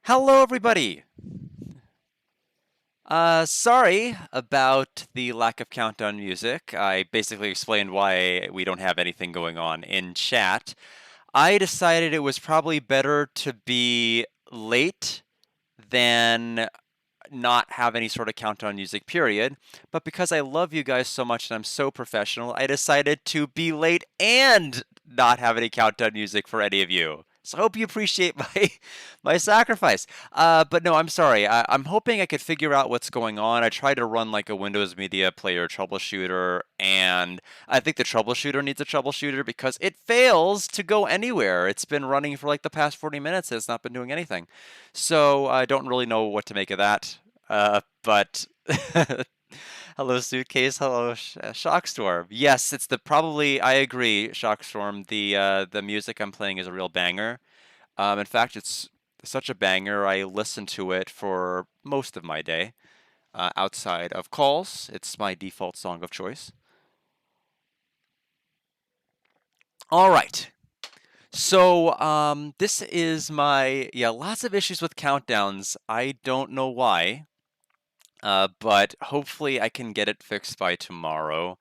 Hello, everybody. Sorry about the lack of countdown music. I basically explained why we don't have anything going on in chat. I decided it was probably better to be late than not have any sort of countdown music, period. But because I love you guys so much and I'm so professional, I decided to be late and not have any countdown music for any of you. So I hope you appreciate my sacrifice. But no, I'm sorry. I'm hoping I could figure out what's going on. I tried to run like a Windows Media Player troubleshooter, and I think the troubleshooter needs a troubleshooter because it fails to go anywhere. It's been running for like the past 40 minutes and it's not been doing anything. So I don't really know what to make of that. But hello, Suitcase. Hello, Shockstorm. Yes, it's the probably. I agree, Shockstorm. The music I'm playing is a real banger. In fact, it's such a banger. I listen to it for most of my day. Outside of calls, it's my default song of choice. All right. So, this is my lots of issues with countdowns. I don't know why. But hopefully I can get it fixed by tomorrow.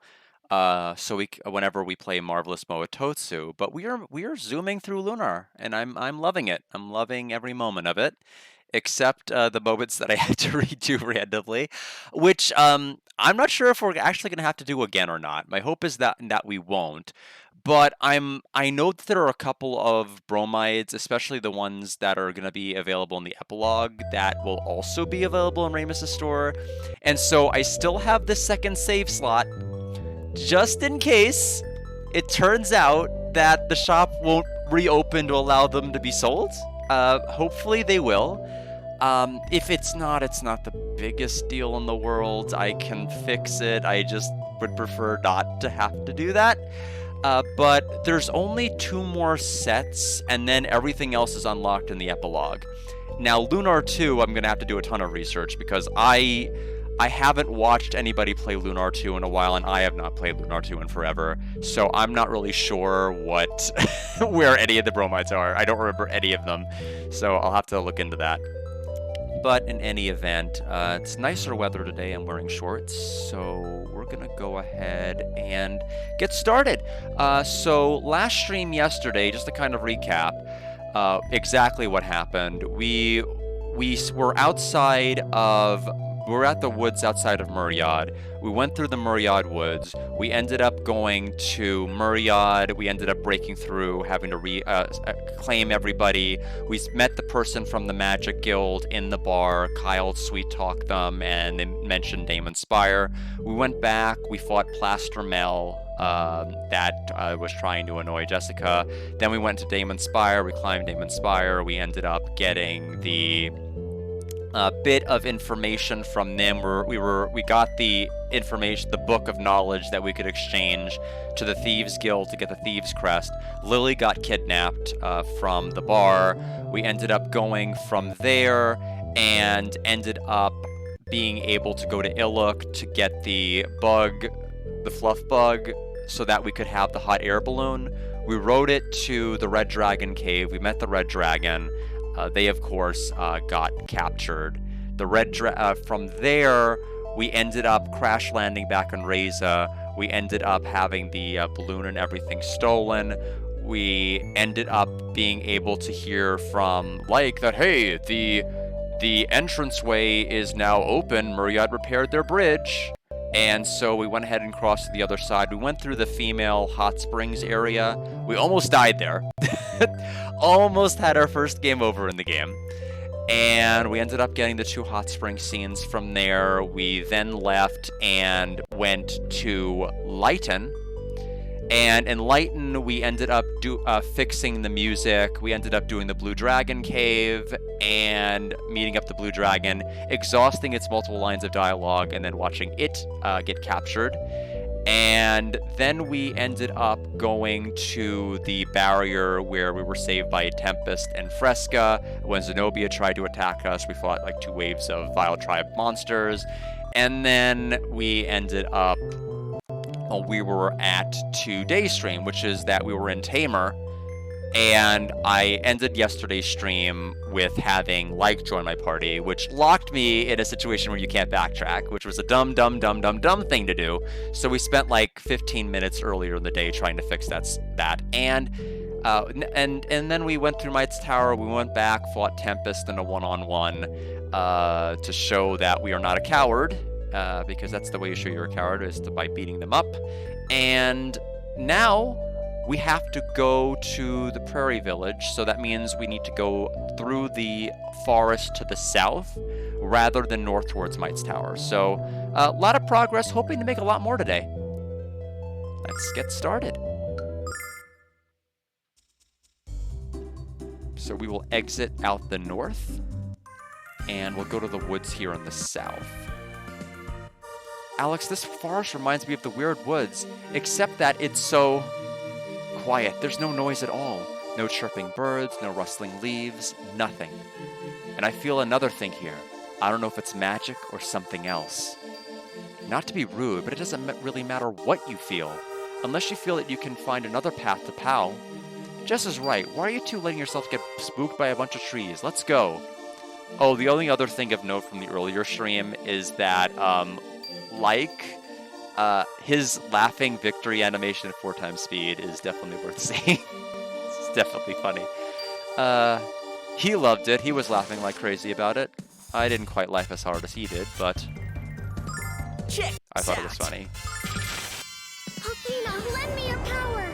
So whenever we play Marvelous Moototsu, but we are zooming through Lunar, and I'm loving it. I'm loving every moment of it, except the moments that I had to redo randomly, which I'm not sure if we're actually gonna have to do again or not. My hope is that we won't. But I know that there are a couple of bromides, especially the ones that are going to be available in the epilogue, that will also be available in Ramus' store. And so I still have the second save slot just in case it turns out that the shop won't reopen to allow them to be sold. Hopefully they will. If it's not the biggest deal in the world. I can fix it. I just would prefer not to have to do that. But there's only two more sets, and then everything else is unlocked in the epilogue. Now, Lunar 2, I'm gonna have to do a ton of research because I haven't watched anybody play Lunar 2 in a while, and I have not played Lunar 2 in forever. So I'm not really sure what where any of the bromides are. I don't remember any of them, so I'll have to look into that. But in any event, it's nicer weather today. I'm wearing shorts, so we're gonna go ahead and get started. So last stream yesterday, just to kind of recap, exactly what happened. We were outside of we're at the woods outside of Muriad. We went through the Muriad woods. We ended up going to Muriad. We ended up breaking through, having to claim everybody. We met the person from the Magic Guild in the bar. Kyle sweet talked them, and they mentioned Damon Spire. We went back. We fought Plaster Mel. That was trying to annoy Jessica. Then we went to Damon Spire. We climbed Damon Spire. We ended up getting the bit of information from them. We got the information, the book of knowledge that we could exchange to the Thieves Guild to get the Thieves Crest. Lily got kidnapped from the bar. We ended up going from there and ended up being able to go to Iluk to get the bug, the fluff bug, so that we could have the hot air balloon. We rode it to the Red Dragon Cave. We met the Red Dragon. They, of course, got captured. From there, we ended up crash landing back on Reza. We ended up having the balloon and everything stolen. We ended up being able to hear from Like that, hey, the entranceway is now open. Muriad repaired their bridge. And so we went ahead and crossed to the other side. We went through the female hot springs area. We almost died there. Almost had our first game over in the game. And we ended up getting the two hot spring scenes from there. We then left and went to Lighten. And in Lighten, we ended up fixing the music. We ended up doing the Blue Dragon Cave and meeting up the Blue Dragon, exhausting its multiple lines of dialogue, and then watching it get captured. And then we ended up going to the barrier where we were saved by Tempest and Fresca. When Zenobia tried to attack us, we fought like two waves of Vile Tribe monsters. And then we ended up we were at 2 Daystream, which is that we were in Tamer, And I ended yesterday's stream with having Like join my party, which locked me in a situation where you can't backtrack, which was a dumb thing to do. So we spent like 15 minutes earlier in the day trying to fix that. And then we went through Might's Tower, we went back, fought Tempest in a one-on-one to show that we are not a coward, because that's the way you show you're a coward, is by beating them up. And now we have to go to the Prairie Village, so that means we need to go through the forest to the south rather than north towards Might's Tower. So a lot of progress, hoping to make a lot more today. Let's get started. So we will exit out the north, and we'll go to the woods here in the south. Alex, this forest reminds me of the Weird Woods, except that it's so quiet. There's no noise at all. No chirping birds, no rustling leaves, nothing. And I feel another thing here. I don't know if it's magic or something else. Not to be rude, but it doesn't really matter what you feel, unless you feel that you can find another path to Pal. Jess is right. Why are you two letting yourself get spooked by a bunch of trees? Let's go. Oh, the only other thing of note from the earlier stream is that, his laughing victory animation at 4x speed is definitely worth seeing. It's definitely funny. He loved it. He was laughing like crazy about it. I didn't quite laugh as hard as he did, but I thought it was funny. Athena, lend me your power!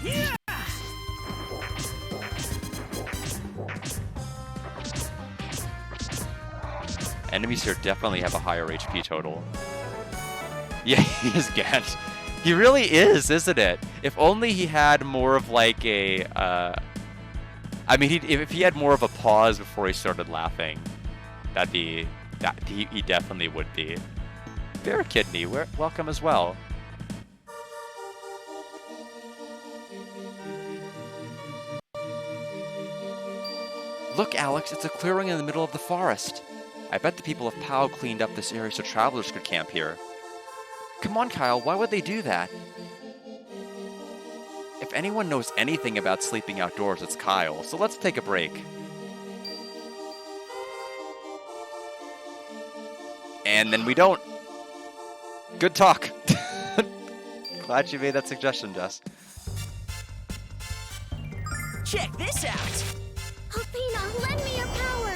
Yeah! Enemies here definitely have a higher HP total. Yeah, he is Gant. He really is, isn't it? If only he had more of like a... I mean, if he had more of a pause before he started laughing, he definitely would be. Bear Kidney, welcome as well. Look, Alex, it's a clearing in the middle of the forest. I bet the people of Pau cleaned up this area so travelers could camp here. Come on, Kyle, why would they do that? If anyone knows anything about sleeping outdoors, it's Kyle, so let's take a break. And then we don't. Good talk. Glad you made that suggestion, Jess. Check this out! Athena, lend me your power!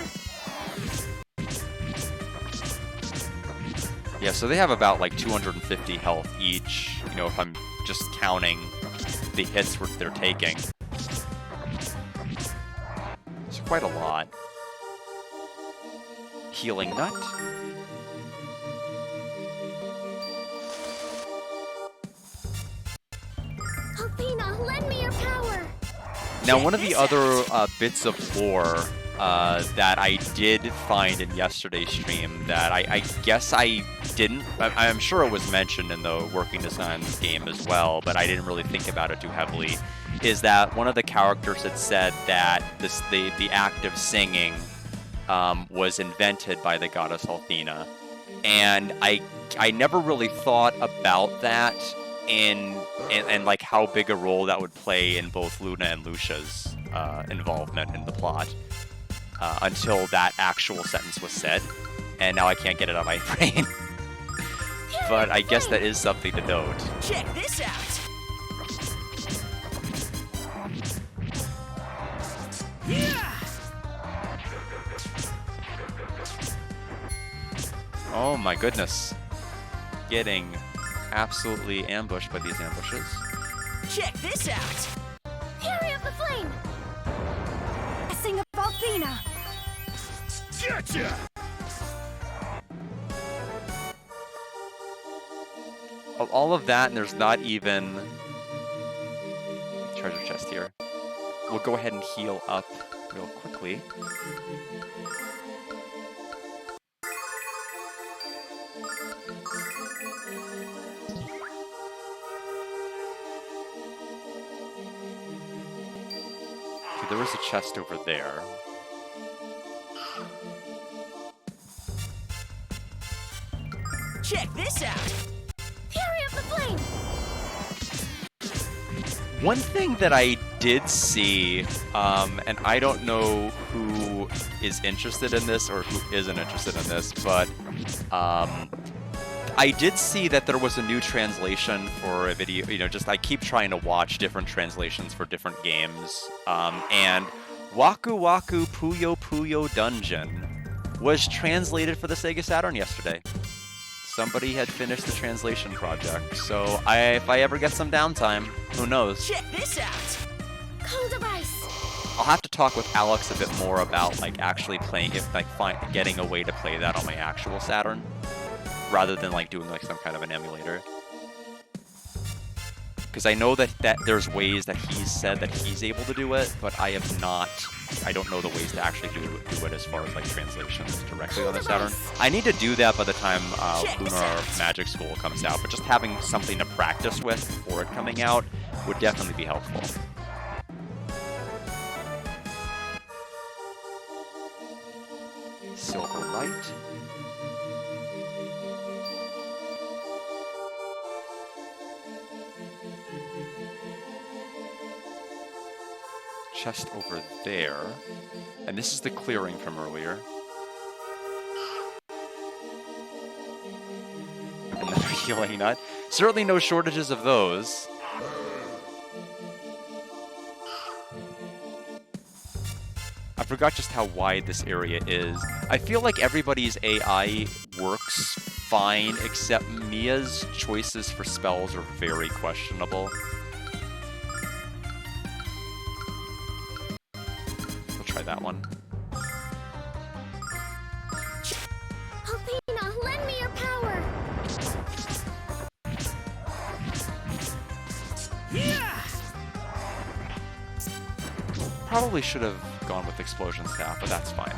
Yeah, so they have about like 250 health each, you know, if I'm just counting the hits they're taking. It's quite a lot. Healing Nut. Athena, lend me your power! Now, one of the other bits of lore that I did find in yesterday's stream that I guess I didn't... I'm sure it was mentioned in the working design game as well, but I didn't really think about it too heavily, is that one of the characters had said that the act of singing was invented by the goddess Athena. And I never really thought about that and like how big a role that would play in both Luna and Lucia's involvement in the plot until that actual sentence was said, and now I can't get it out of my brain. But I guess that is something to note. Check this out! Yeah! Oh my goodness. Getting absolutely ambushed by these ambushes. Check this out! Fury of the Flame! Blessing of Athena! Gotcha! Of all of that, and there's not even treasure chest here. We'll go ahead and heal up real quickly. Okay, there was a chest over there. Check this out! Fury of the Flame! One thing that I did see, and I don't know who is interested in this or who isn't interested in this, but I did see that there was a new translation for a video. Just I keep trying to watch different translations for different games, and Waku Waku Puyo Puyo Dungeon was translated for the Sega Saturn yesterday. Somebody had finished the translation project, so if I ever get some downtime, who knows? Check this out. Cool device. I'll have to talk with Alex a bit more about actually playing it, getting a way to play that on my actual Saturn, rather than doing some kind of an emulator. Because I know that there's ways that he's said that he's able to do it, but I have not. I don't know the ways to actually do it as far as translations directly on the Saturn. I need to do that by the time Lunar Magic School comes out, but just having something to practice with before it coming out would definitely be helpful. Silver light. Chest over there, and this is the clearing from earlier. Another healing nut. Certainly no shortages of those. I forgot just how wide this area is. I feel like everybody's AI works fine, except Mia's choices for spells are very questionable. Try that one. Alpina, lend me your power. Yeah. Probably should have gone with explosion staff, but that's fine.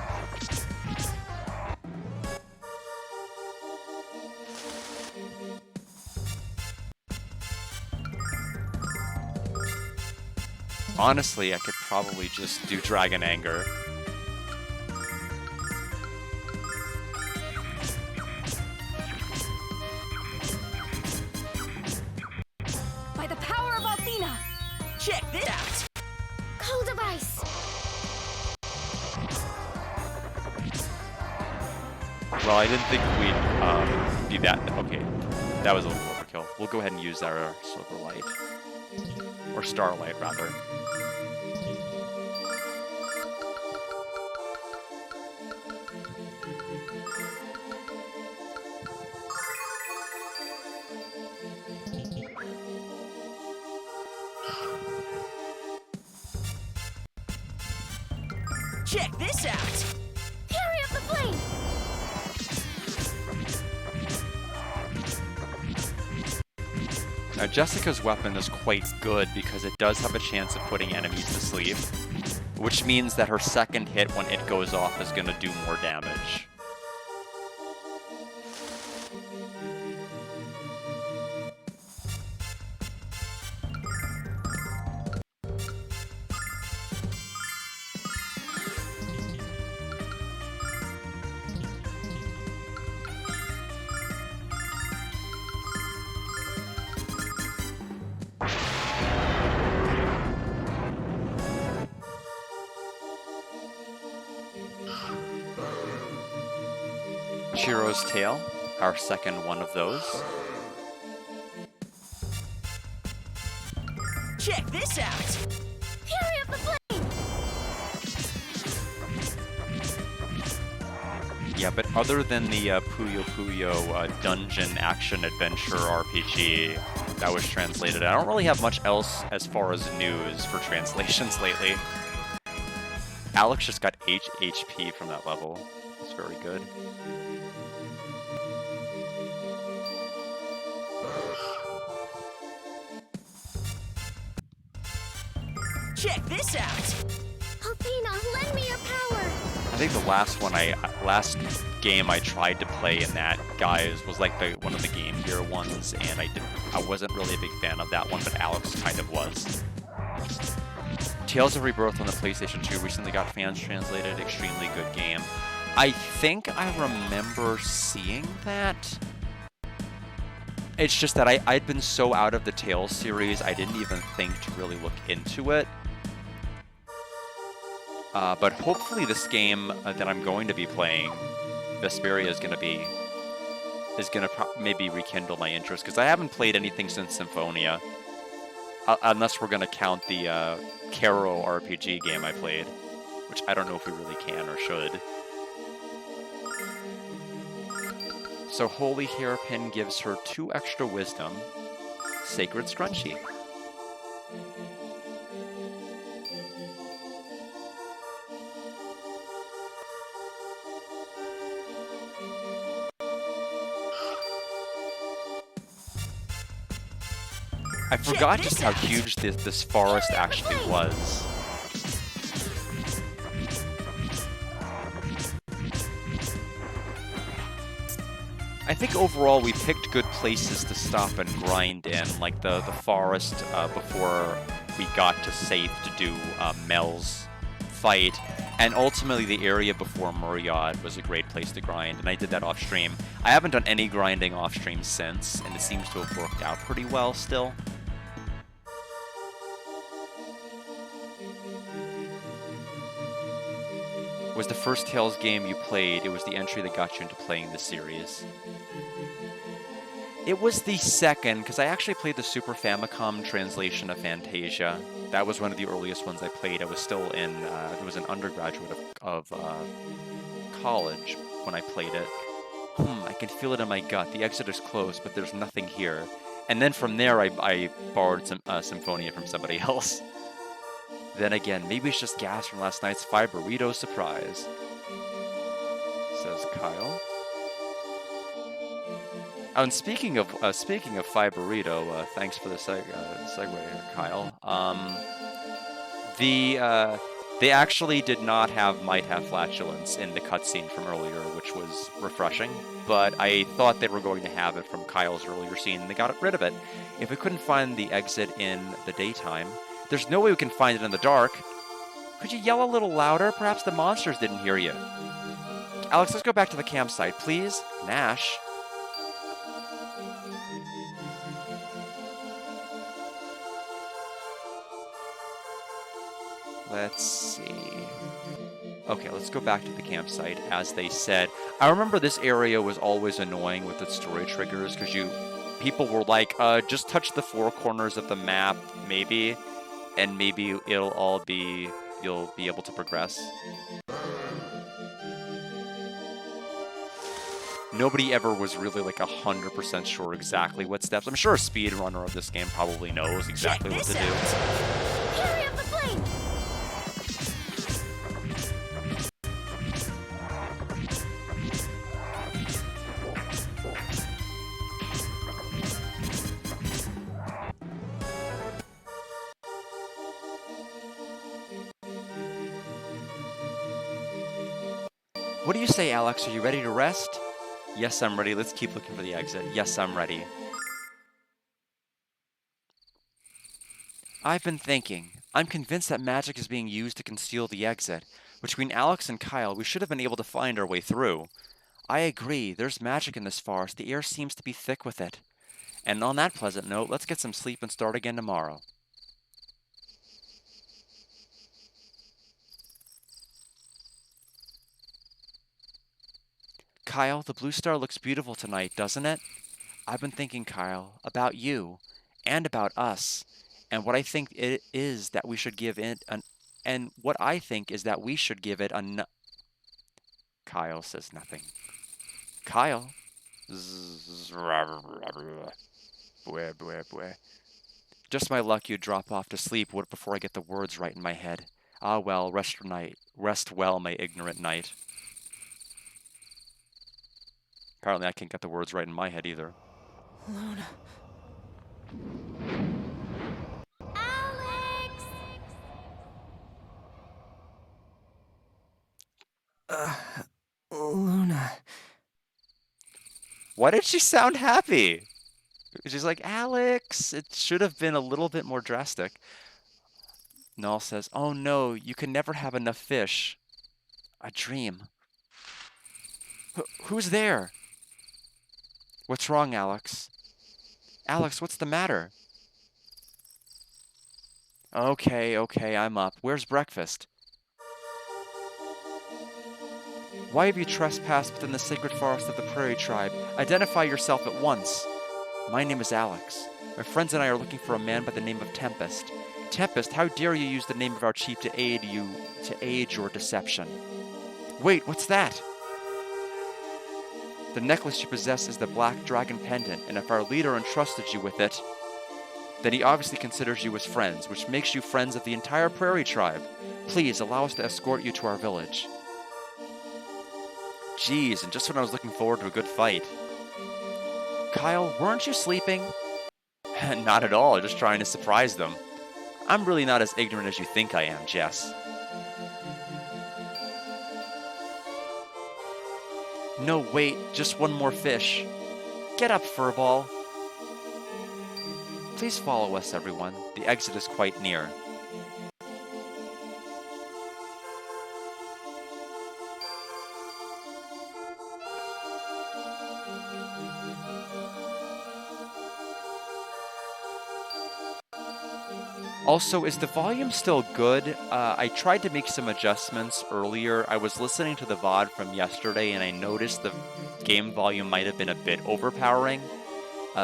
Honestly, I could probably just do Dragon Anger. By the power of Alpina! Check this out! Cool device! Well, I didn't think we'd be that. Okay, that was a little overkill. We'll go ahead and use our Silver Light. Or Starlight, rather. Check this out! Fury of the Flame! Now, Jessica's weapon is quite good because it does have a chance of putting enemies to sleep, which means that her second hit when it goes off is going to do more damage. Chiro's Tail, our second one of those. Check this out! Fury of the Flame! Yeah, but other than the Puyo Puyo dungeon action adventure RPG that was translated, I don't really have much else as far as news for translations lately. Alex just got HP from that level. It's very good. Check this out! Alpina, lend me your power! I think the last game I tried to play in that, guys, was like one of the Game Gear ones, and I wasn't really a big fan of that one, but Alex kind of was. Tales of Rebirth on the PlayStation 2 recently got fans translated. Extremely good game. I think I remember seeing that. It's just that I'd been so out of the Tales series, I didn't even think to really look into it. But hopefully this game that I'm going to be playing, Vesperia, is gonna maybe rekindle my interest, because I haven't played anything since Symphonia, unless we're gonna count the Caro RPG game I played, which I don't know if we really can or should. So Holy Hairpin gives her 2 extra wisdom. Sacred Scrunchie. I forgot just how huge this forest actually was. I think overall we picked good places to stop and grind in, like the forest before we got to safe to do Mel's fight, and ultimately the area before Muriad was a great place to grind, and I did that off stream. I haven't done any grinding off stream since, and it seems to have worked out pretty well still. Was the first Tales game you played? It was the entry that got you into playing the series. It was the second, because I actually played the Super Famicom translation of Fantasia. That was one of the earliest ones I played. I was still in, I was an undergraduate of college when I played it. I can feel it in my gut. The exit is closed, but there's nothing here. And then from there, I borrowed some Symphonia from somebody else. Then again, maybe it's just gas from last night's Fiberito surprise, says Kyle. Oh, and speaking of Fiberito, thanks for the segue here, Kyle. They actually did not might have flatulence in the cutscene from earlier, which was refreshing. But I thought they were going to have it from Kyle's earlier scene, and they got rid of it. If we couldn't find the exit in the daytime, there's no way we can find it in the dark. Could you yell a little louder? Perhaps the monsters didn't hear you. Alex, let's go back to the campsite, please. Nash. Let's see. Okay, let's go back to the campsite, as they said. I remember this area was always annoying with its story triggers, because people were like, just touch the 4 corners of the map, maybe, and maybe you'll be able to progress. Nobody ever was really like 100% sure exactly what steps. I'm sure a speedrunner of this game probably knows exactly what to do. Carry up the flame! What do you say, Alex? Are you ready to rest? Yes, I'm ready. Let's keep looking for the exit. Yes, I'm ready. I've been thinking. I'm convinced that magic is being used to conceal the exit. Between Alex and Kyle, we should have been able to find our way through. I agree. There's magic in this forest. The air seems to be thick with it. And on that pleasant note, let's get some sleep and start again tomorrow. Kyle, the blue star looks beautiful tonight, doesn't it? I've been thinking, Kyle, about you and about us, and what I think it is that we should give it Kyle says nothing. Kyle. Just my luck you'd drop off to sleep before I get the words right in my head. Ah well, rest well, my ignorant knight. Apparently I can't get the words right in my head either. Luna. Alex! Luna. Why did she sound happy? She's like, Alex! It should have been a little bit more drastic. Null says, oh no, you can never have enough fish. A dream. Who's there? What's wrong, Alex? Alex, what's the matter? Okay, I'm up. Where's breakfast? Why have you trespassed within the sacred forest of the Prairie Tribe? Identify yourself at once. My name is Alex. My friends and I are looking for a man by the name of Tempest. Tempest, how dare you use the name of our chief to aid your deception? Wait, what's that? The necklace you possess is the Black Dragon Pendant, and if our leader entrusted you with it, then he obviously considers you as friends, which makes you friends of the entire Prairie Tribe. Please allow us to escort you to our village. Jeez, and just when I was looking forward to a good fight. Kyle, weren't you sleeping? Not at all, just trying to surprise them. I'm really not as ignorant as you think I am, Jess. No, wait, just one more fish. Get up, Furball. Please follow us, everyone. The exit is quite near. Also, is the volume still good? I tried to make some adjustments earlier. I was listening to the VOD from yesterday and I noticed the game volume might have been a bit overpowering.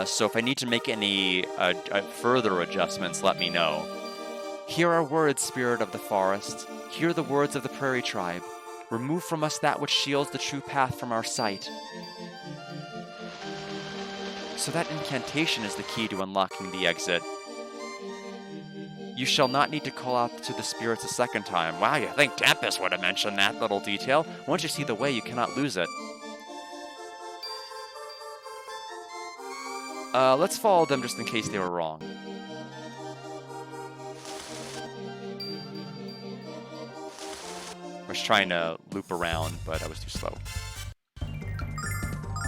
So if I need to make any further adjustments, let me know. Hear our words, Spirit of the Forest. Hear the words of the Prairie Tribe. Remove from us that which shields the true path from our sight. So that incantation is the key to unlocking the exit. You shall not need to call out to the spirits a second time. Wow, you think Tempest would have mentioned that little detail? Once you see the way, you cannot lose it. Let's follow them just in case they were wrong. I was trying to loop around, but I was too slow.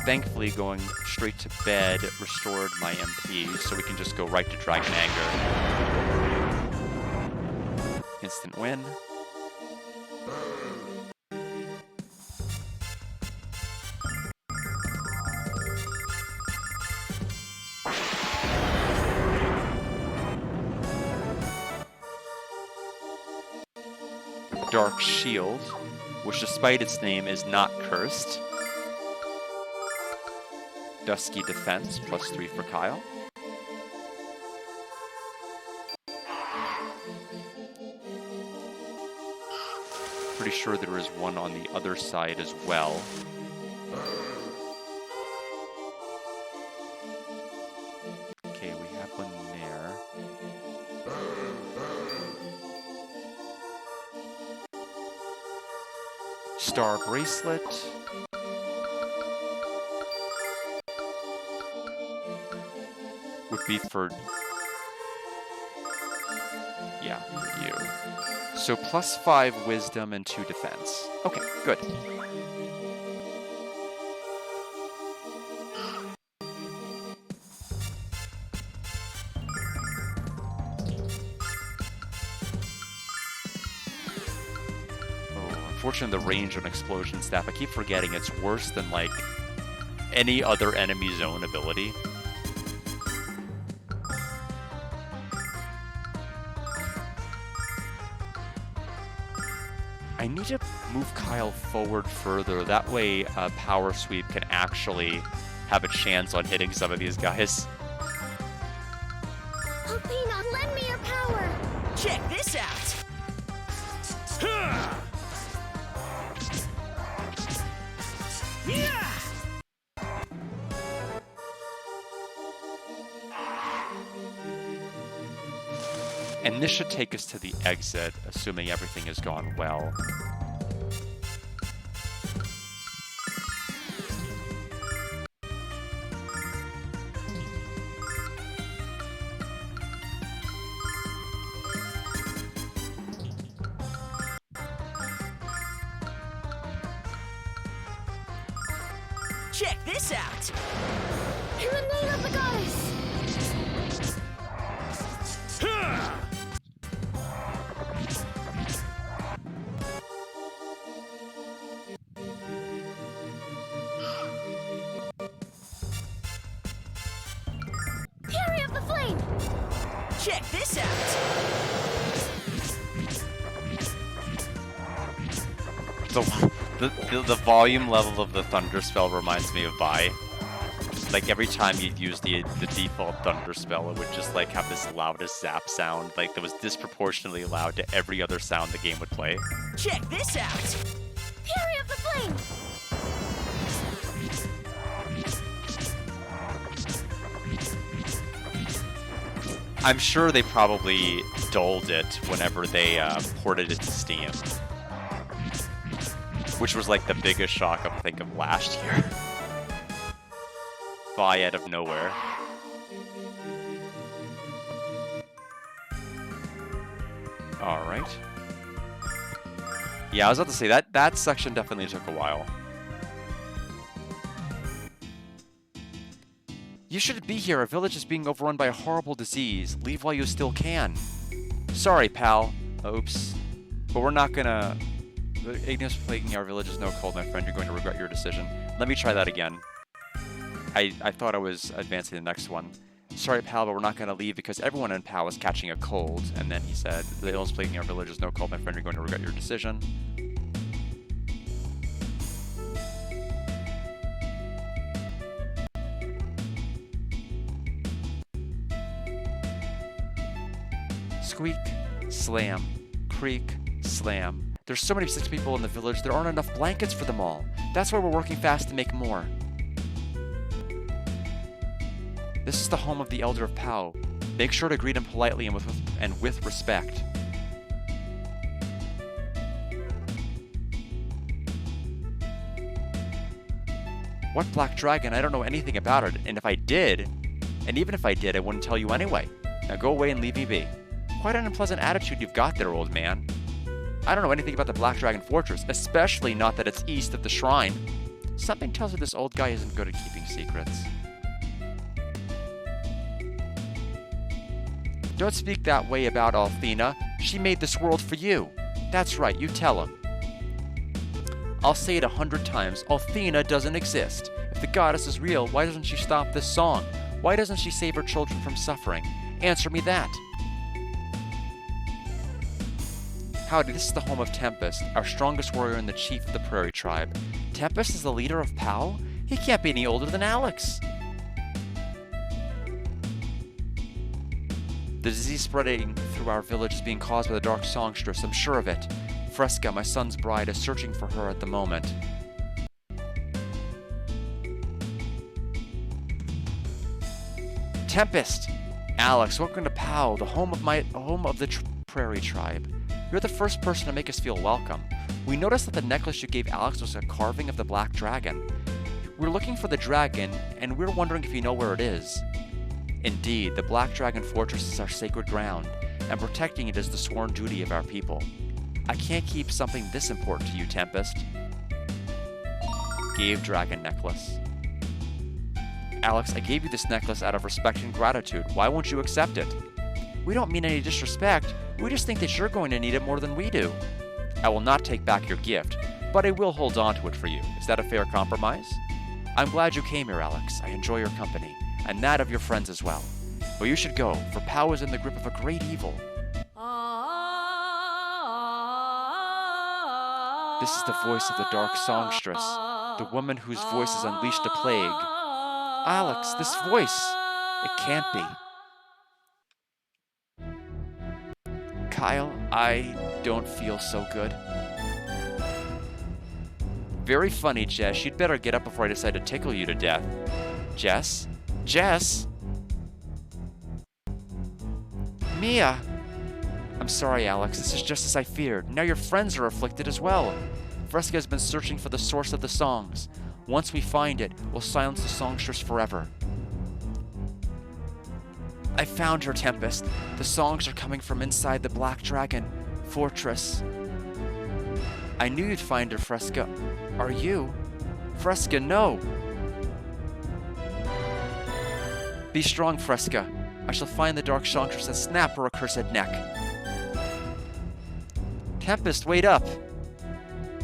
Thankfully, going straight to bed restored my MP, so we can just go right to Dragon Anger. Instant win. Dark Shield, which despite its name is not cursed. Dusky Defense, +3 for Kyle. Pretty sure there is one on the other side as well. Okay, we have one there. Star Bracelet. Would be for... yeah, for you. So +5 Wisdom and 2 Defense. Okay, good. Unfortunately, the range on Explosion Staff, I keep forgetting it's worse than, like, any other enemy zone ability. I need to move Kyle forward further. That way, Power Sweep can actually have a chance on hitting some of these guys. Athena, lend me your power! Check this out! Yeah! And this should take us to the exit, assuming everything has gone well. Check this out! In the name of the goddess! Check this out. The volume level of the thunder spell reminds me of Vi. Like every time you'd use the default thunder spell, it would just like have this loudest zap sound, like that was disproportionately loud to every other sound the game would play. Check this out. Fury of the Flame! I'm sure they probably dulled it whenever they ported it to Steam, which was like the biggest shock I think of last year. Vi out of nowhere. All right. Yeah, I was about to say that section definitely took a while. You shouldn't be here. Our village is being overrun by a horrible disease. Leave while you still can. Sorry, pal. Oops. But we're not gonna... Ignis plaguing our village is no cold, my friend. You're going to regret your decision. Let me try that again. I thought I was advancing the next one. Sorry, pal, but we're not going to leave because everyone in Pal is catching a cold. And then he said, the illness plaguing our village is no cold, my friend. You're going to regret your decision. Squeak, slam, creak, slam. There's so many sick people in the village, there aren't enough blankets for them all. That's why we're working fast to make more. This is the home of the Elder of Pau. Make sure to greet him politely and with respect. What black dragon? I don't know anything about it, and even if I did, I wouldn't tell you anyway. Now go away and leave me be. Quite an unpleasant attitude you've got there, old man. I don't know anything about the Black Dragon Fortress, especially not that it's east of the shrine. Something tells me this old guy isn't good at keeping secrets. Don't speak that way about Althena. She made this world for you. That's right, you tell him. I'll say it 100 times. Althena doesn't exist. If the goddess is real, why doesn't she stop this song? Why doesn't she save her children from suffering? Answer me that. Howdy, this is the home of Tempest, our strongest warrior and the chief of the Prairie Tribe. Tempest is the leader of Pau? He can't be any older than Alex. The disease spreading through our village is being caused by the Dark Songstress, I'm sure of it. Fresca, my son's bride, is searching for her at the moment. Tempest! Alex, welcome to Pau, the home of the Prairie Tribe. You're the first person to make us feel welcome. We noticed that the necklace you gave Alex was a carving of the Black Dragon. We're looking for the dragon, and we're wondering if you know where it is. Indeed, the Black Dragon Fortress is our sacred ground, and protecting it is the sworn duty of our people. I can't keep something this important to you, Tempest. Gave dragon necklace. Alex, I gave you this necklace out of respect and gratitude. Why won't you accept it? We don't mean any disrespect. We just think that you're going to need it more than we do. I will not take back your gift, but I will hold on to it for you. Is that a fair compromise? I'm glad you came here, Alex. I enjoy your company, and that of your friends as well. But you should go, for Pau is in the grip of a great evil. This is the voice of the Dark Songstress, the woman whose voice has unleashed a plague. Alex, this voice! It can't be. Kyle, I don't feel so good. Very funny, Jess. You'd better get up before I decide to tickle you to death. Jess? Jess? Mia! I'm sorry, Alex. This is just as I feared. Now your friends are afflicted as well. Fresca has been searching for the source of the songs. Once we find it, we'll silence the songstress forever. I found her, Tempest. The songs are coming from inside the Black Dragon Fortress. I knew you'd find her, Fresca. Are you? Fresca, no! Be strong, Fresca. I shall find the Dark Songstress and snap her accursed neck. Tempest, wait up!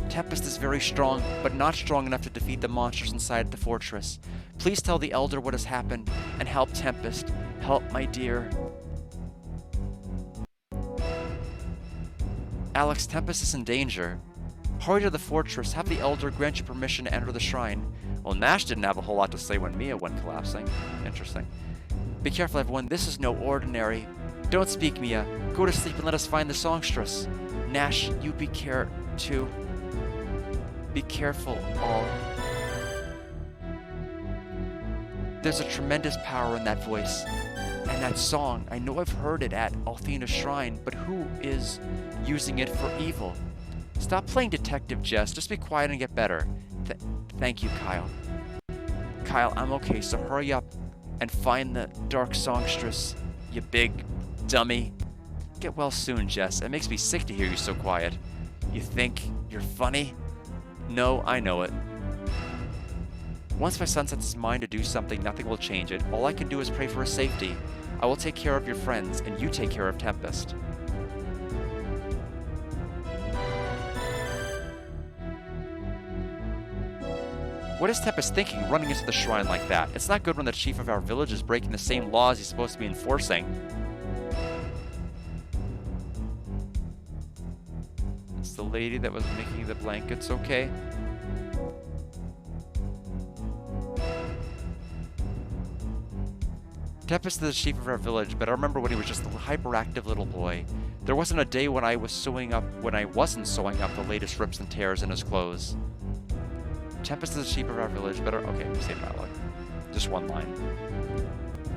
Tempest is very strong, but not strong enough to defeat the monsters inside the fortress. Please tell the Elder what has happened, and help Tempest. Help, my dear. Alex, Tempest is in danger. Hurry to the fortress, have the Elder grant you permission to enter the shrine. Well, Nash didn't have a whole lot to say when Mia went collapsing. Interesting. Be careful, everyone, this is no ordinary. Don't speak, Mia. Go to sleep and let us find the songstress. Nash, you be too. Be careful, all. There's a tremendous power in that voice. And that song, I know I've heard it at Althena's shrine, but who is using it for evil? Stop playing detective, Jess. Just be quiet and get better. Thank you, Kyle. Kyle, I'm okay, so hurry up and find the dark songstress, you big dummy. Get well soon, Jess. It makes me sick to hear you so quiet. You think you're funny? No, I know it. Once my son sets his mind to do something, nothing will change it. All I can do is pray for his safety. I will take care of your friends, and you take care of Tempest. What is Tempest thinking, running into the shrine like that? It's not good when the chief of our village is breaking the same laws he's supposed to be enforcing. It's the lady that was making the blankets, okay? Tempest is the chief of our village, but I remember when he was just a hyperactive little boy. There wasn't a day when I wasn't sewing up the latest rips and tears in his clothes. Tempest is the chief of our village, but okay, same dialogue. Just one line.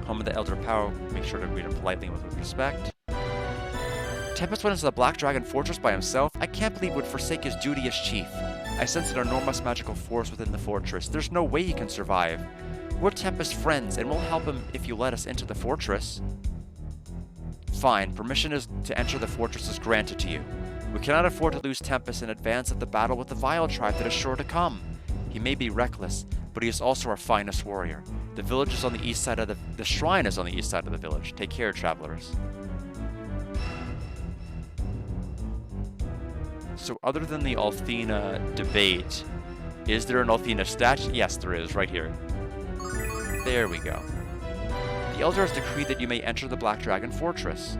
Home of the Elder Power, make sure to greet him politely and with respect. Tempest went into the Black Dragon Fortress by himself? I can't believe he would forsake his duty as chief. I sense an enormous magical force within the fortress. There's no way he can survive. We're Tempest's friends, and we'll help him if you let us into the fortress. Fine, permission to enter the fortress is granted to you. We cannot afford to lose Tempest in advance of the battle with the Vile tribe that is sure to come. He may be reckless, but he is also our finest warrior. The village is on the east side of the shrine is on the east side of the village. Take care, travelers. So other than the Althena debate, is there an Althena statue? Yes, there is, right here. There we go. The Elder has decreed that you may enter the Black Dragon Fortress.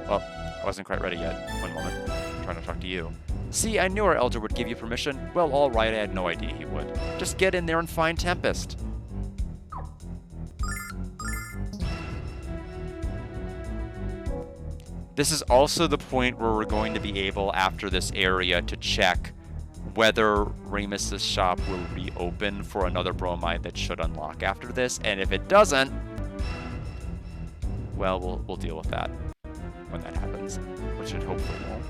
Well, I wasn't quite ready yet. One moment. I'm trying to talk to you. See, I knew our Elder would give you permission. Well, all right, I had no idea he would. Just get in there and find Tempest. This is also the point where we're going to be able, after this area, to check whether Remus's shop will reopen for another bromide that should unlock after this, and if it doesn't, well, we'll deal with that when that happens, which it hopefully won't.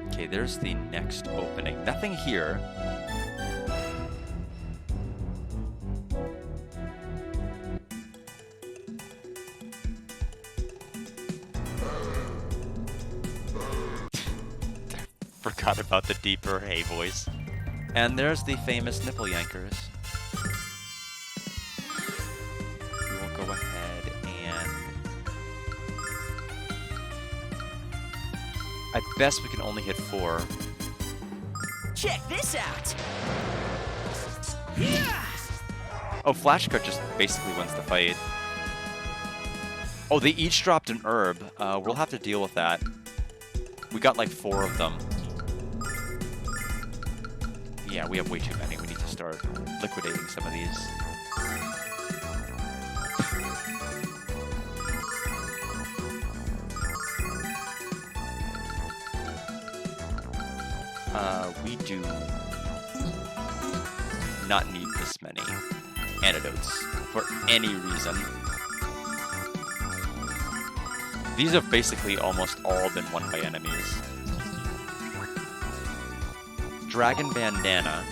Okay, there's the next opening. Nothing here. Forgot about the deeper hey voice. And there's the famous nipple yankers. We will go ahead and... At best, we can only hit 4. Check this out. Oh, Flashcut just basically wins the fight. Oh, they each dropped an herb. We'll have to deal with that. We got like 4 of them. Yeah, we have way too many. We need to start liquidating some of these. We do not need this many antidotes for any reason. These have basically almost all been won by enemies. Dragon Bandana.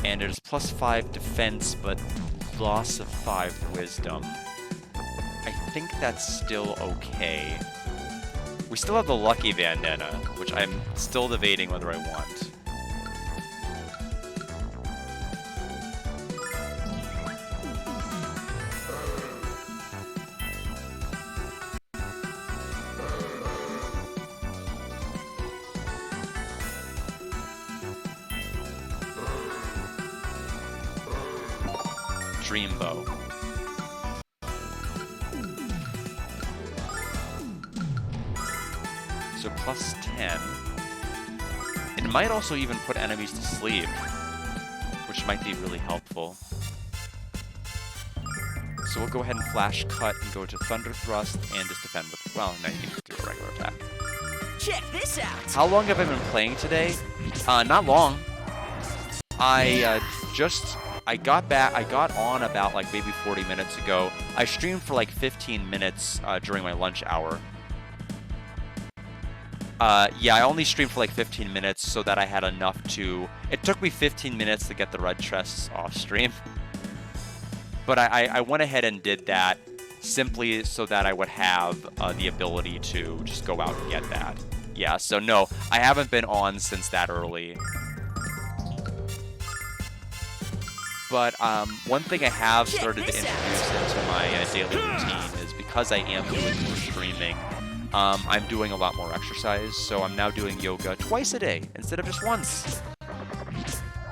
And it is plus 5 defense, but loss of 5 wisdom. I think that's still okay. We still have the Lucky Bandana, which I'm still debating whether I want. Dreambow. So plus 10. It might also even put enemies to sleep, which might be really helpful. So we'll go ahead and flash cut and go to Thunder Thrust and just defend with, well, no, you can just do a regular attack. Check this out. How long have I been playing today? Not long. I got on about like maybe 40 minutes ago. I streamed for like 15 minutes during my lunch hour. Yeah, I only streamed for like 15 minutes so that I had enough to... It took me 15 minutes to get the red chests off stream. But I went ahead and did that simply so that I would have the ability to just go out and get that. Yeah, so no, I haven't been on since that early. But one thing I have started to introduce into my daily routine is because I am doing more streaming, I'm doing a lot more exercise, so I'm now doing yoga twice a day instead of just once.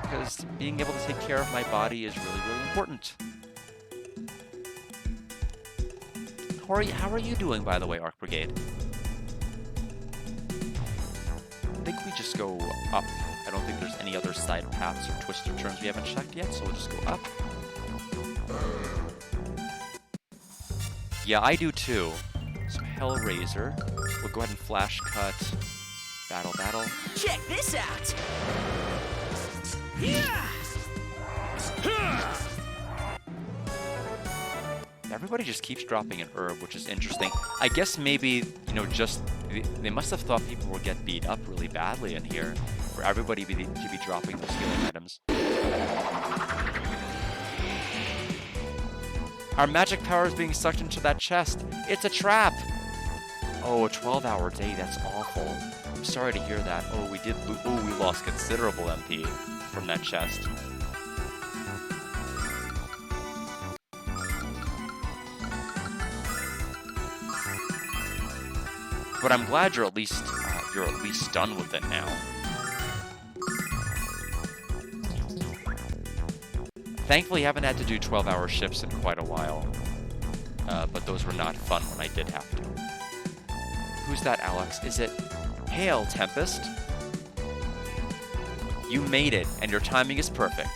Because being able to take care of my body is really, really important. How are you doing, by the way, Arc Brigade? I think we just go up. I don't think there's any other side paths or twists or turns we haven't checked yet, so we'll just go up. Yeah, I do too. So Hellraiser. We'll go ahead and flash cut. Battle. Check this out. Yeah. Everybody just keeps dropping an herb, which is interesting. I guess maybe, you know, just they must have thought people would get beat up really badly in here for everybody to be dropping those healing items. Our magic power is being sucked into that chest. It's a trap! Oh, a 12-hour day, that's awful. I'm sorry to hear that. Oh, we lost considerable MP from that chest. But I'm glad you're at least done with it now. Thankfully, I haven't had to do 12-hour shifts in quite a while. But those were not fun when I did have to. Who's that, Alex? Is it Hail, Tempest? You made it, and your timing is perfect.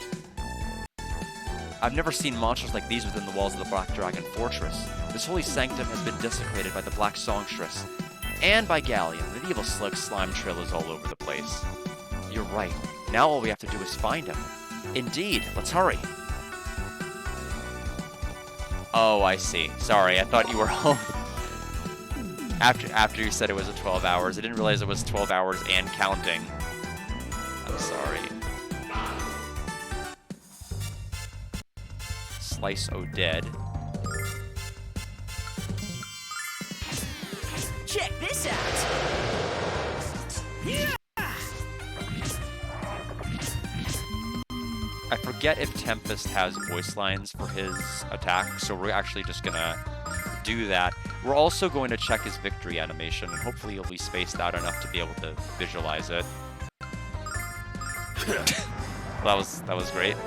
I've never seen monsters like these within the walls of the Black Dragon Fortress. This holy sanctum has been desecrated by the Black Songstress. And by Galleon. The evil slick slime trail is all over the place. You're right. Now all we have to do is find him. Indeed. Let's hurry. Oh, I see. Sorry, I thought you were home. After you said it was 12 hours, I didn't realize it was 12 hours and counting. I'm sorry. Slice O dead. Check this out! Yeah! I forget if Tempest has voice lines for his attack, so we're actually just gonna do that. We're also going to check his victory animation, and hopefully he'll be spaced out enough to be able to visualize it. Well, that was great.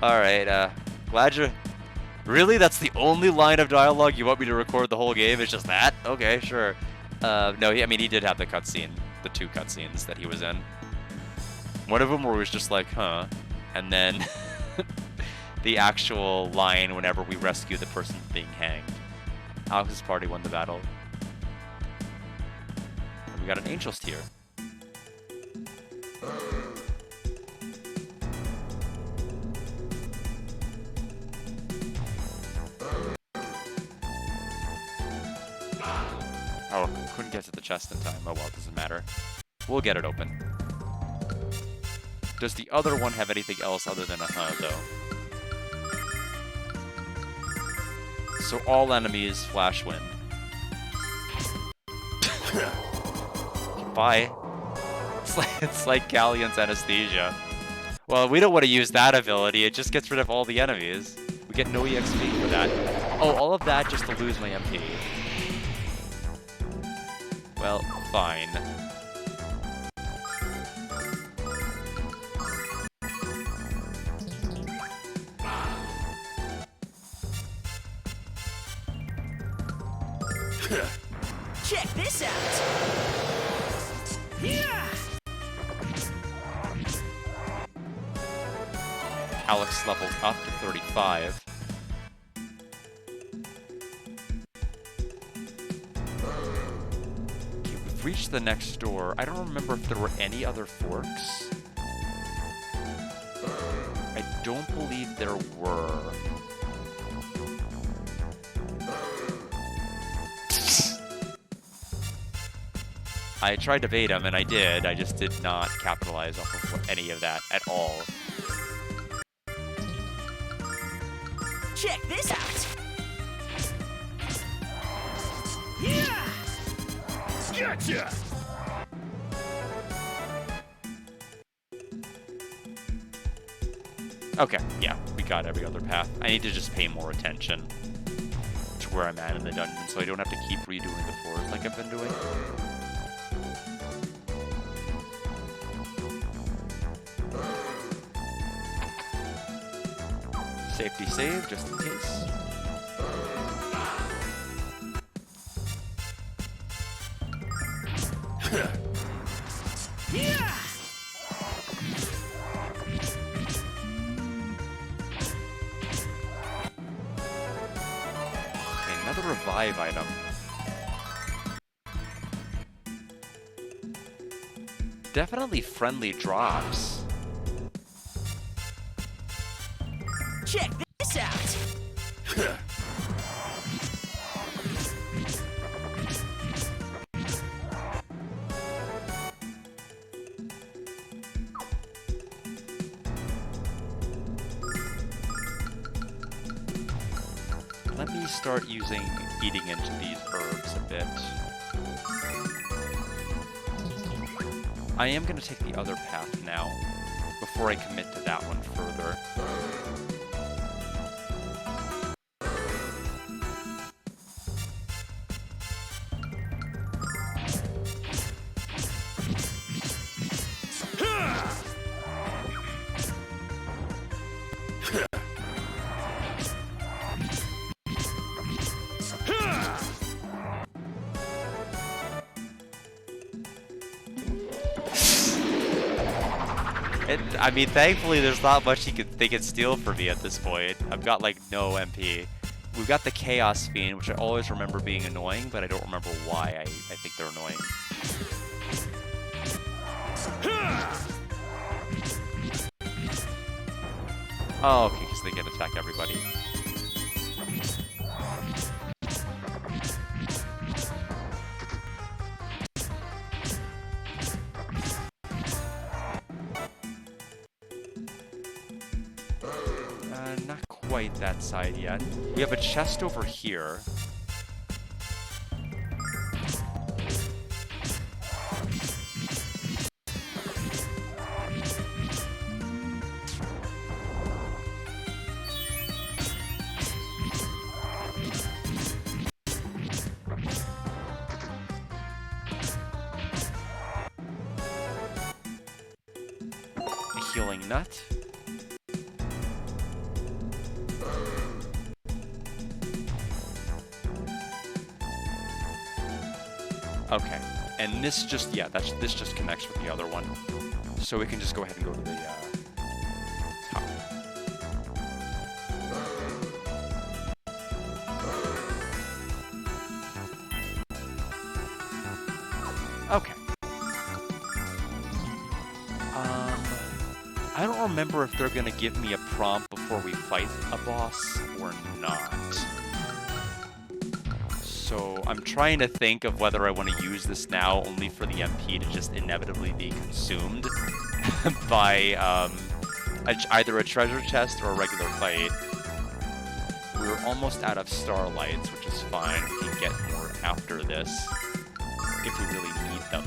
Alright, glad you're... Really? That's the only line of dialogue you want me to record the whole game? It's just that? Okay, sure. No, I mean, he did have the cutscene. The 2 cutscenes that he was in. One of them where it was just like, huh. And then the actual line whenever we rescue the person being hanged. Alex's party won the battle. And we got an Angel's Tear. Oh, couldn't get to the chest in time. Oh well, it doesn't matter. We'll get it open. Does the other one have anything else other than a huh, though? So all enemies flash win. Bye. It's like Galleon's anesthesia. Well, we don't want to use that ability. It just gets rid of all the enemies. We get no EXP for that. Oh, all of that just to lose my MP. Well, fine. Check this out! Yeah! Alex leveled up to 35. Okay, we've reached the next door. I don't remember if there were any other forks. I don't believe there were. I tried to bait him, and I did. I just did not capitalize off of any of that at all. Check this out! Yeah! Gotcha! Okay, yeah, we got every other path. I need to just pay more attention to where I'm at in the dungeon, so I don't have to keep redoing the floors like I've been doing. Safety save, just in case. Yeah! Okay, another revive item. Definitely friendly drops. Check this out! Let me start eating into these herbs a bit. I am going to take the other path now, before I commit to that one further. I mean, thankfully, there's not much they can steal from me at this point. I've got, like, no MP. We've got the Chaos Fiend, which I always remember being annoying, but I don't remember why I think they're annoying. Oh, okay, because they can attack everybody. Not quite that side yet. We have a chest over here. A healing nut. Okay, and this just, yeah, this just connects with the other one. So we can just go ahead and go to the top. Okay. I don't remember if they're gonna give me a prompt before we fight a boss or not. So I'm trying to think of whether I want to use this now only for the MP to just inevitably be consumed by either a treasure chest or a regular fight. We're almost out of starlights, which is fine. We can get more after this if we really need them.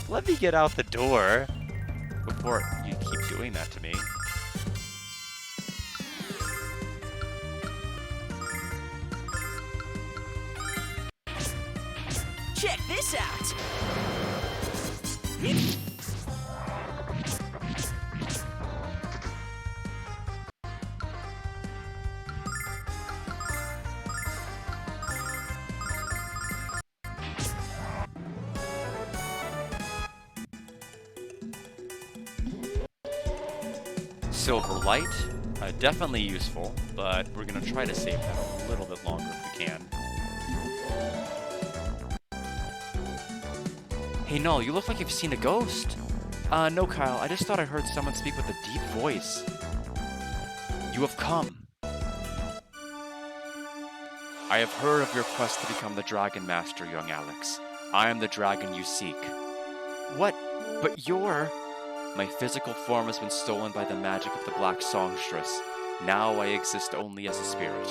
Let me get out the door before you keep doing that to me. this out! Silver light, definitely useful, but we're gonna try to save that a little bit longer if we can. Hey Null, you look like you've seen a ghost. No Kyle, I just thought I heard someone speak with a deep voice. You have come. I have heard of your quest to become the Dragon Master, young Alex. I am the dragon you seek. What? But you're... My physical form has been stolen by the magic of the Black Songstress. Now I exist only as a spirit.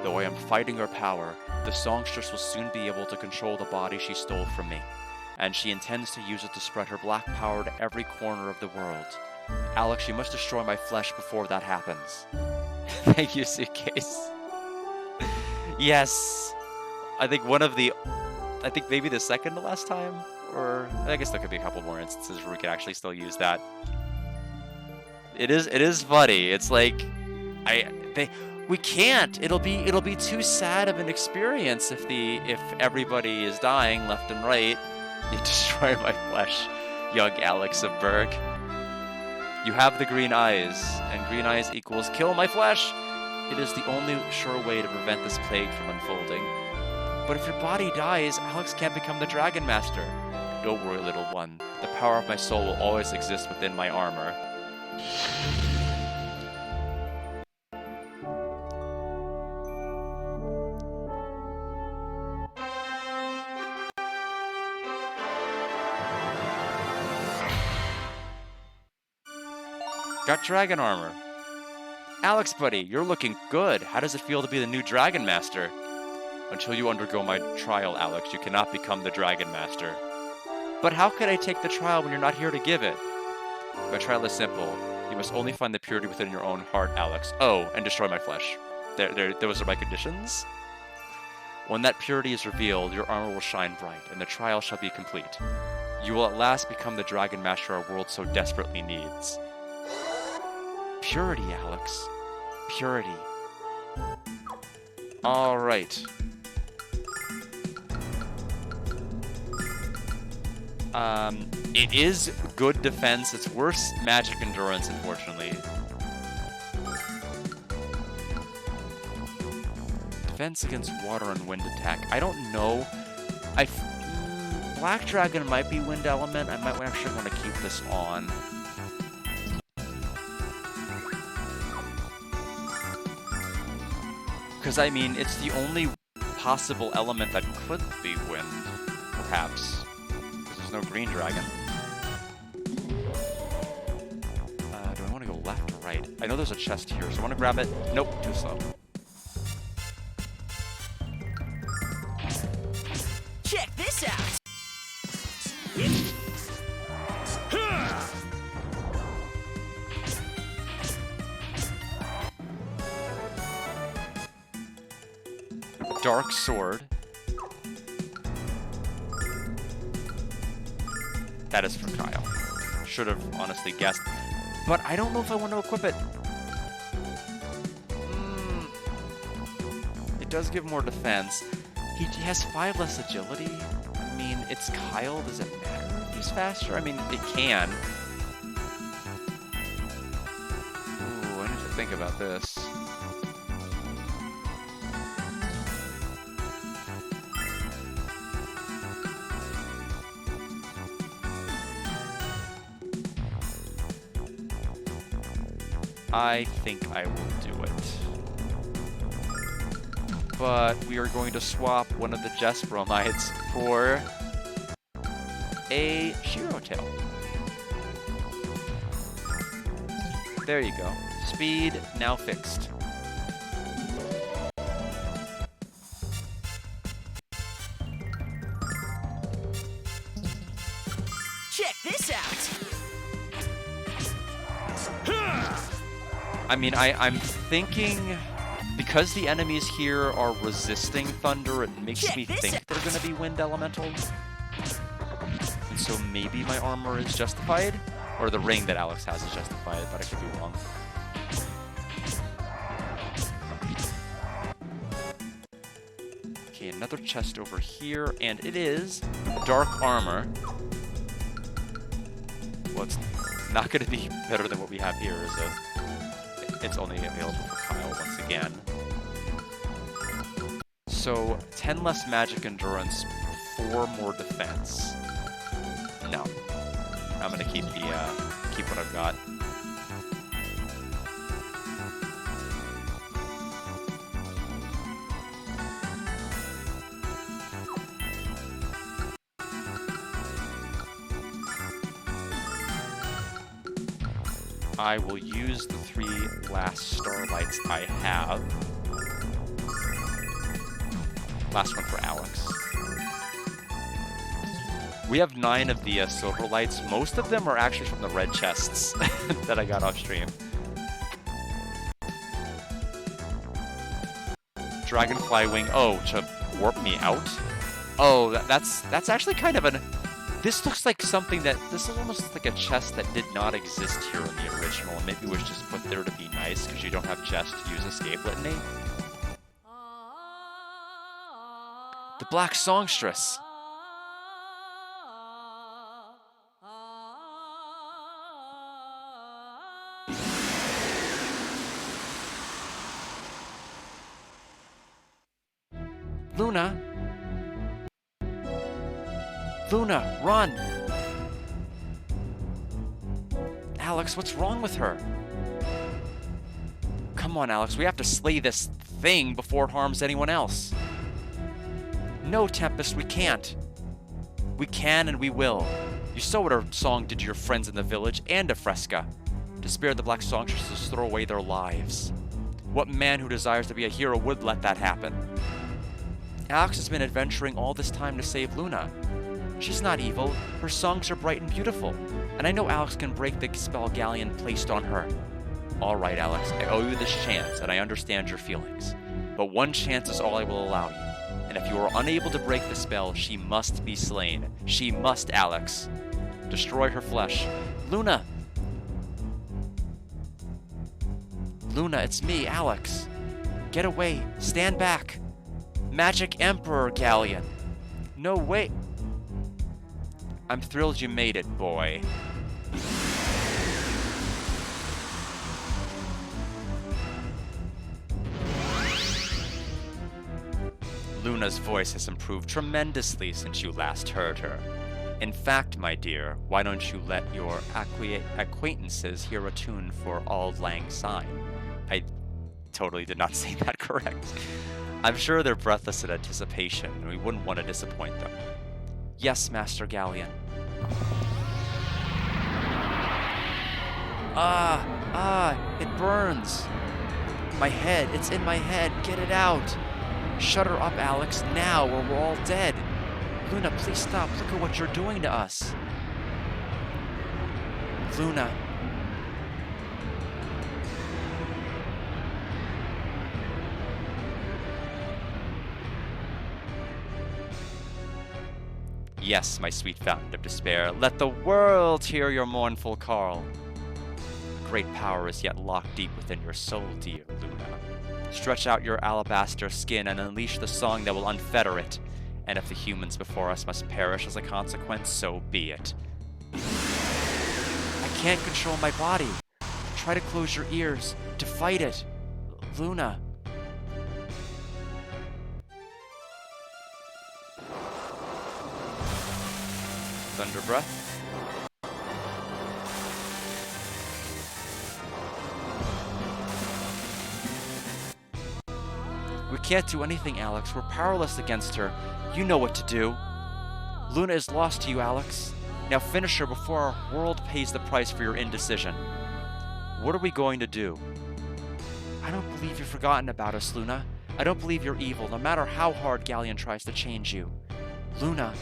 Though I am fighting her power, the Songstress will soon be able to control the body she stole from me, and she intends to use it to spread her black power to every corner of the world. Alex, you must destroy my flesh before that happens. Thank you, Suitcase. Yes. I think maybe the second to last time? Or I guess there could be a couple more instances where we could actually still use that. It is funny. It's like we can't. It'll be too sad of an experience if everybody is dying left and right. You destroy my flesh, young Alex of Berg. You have the green eyes, and green eyes equals kill my flesh. It is the only sure way to prevent this plague from unfolding. But if your body dies, Alex can't become the Dragon Master. Don't worry, little one. The power of my soul will always exist within my armor. Got dragon armor. Alex, buddy, you're looking good. How does it feel to be the new Dragon Master? Until you undergo my trial, Alex, you cannot become the Dragon Master. But how could I take the trial when you're not here to give it? My trial is simple. You must only find the purity within your own heart, Alex. Oh, and destroy my flesh. Those are my conditions. When that purity is revealed, your armor will shine bright, and the trial shall be complete. You will at last become the Dragon Master our world so desperately needs. Purity, Alex. Purity. All right. It is good defense. It's worse magic endurance, unfortunately. Defense against water and wind attack. I don't know. Black Dragon might be wind element. I might actually want to keep this on. Because, I mean, it's the only possible element that could be wind, perhaps. Because there's no green dragon. Do I want to go left or right? I know there's a chest here, so I want to grab it. Nope, too slow. Check this out! Dark Sword. That is from Kyle. Should have honestly guessed. But I don't know if I want to equip it. It does give more defense. He has 5 less agility. I mean, it's Kyle. Does it matter if he's faster? I mean, it can. Ooh, I need to think about this. I think I will do it. But we are going to swap one of the Jesperomites for a Shiro Tail. There you go. Speed now fixed. Check this out! I mean, I'm thinking, because the enemies here are resisting thunder, it makes me think they're going to be wind elemental. so maybe my armor is justified? Or the ring that Alex has is justified, but I could be wrong. Okay, another chest over here, and it is dark armor. Well, it's not going to be better than what we have here, is it? It's only available for Kyle once again. So, 10 less magic endurance, 4 more defense. No. I'm going to keep what I've got. I will use the 3 last starlights I have. Last one for Alex. We have 9 of the silver lights. Most of them are actually from the red chests that I got off stream. Dragonfly wing. Oh, to warp me out? Oh, that's actually kind of an... This looks like something that... This is almost like a chest that did not exist here in the original, and maybe was just put there to be nice, because you don't have chests to use escape litany. The Black Songstress. Luna! Luna, run! Alex, what's wrong with her? Come on, Alex, we have to slay this thing before it harms anyone else. No, Tempest, we can't. We can and we will. You saw what our song did to your friends in the village and to Fresca. To spare the Black Songstresses throw away their lives. What man who desires to be a hero would let that happen? Alex has been adventuring all this time to save Luna. She's not evil, her songs are bright and beautiful, and I know Alex can break the spell Galleon placed on her. Alright, Alex, I owe you this chance, and I understand your feelings. But one chance is all I will allow you, and if you are unable to break the spell, she must be slain. She must, Alex. Destroy her flesh. Luna! Luna, it's me, Alex. Get away. Stand back. Magic Emperor Galleon. No way. I'm thrilled you made it, boy. Luna's voice has improved tremendously since you last heard her. In fact, my dear, why don't you let your acquaintances hear a tune for Auld Lang Syne? I totally did not say that correct. I'm sure they're breathless in anticipation, and we wouldn't want to disappoint them. Yes, Master Galleon. It burns. My head, it's in my head, get it out. Shut her up, Alex, now, or we're all dead. Luna, please stop, look at what you're doing to us. Luna. Yes, my sweet fountain of despair, let the world hear your mournful call. A great power is yet locked deep within your soul, dear Luna. Stretch out your alabaster skin and unleash the song that will unfetter it. And if the humans before us must perish as a consequence, so be it. I can't control my body. Try to close your ears, to fight it. Luna. Thunder Breath. We can't do anything, Alex. We're powerless against her. You know what to do. Luna is lost to you, Alex. Now finish her before our world pays the price for your indecision. What are we going to do? I don't believe you've forgotten about us, Luna. I don't believe you're evil, no matter how hard Galleon tries to change you. Luna.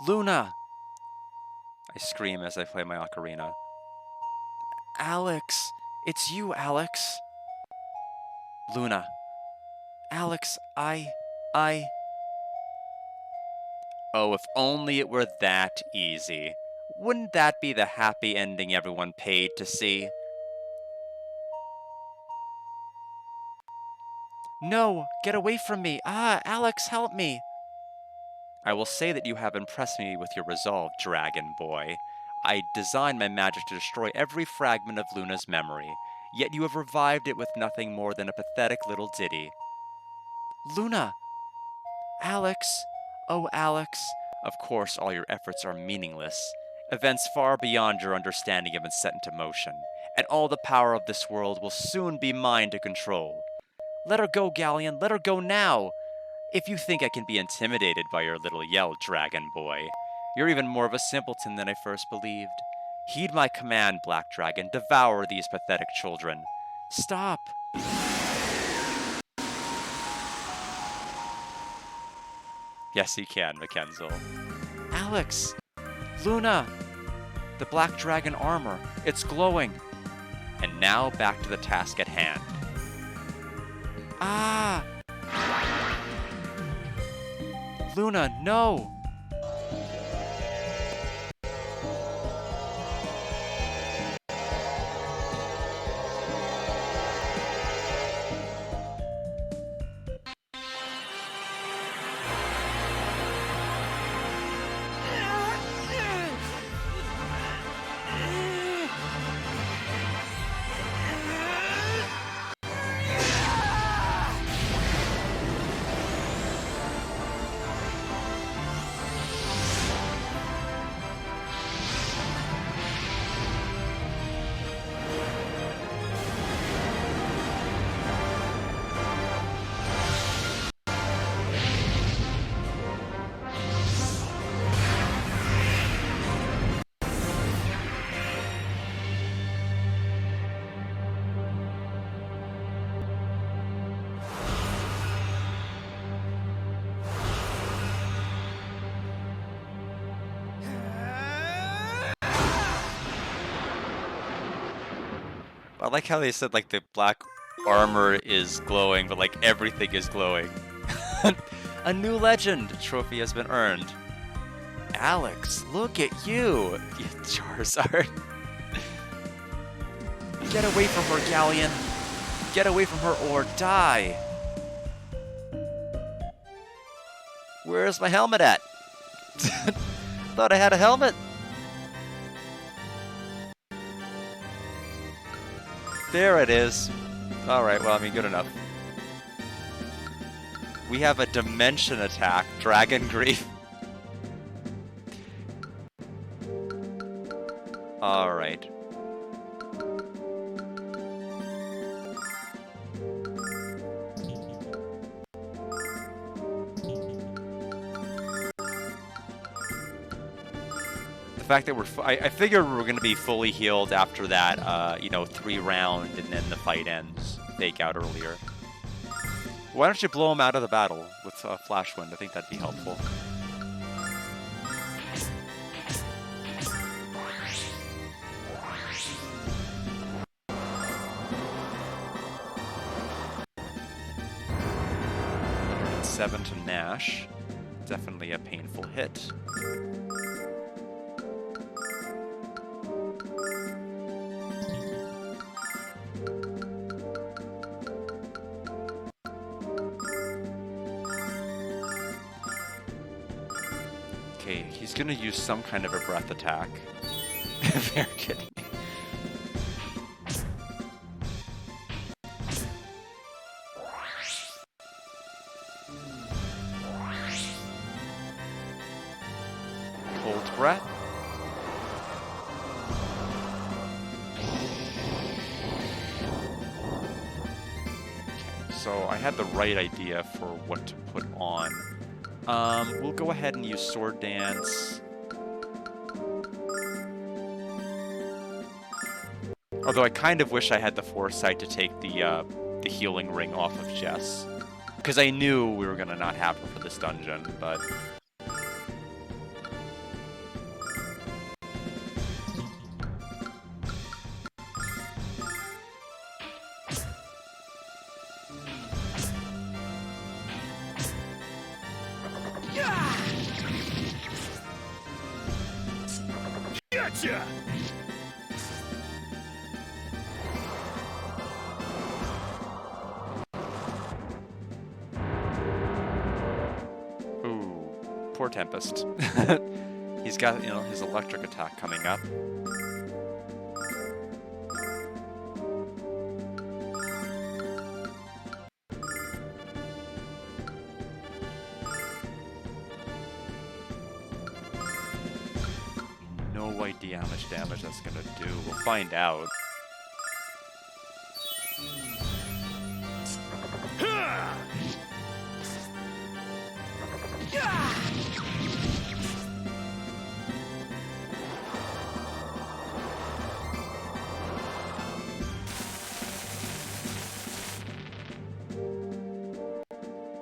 Luna! I scream as I play my ocarina. Alex! It's you, Alex! Luna. Alex, I... Oh, if only it were that easy. Wouldn't that be the happy ending everyone paid to see? No! Get away from me! Ah, Alex, help me! I will say that you have impressed me with your resolve, Dragon Boy. I designed my magic to destroy every fragment of Luna's memory, yet you have revived it with nothing more than a pathetic little ditty. Luna! Alex! Oh, Alex! Of course, all your efforts are meaningless. Events far beyond your understanding have been set into motion, and all the power of this world will soon be mine to control. Let her go, Galleon! Let her go now! If you think I can be intimidated by your little yell, Dragon Boy, you're even more of a simpleton than I first believed. Heed my command, Black Dragon. Devour these pathetic children. Stop! Yes, he can, Mackenzel. Alex! Luna! The Black Dragon armor. It's glowing. And now back to the task at hand. Ah! Luna, no! I like how they said, like, the black armor is glowing, but, like, everything is glowing. A new legend trophy has been earned. Alex, look at you, you Charizard. Get away from her, Galleon. Get away from her or die. Where's my helmet at? Thought I had a helmet. There it is. Alright, well, I mean, good enough. We have a dimension attack, Dragon Grief. Alright. The fact that I figured we were going to be fully healed after that, you know, 3-round and then the fight ends. Fake out earlier. Why don't you blow him out of the battle with Flash Wind? I think that'd be helpful. Seven to Nash. Definitely a painful hit. Okay, he's gonna use some kind of a breath attack. Very good. Cold breath. Okay, so I had the right idea for what to put on. We'll go ahead and use Sword Dance. Although I kind of wish I had the foresight to take the healing ring off of Jess. Because I knew we were going to not have her for this dungeon, but... Gotcha! Ooh, poor Tempest. He's got, you know, his electric attack coming up. No idea how much damage that's gonna do. We'll find out.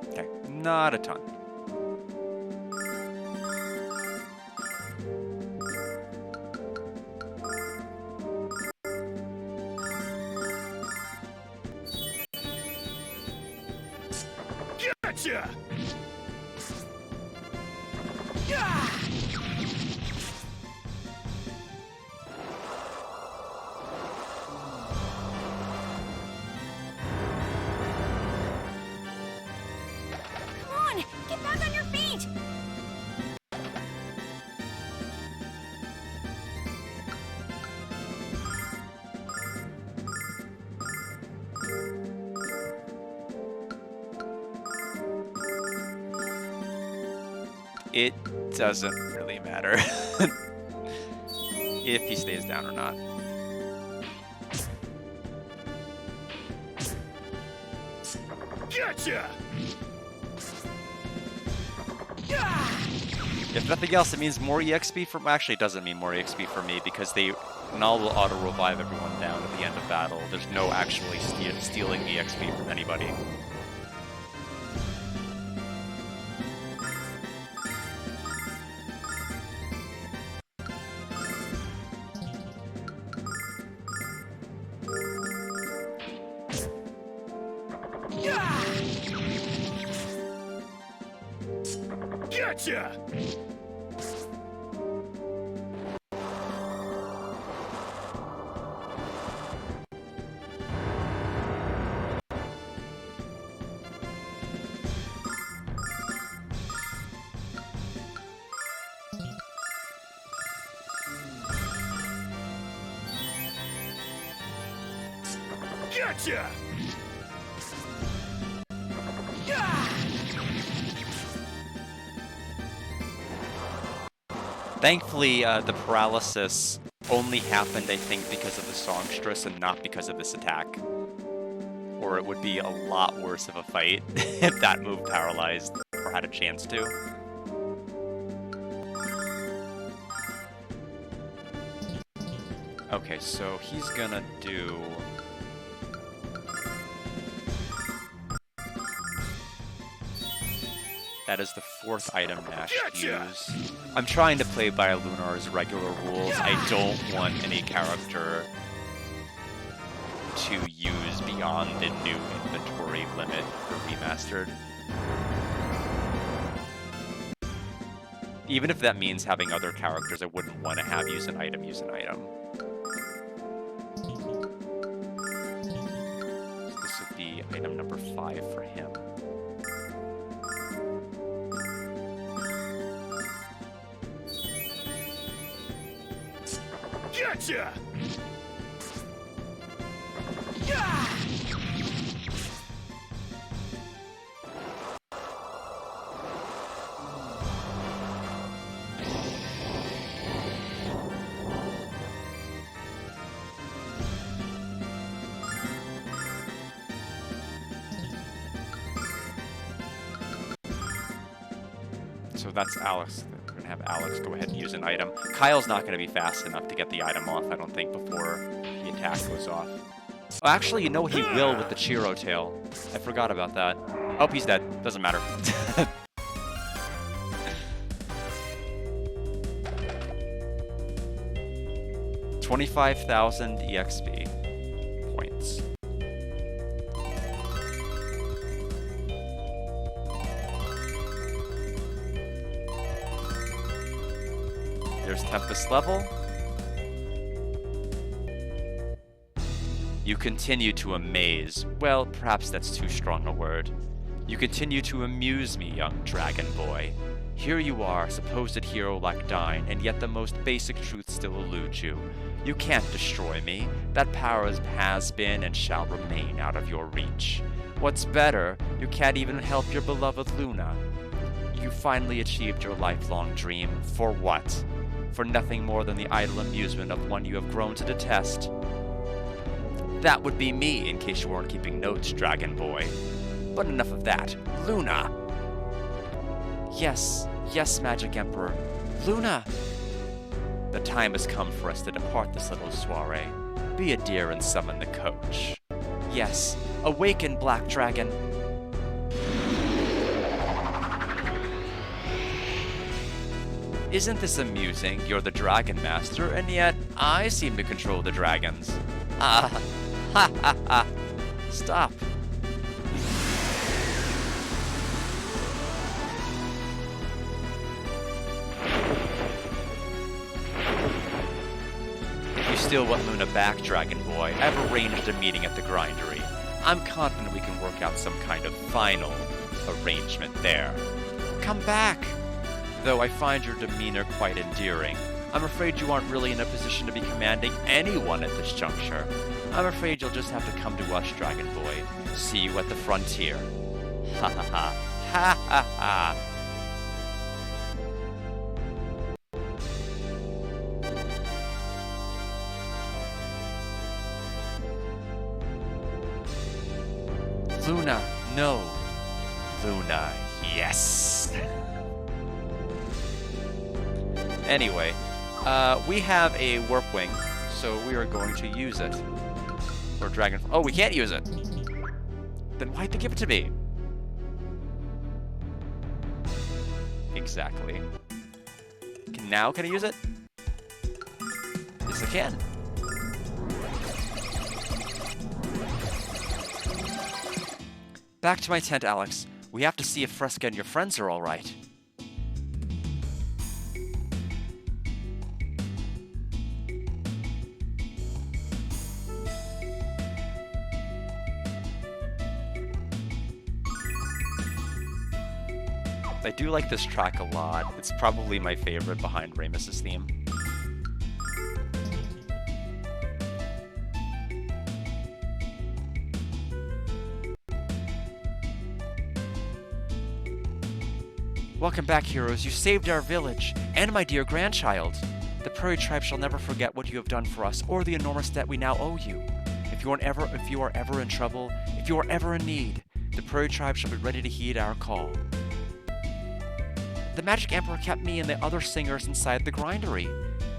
Okay, not a ton. Gotcha! Come on, get back on your feet! It doesn't really matter if he stays down or not. Gotcha! If nothing else, it means more EXP for... Actually, it doesn't mean more EXP for me, because they... Null will auto-revive everyone down at the end of battle. There's no actually stealing EXP from anybody. Gotcha! Gotcha! Thankfully, the paralysis only happened, I think, because of the songstress and not because of this attack. Or it would be a lot worse of a fight if that move paralyzed or had a chance to. Okay, so he's gonna do... That is the fourth item Nash use. I'm trying to play by Lunar's regular rules. I don't want any character to use beyond the new inventory limit for Remastered. Even if that means having other characters I wouldn't want to have use an item. This would be item number 5 for him. Gotcha! So that's Alex. We're gonna have Alex go ahead and use an item. Kyle's not gonna be fast enough to get the item off, I don't think, before the attack goes off. Oh, actually, you know he will with the Chiro tail. I forgot about that. Oh, he's dead. Doesn't matter. $25,000 EXP points. There's Tempest level. You continue to amaze. Well, perhaps that's too strong a word. You continue to amuse me, young dragon boy. Here you are, supposed hero like Dine, and yet the most basic truths still elude you. You can't destroy me. That power has been and shall remain out of your reach. What's better, you can't even help your beloved Luna. You finally achieved your lifelong dream. For what? For nothing more than the idle amusement of one you have grown to detest. That would be me, in case you weren't keeping notes, Dragon Boy. But enough of that. Luna! Yes, Magic Emperor. Luna! The time has come for us to depart this little soiree. Be a dear and summon the coach. Yes, awaken, Black Dragon. Isn't this amusing? You're the Dragon Master, and yet I seem to control the dragons. Ah, ha ha ha. Stop. If you still want Luna back, Dragon Boy, I've arranged a meeting at the Grindery. I'm confident we can work out some kind of final arrangement there. Come back! Though I find your demeanor quite endearing, I'm afraid you aren't really in a position to be commanding anyone at this juncture. I'm afraid you'll just have to come to us, Dragon Boy. See you at the frontier. Ha ha ha. Ha ha ha. Luna, no. Luna, yes. Anyway, we have a warp wing, so we are going to use it. For dragon. Oh, we can't use it. Then why'd they give it to me? Exactly. Now can I use it? Yes, I can. Back to my tent, Alex. We have to see if Fresca and your friends are all right. I do like this track a lot. It's probably my favorite behind Ramus's theme. Welcome back, heroes. You saved our village, and my dear grandchild. The Prairie Tribe shall never forget what you have done for us, or the enormous debt we now owe you. If you are ever in trouble, if you are ever in need, the Prairie Tribe shall be ready to heed our call. The Magic Emperor kept me and the other singers inside the Grindery.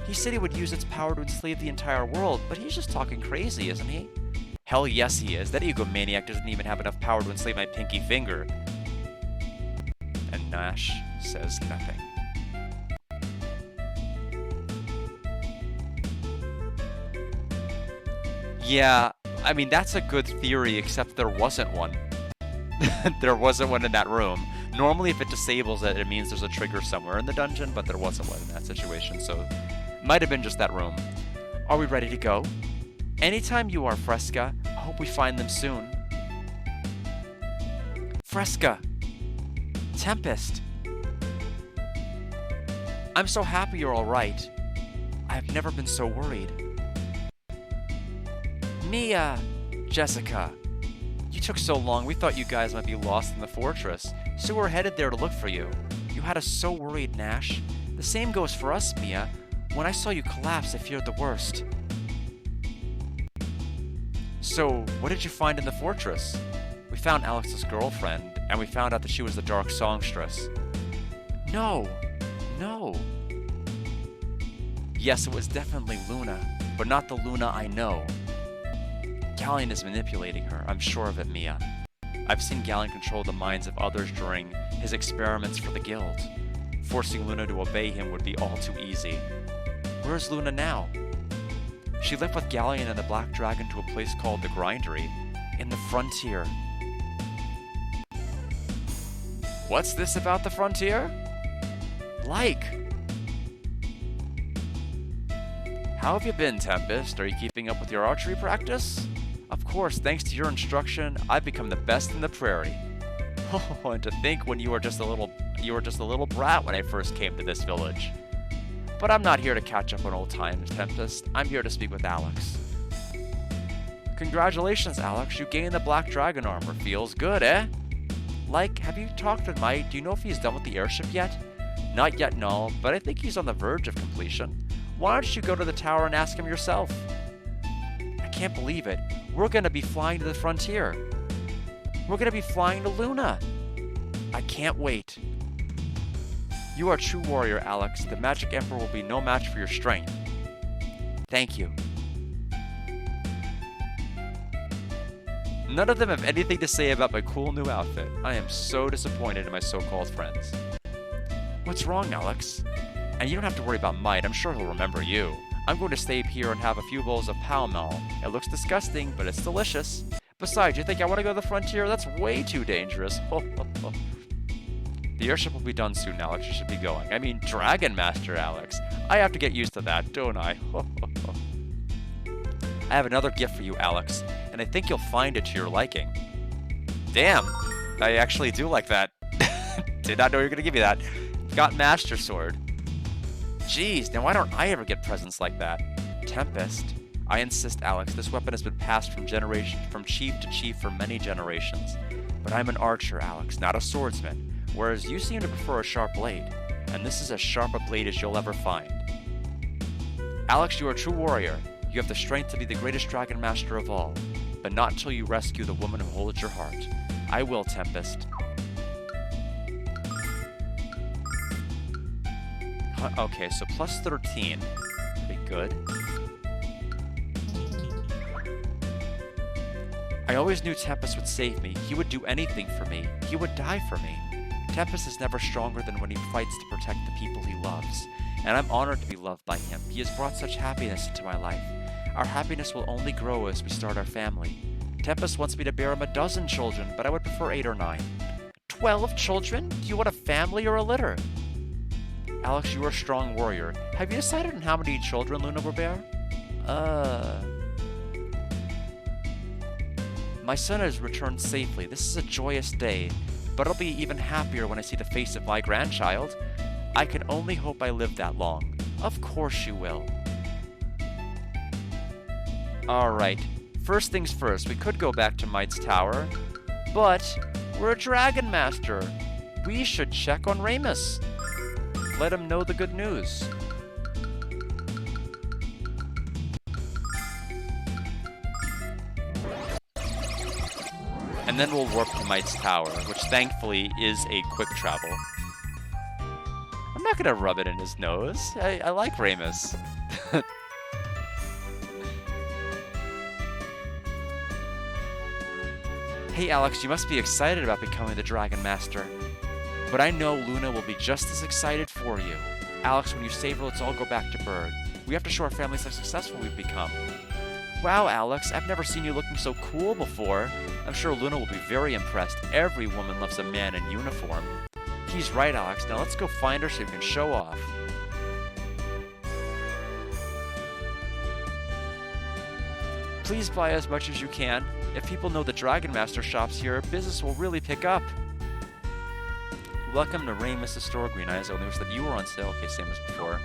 He said he would use its power to enslave the entire world, but he's just talking crazy, isn't he? Hell yes he is. That egomaniac doesn't even have enough power to enslave my pinky finger. And Nash says nothing. Yeah, I mean, that's a good theory, except there wasn't one. There wasn't one in that room. Normally, if it disables it, it means there's a trigger somewhere in the dungeon, but there wasn't one in that situation, so might have been just that room. Are we ready to go? Anytime you are, Fresca. I hope we find them soon. Fresca! Tempest! I'm so happy you're all right. I've never been so worried. Mia! Jessica! You took so long, we thought you guys might be lost in the fortress, so we're headed there to look for you. You had us so worried, Nash. The same goes for us, Mia. When I saw you collapse, I feared the worst. So, what did you find in the fortress? We found Alex's girlfriend, and we found out that she was the Dark Songstress. No. Yes, it was definitely Luna, but not the Luna I know. Galleon is manipulating her, I'm sure of it, Mia. I've seen Galleon control the minds of others during his experiments for the guild. Forcing Luna to obey him would be all too easy. Where's Luna now? She left with Galleon and the Black Dragon to a place called the Grindery, in the frontier. What's this about the frontier? Like! How have you been, Tempest? Are you keeping up with your archery practice? Of course, thanks to your instruction, I've become the best in the prairie. Oh, and to think when you were just a little brat when I first came to this village. But I'm not here to catch up on old times, Tempest. I'm here to speak with Alex. Congratulations, Alex. You gained the Black Dragon armor. Feels good, eh? Like, have you talked with Mike? Do you know if he's done with the airship yet? Not yet, no, but I think he's on the verge of completion. Why don't you go to the tower and ask him yourself? I can't believe it. We're gonna be flying to the frontier. We're gonna be flying to Luna. I can't wait. You are a true warrior, Alex. The Magic Emperor will be no match for your strength. Thank you. None of them have anything to say about my cool new outfit. I am so disappointed in my so-called friends. What's wrong, Alex? And you don't have to worry about Might. I'm sure he'll remember you. I'm going to stay here and have a few bowls of Pall Mall. It looks disgusting, but it's delicious. Besides, you think I want to go to the frontier? That's way too dangerous. The airship will be done soon, Alex. You should be going. I mean, Dragon Master, Alex. I have to get used to that, don't I? I have another gift for you, Alex, and I think you'll find it to your liking. Damn, I actually do like that. Did not know you were going to give me that. Got Master Sword. Jeez, now why don't I ever get presents like that? Tempest. I insist, Alex. This weapon has been passed from chief to chief for many generations. But I'm an archer, Alex, not a swordsman, whereas you seem to prefer a sharp blade, and this is as sharp a blade as you'll ever find. Alex, you are a true warrior. You have the strength to be the greatest Dragon Master of all, but not until you rescue the woman who holds your heart. I will, Tempest. Okay, so plus 13. Pretty good. I always knew Tempest would save me. He would do anything for me. He would die for me. Tempest is never stronger than when he fights to protect the people he loves, and I'm honored to be loved by him. He has brought such happiness into my life. Our happiness will only grow as we start our family. Tempest wants me to bear him 12 children, but I would prefer 8 or 9. 12 children? Do you want a family or a litter? Alex, you are a strong warrior. Have you decided on how many children Luna will bear? My son has returned safely. This is a joyous day, but I'll be even happier when I see the face of my grandchild. I can only hope I live that long. Of course you will. Alright, first things first, we could go back to Might's tower, but we're a Dragon Master. We should check on Remus. Let him know the good news. And then we'll warp to Might's tower, which thankfully is a quick travel. I'm not gonna rub it in his nose. I like Remus. Hey Alex, you must be excited about becoming the Dragon Master. But I know Luna will be just as excited for you. Alex, when you save her, let's all go back to Berg. We have to show our families how successful we've become. Wow, Alex, I've never seen you looking so cool before. I'm sure Luna will be very impressed. Every woman loves a man in uniform. He's right, Alex. Now let's go find her so we can show off. Please buy as much as you can. If people know the Dragon Master shops here, business will really pick up. Welcome to Remus' store, Green Eyes. I noticed that you were on sale. Okay, same as before.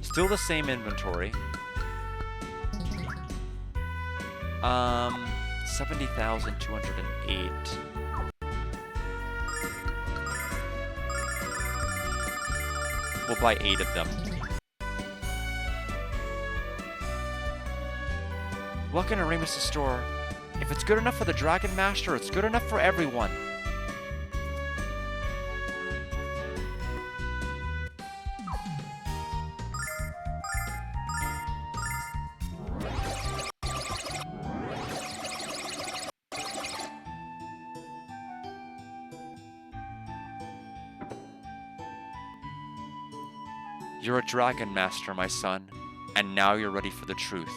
Still the same inventory. 70,208. We'll buy 8 of them. Welcome to Remus' store. If it's good enough for the Dragon Master, it's good enough for everyone. You're a Dragon Master, my son, and now you're ready for the truth.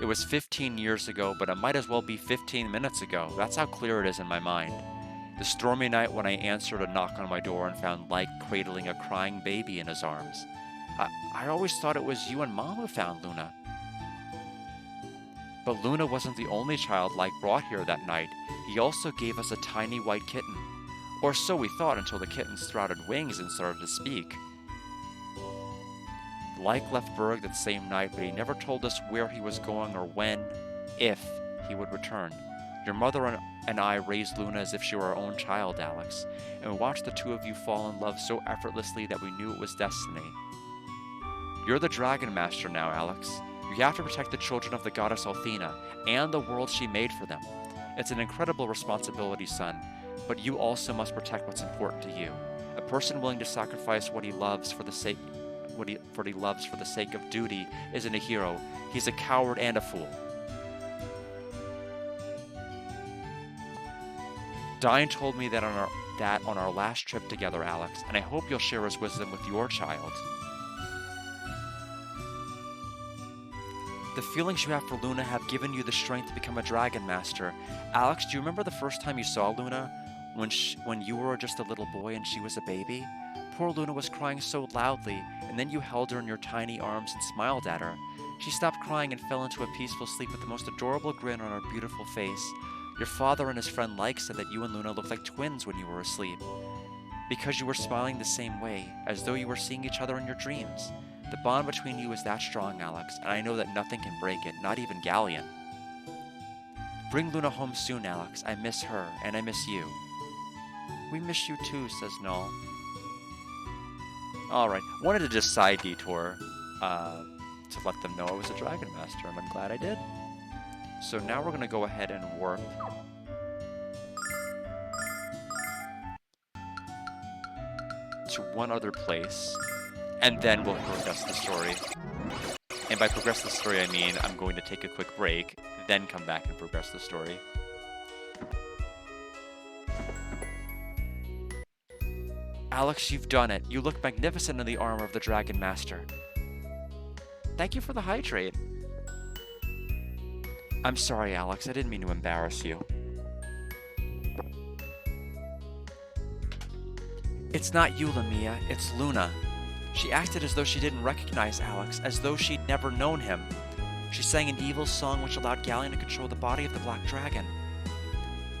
It was 15 years ago, but it might as well be 15 minutes ago. That's how clear it is in my mind. The stormy night when I answered a knock on my door and found Light cradling a crying baby in his arms. I always thought it was you and Mom who found Luna. But Luna wasn't the only child Like brought here that night. He also gave us a tiny white kitten. Or so we thought until the kitten sprouted wings and started to speak. Like left Berg that same night, but he never told us where he was going or when, if, he would return. Your mother and I raised Luna as if she were our own child, Alex, and we watched the two of you fall in love so effortlessly that we knew it was destiny. You're the Dragon Master now, Alex. You have to protect the children of the goddess Althena and the world she made for them. It's an incredible responsibility, son, but you also must protect what's important to you. A person willing to sacrifice what he loves for the sake of duty isn't a hero. He's a coward and a fool. Dine told me that on our last trip together, Alex, and I hope you'll share his wisdom with your child. The feelings you have for Luna have given you the strength to become a Dragon Master. Alex, do you remember the first time you saw Luna? When you were just a little boy and she was a baby? Poor Luna was crying so loudly, and then you held her in your tiny arms and smiled at her. She stopped crying and fell into a peaceful sleep with the most adorable grin on her beautiful face. Your father and his friend Like said that you and Luna looked like twins when you were asleep, because you were smiling the same way, as though you were seeing each other in your dreams. The bond between you is that strong, Alex, and I know that nothing can break it, not even Galleon. Bring Luna home soon, Alex. I miss her, and I miss you. We miss you too, says Null. Alright, wanted to just side detour to let them know I was a Dragon Master, and I'm glad I did. So now we're going to go ahead and warp to one other place, and then we'll progress the story. And by progress the story, I mean I'm going to take a quick break, then come back and progress the story. Alex, you've done it. You look magnificent in the armor of the Dragon Master. Thank you for the hydrate. I'm sorry, Alex. I didn't mean to embarrass you. It's not you, Lamia. It's Luna. She acted as though she didn't recognize Alex, as though she'd never known him. She sang an evil song which allowed Galleon to control the body of the Black Dragon.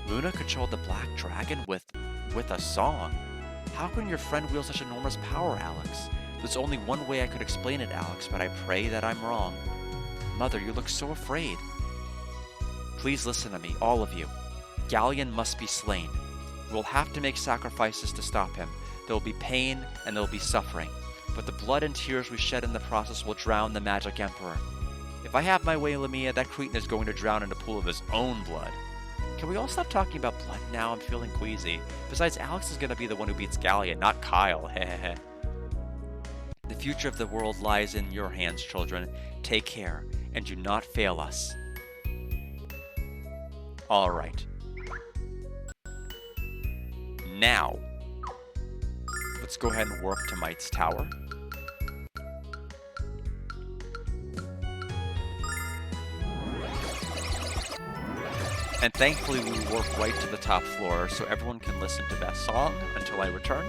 Luna controlled the Black Dragon with a song? How can your friend wield such enormous power, Alex? There's only one way I could explain it, Alex, but I pray that I'm wrong. Mother, you look so afraid. Please listen to me, all of you. Galleon must be slain. We'll have to make sacrifices to stop him. There will be pain and there will be suffering. But the blood and tears we shed in the process will drown the Magic Emperor. If I have my way, Lamia, that Cretan is going to drown in a pool of his own blood. Can we all stop talking about blood now? I'm feeling queasy. Besides, Alex is going to be the one who beats Galleon, not Kyle. The future of the world lies in your hands, children. Take care, and do not fail us. Alright. Now, let's go ahead and warp to Might's Tower. And thankfully we warp right to the top floor so everyone can listen to that song until I return.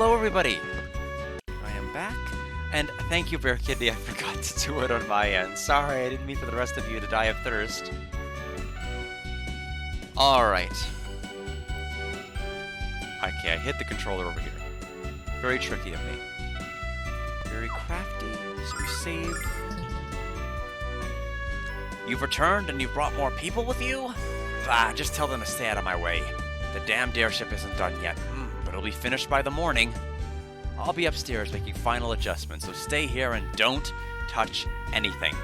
Hello, everybody. I am back, and thank you, Bear Kitty. I forgot to do it on my end. Sorry, I didn't mean for the rest of you to die of thirst. Alright. Okay, I hit the controller over here. Very tricky of me. Very crafty, so we saved. You've returned and you've brought more people with you? Ah, just tell them to stay out of my way. The damned airship isn't done yet, but it'll be finished by the morning. I'll be upstairs making final adjustments, so stay here and don't touch anything.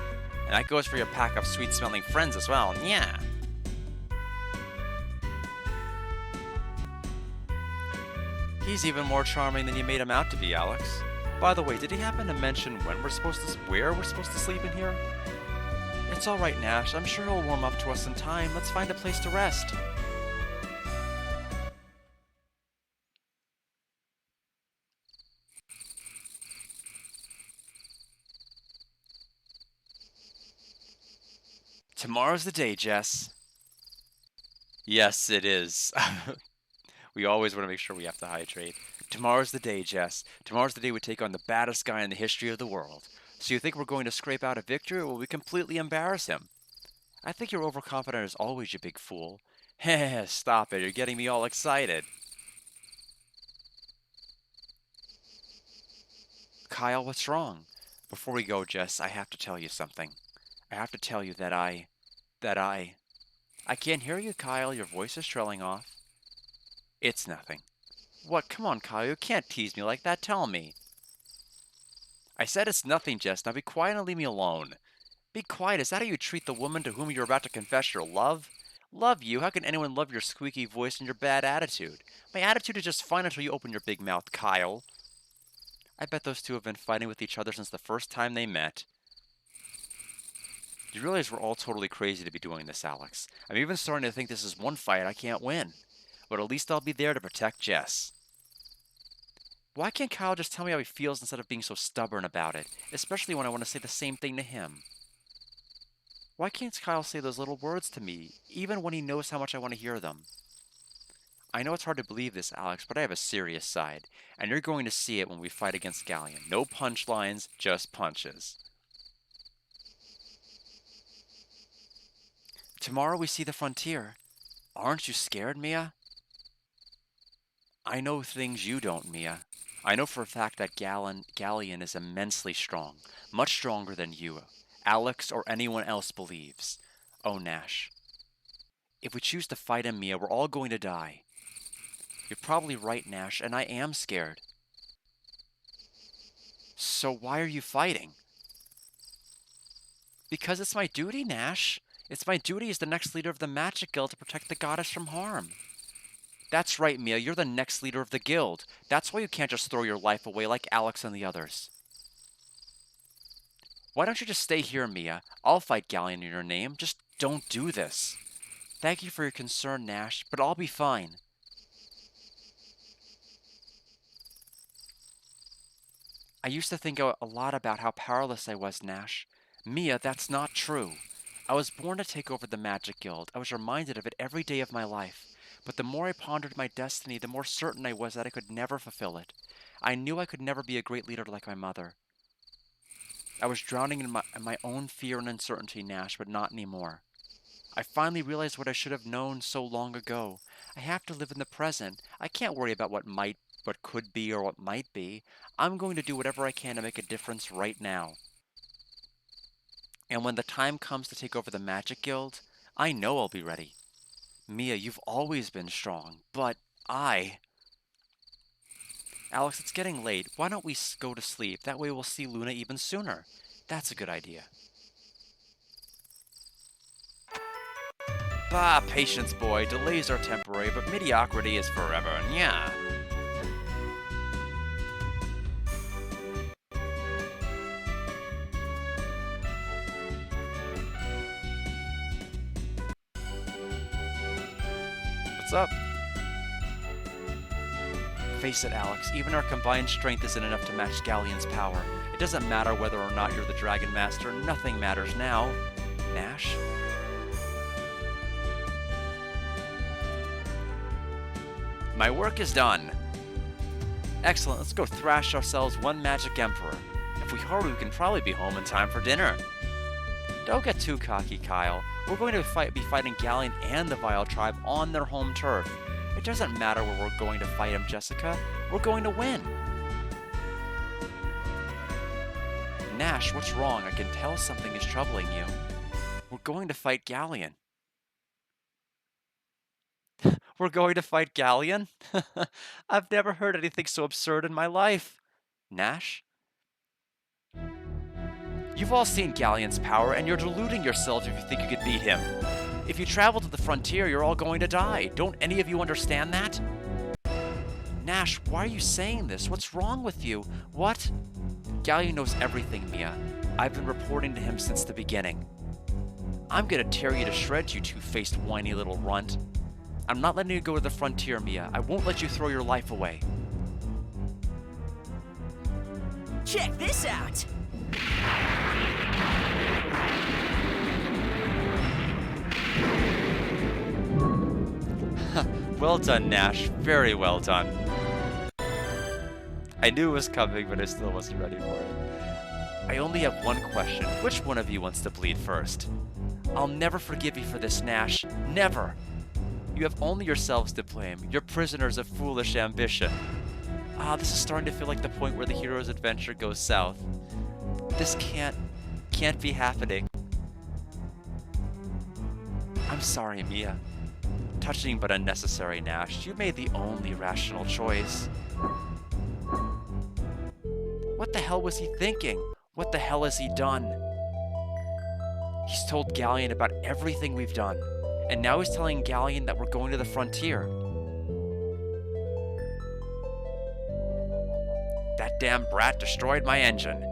And that goes for your pack of sweet-smelling friends as well, yeah. He's even more charming than you made him out to be, Alex. By the way, did he happen to mention where we're supposed to sleep in here? It's all right, Nash. I'm sure he'll warm up to us in time. Let's find a place to rest. Tomorrow's the day, Jess. Yes, it is. We always want to make sure we have to hydrate. Tomorrow's the day, Jess. Tomorrow's the day we take on the baddest guy in the history of the world. So you think we're going to scrape out a victory, or will we completely embarrass him? I think you're overconfident as always, you big fool. Heh, stop it. You're getting me all excited. Kyle, what's wrong? Before we go, Jess, I have to tell you something. I have to tell you that I can't hear you, Kyle. Your voice is trailing off. It's nothing. What? Come on, Kyle. You can't tease me like that. Tell me. I said it's nothing, Jess. Now be quiet and leave me alone. Be quiet. Is that how you treat the woman to whom you're about to confess your love? Love you? How can anyone love your squeaky voice and your bad attitude? My attitude is just fine until you open your big mouth, Kyle. I bet those two have been fighting with each other since the first time they met. You realize we're all totally crazy to be doing this, Alex. I'm even starting to think this is one fight I can't win. But at least I'll be there to protect Jess. Why can't Kyle just tell me how he feels instead of being so stubborn about it? Especially when I want to say the same thing to him. Why can't Kyle say those little words to me, even when he knows how much I want to hear them? I know it's hard to believe this, Alex, but I have a serious side, and you're going to see it when we fight against Galleon. No punchlines, just punches. Tomorrow we see the frontier. Aren't you scared, Mia? I know things you don't, Mia. I know for a fact that Galleon is immensely strong, much stronger than you, Alex, or anyone else believes. Oh, Nash. If we choose to fight him, Mia, we're all going to die. You're probably right, Nash, and I am scared. So why are you fighting? Because it's my duty, Nash. It's my duty as the next leader of the Magic Guild to protect the goddess from harm. That's right, Mia, you're the next leader of the guild. That's why you can't just throw your life away like Alex and the others. Why don't you just stay here, Mia? I'll fight Galleon in your name. Just don't do this. Thank you for your concern, Nash, but I'll be fine. I used to think a lot about how powerless I was, Nash. Mia, that's not true. I was born to take over the Magic Guild. I was reminded of it every day of my life. But the more I pondered my destiny, the more certain I was that I could never fulfill it. I knew I could never be a great leader like my mother. I was drowning in my own fear and uncertainty, Nash, but not anymore. I finally realized what I should have known so long ago. I have to live in the present. I can't worry about what could be, or what might be. I'm going to do whatever I can to make a difference right now. And when the time comes to take over the Magic Guild, I know I'll be ready. Mia, you've always been strong, but Alex, it's getting late. Why don't we go to sleep? That way we'll see Luna even sooner. That's a good idea. Bah, patience, boy. Delays are temporary, but mediocrity is forever. Yeah. What's up? Face it, Alex, even our combined strength isn't enough to match Galleon's power. It doesn't matter whether or not you're the Dragon Master. Nothing matters now. Nash? My work is done. Excellent, let's go thrash ourselves one magic emperor. If we hurry, we can probably be home in time for dinner. Don't get too cocky, Kyle. We're going to be fighting Galleon and the Vile Tribe on their home turf. It doesn't matter where we're going to fight him, Jessica. We're going to win. Nash, what's wrong? I can tell something is troubling you. We're going to fight Galleon. We're going to fight Galleon? I've never heard anything so absurd in my life. Nash? You've all seen Galleon's power, and you're deluding yourselves if you think you could beat him. If you travel to the frontier, you're all going to die. Don't any of you understand that? Nash, why are you saying this? What's wrong with you? What? Galleon knows everything, Mia. I've been reporting to him since the beginning. I'm gonna tear you to shreds, you two-faced whiny little runt. I'm not letting you go to the frontier, Mia. I won't let you throw your life away. Check this out! Well done, Nash. Very well done. I knew it was coming, but I still wasn't ready for it. I only have one question. Which one of you wants to bleed first? I'll never forgive you for this, Nash. Never! You have only yourselves to blame. You're prisoners of foolish ambition. This is starting to feel like the point where the hero's adventure goes south. This can't be happening. I'm sorry, Mia. Touching but unnecessary, Nash. You made the only rational choice. What the hell was he thinking? What the hell has he done? He's told Galleon about everything we've done. And now he's telling Galleon that we're going to the frontier. That damn brat destroyed my engine.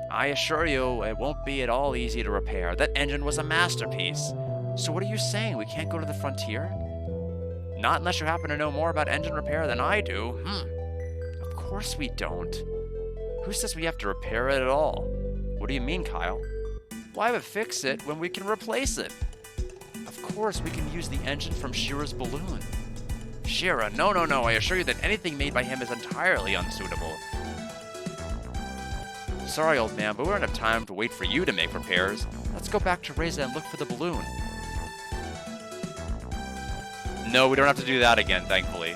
I assure you, it won't be at all easy to repair. That engine was a masterpiece. So what are you saying? We can't go to the frontier? Not unless you happen to know more about engine repair than I do. Of course we don't. Who says we have to repair it at all? What do you mean, Kyle? Why would fix it when we can replace it? Of course, we can use the engine from Shira's balloon. Shira, no, I assure you that anything made by him is entirely unsuitable. Sorry, old man, but we don't have time to wait for you to make repairs. Let's go back to Reza and look for the balloon. No, we don't have to do that again, thankfully.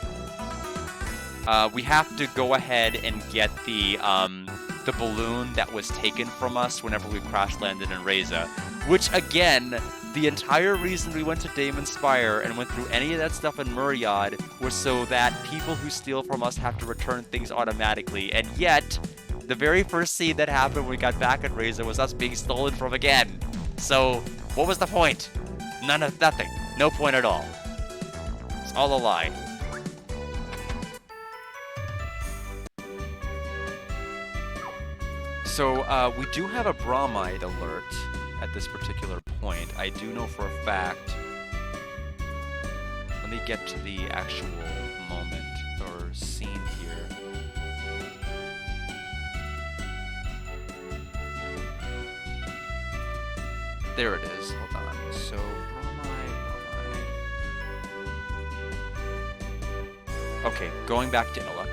We have to go ahead and get the balloon that was taken from us whenever we crash landed in Reza. Which, again, the entire reason we went to Daemon Spire and went through any of that stuff in Muriad was so that people who steal from us have to return things automatically. And yet, the very first scene that happened when we got back at Reza was us being stolen from again. So, what was the point? Nothing. No point at all. It's all a lie. So, we do have a bromide alert at this particular point. I do know for a fact. Let me get to the actual moment or scene here. There it is. Hold on. So, bromide. Okay, going back to Illic.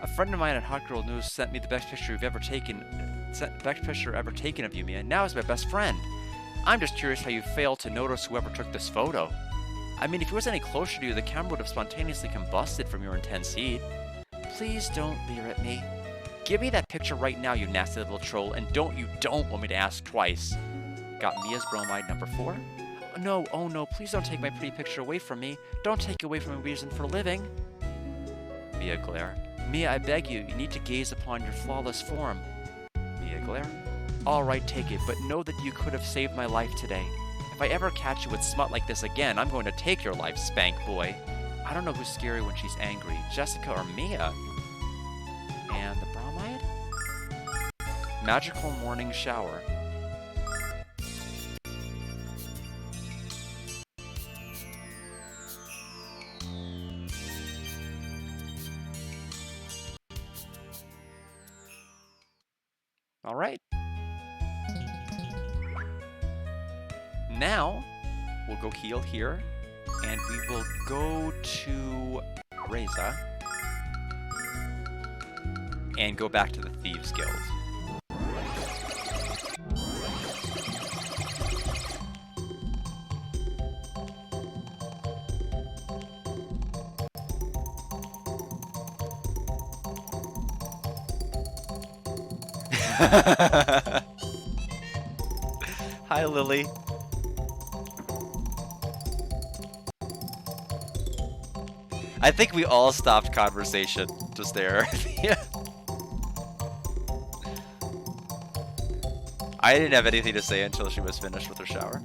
A friend of mine at Hot Girl News sent me the best picture ever taken of you, Mia. Now he's my best friend. I'm just curious how you failed to notice whoever took this photo. I mean, if he was any closer to you, the camera would have spontaneously combusted from your intense heat. Please don't leer at me. Give me that picture right now, you nasty little troll, and don't want me to ask twice. Got Mia's bromide number 4? No, oh no, please don't take my pretty picture away from me. Don't take away from my reason for living. Mia glare. Mia, I beg you, you need to gaze upon your flawless form. Mia glare. All right, take it, but know that you could have saved my life today. If I ever catch you with smut like this again, I'm going to take your life, spank boy. I don't know who's scary when she's angry, Jessica or Mia. And the bromide? Magical morning shower. All right. Now, we'll go heal here, and we will go to Reza and go back to the Thieves Guild. Hi, Lily. I think we all stopped conversation just there. Yeah. I didn't have anything to say until she was finished with her shower.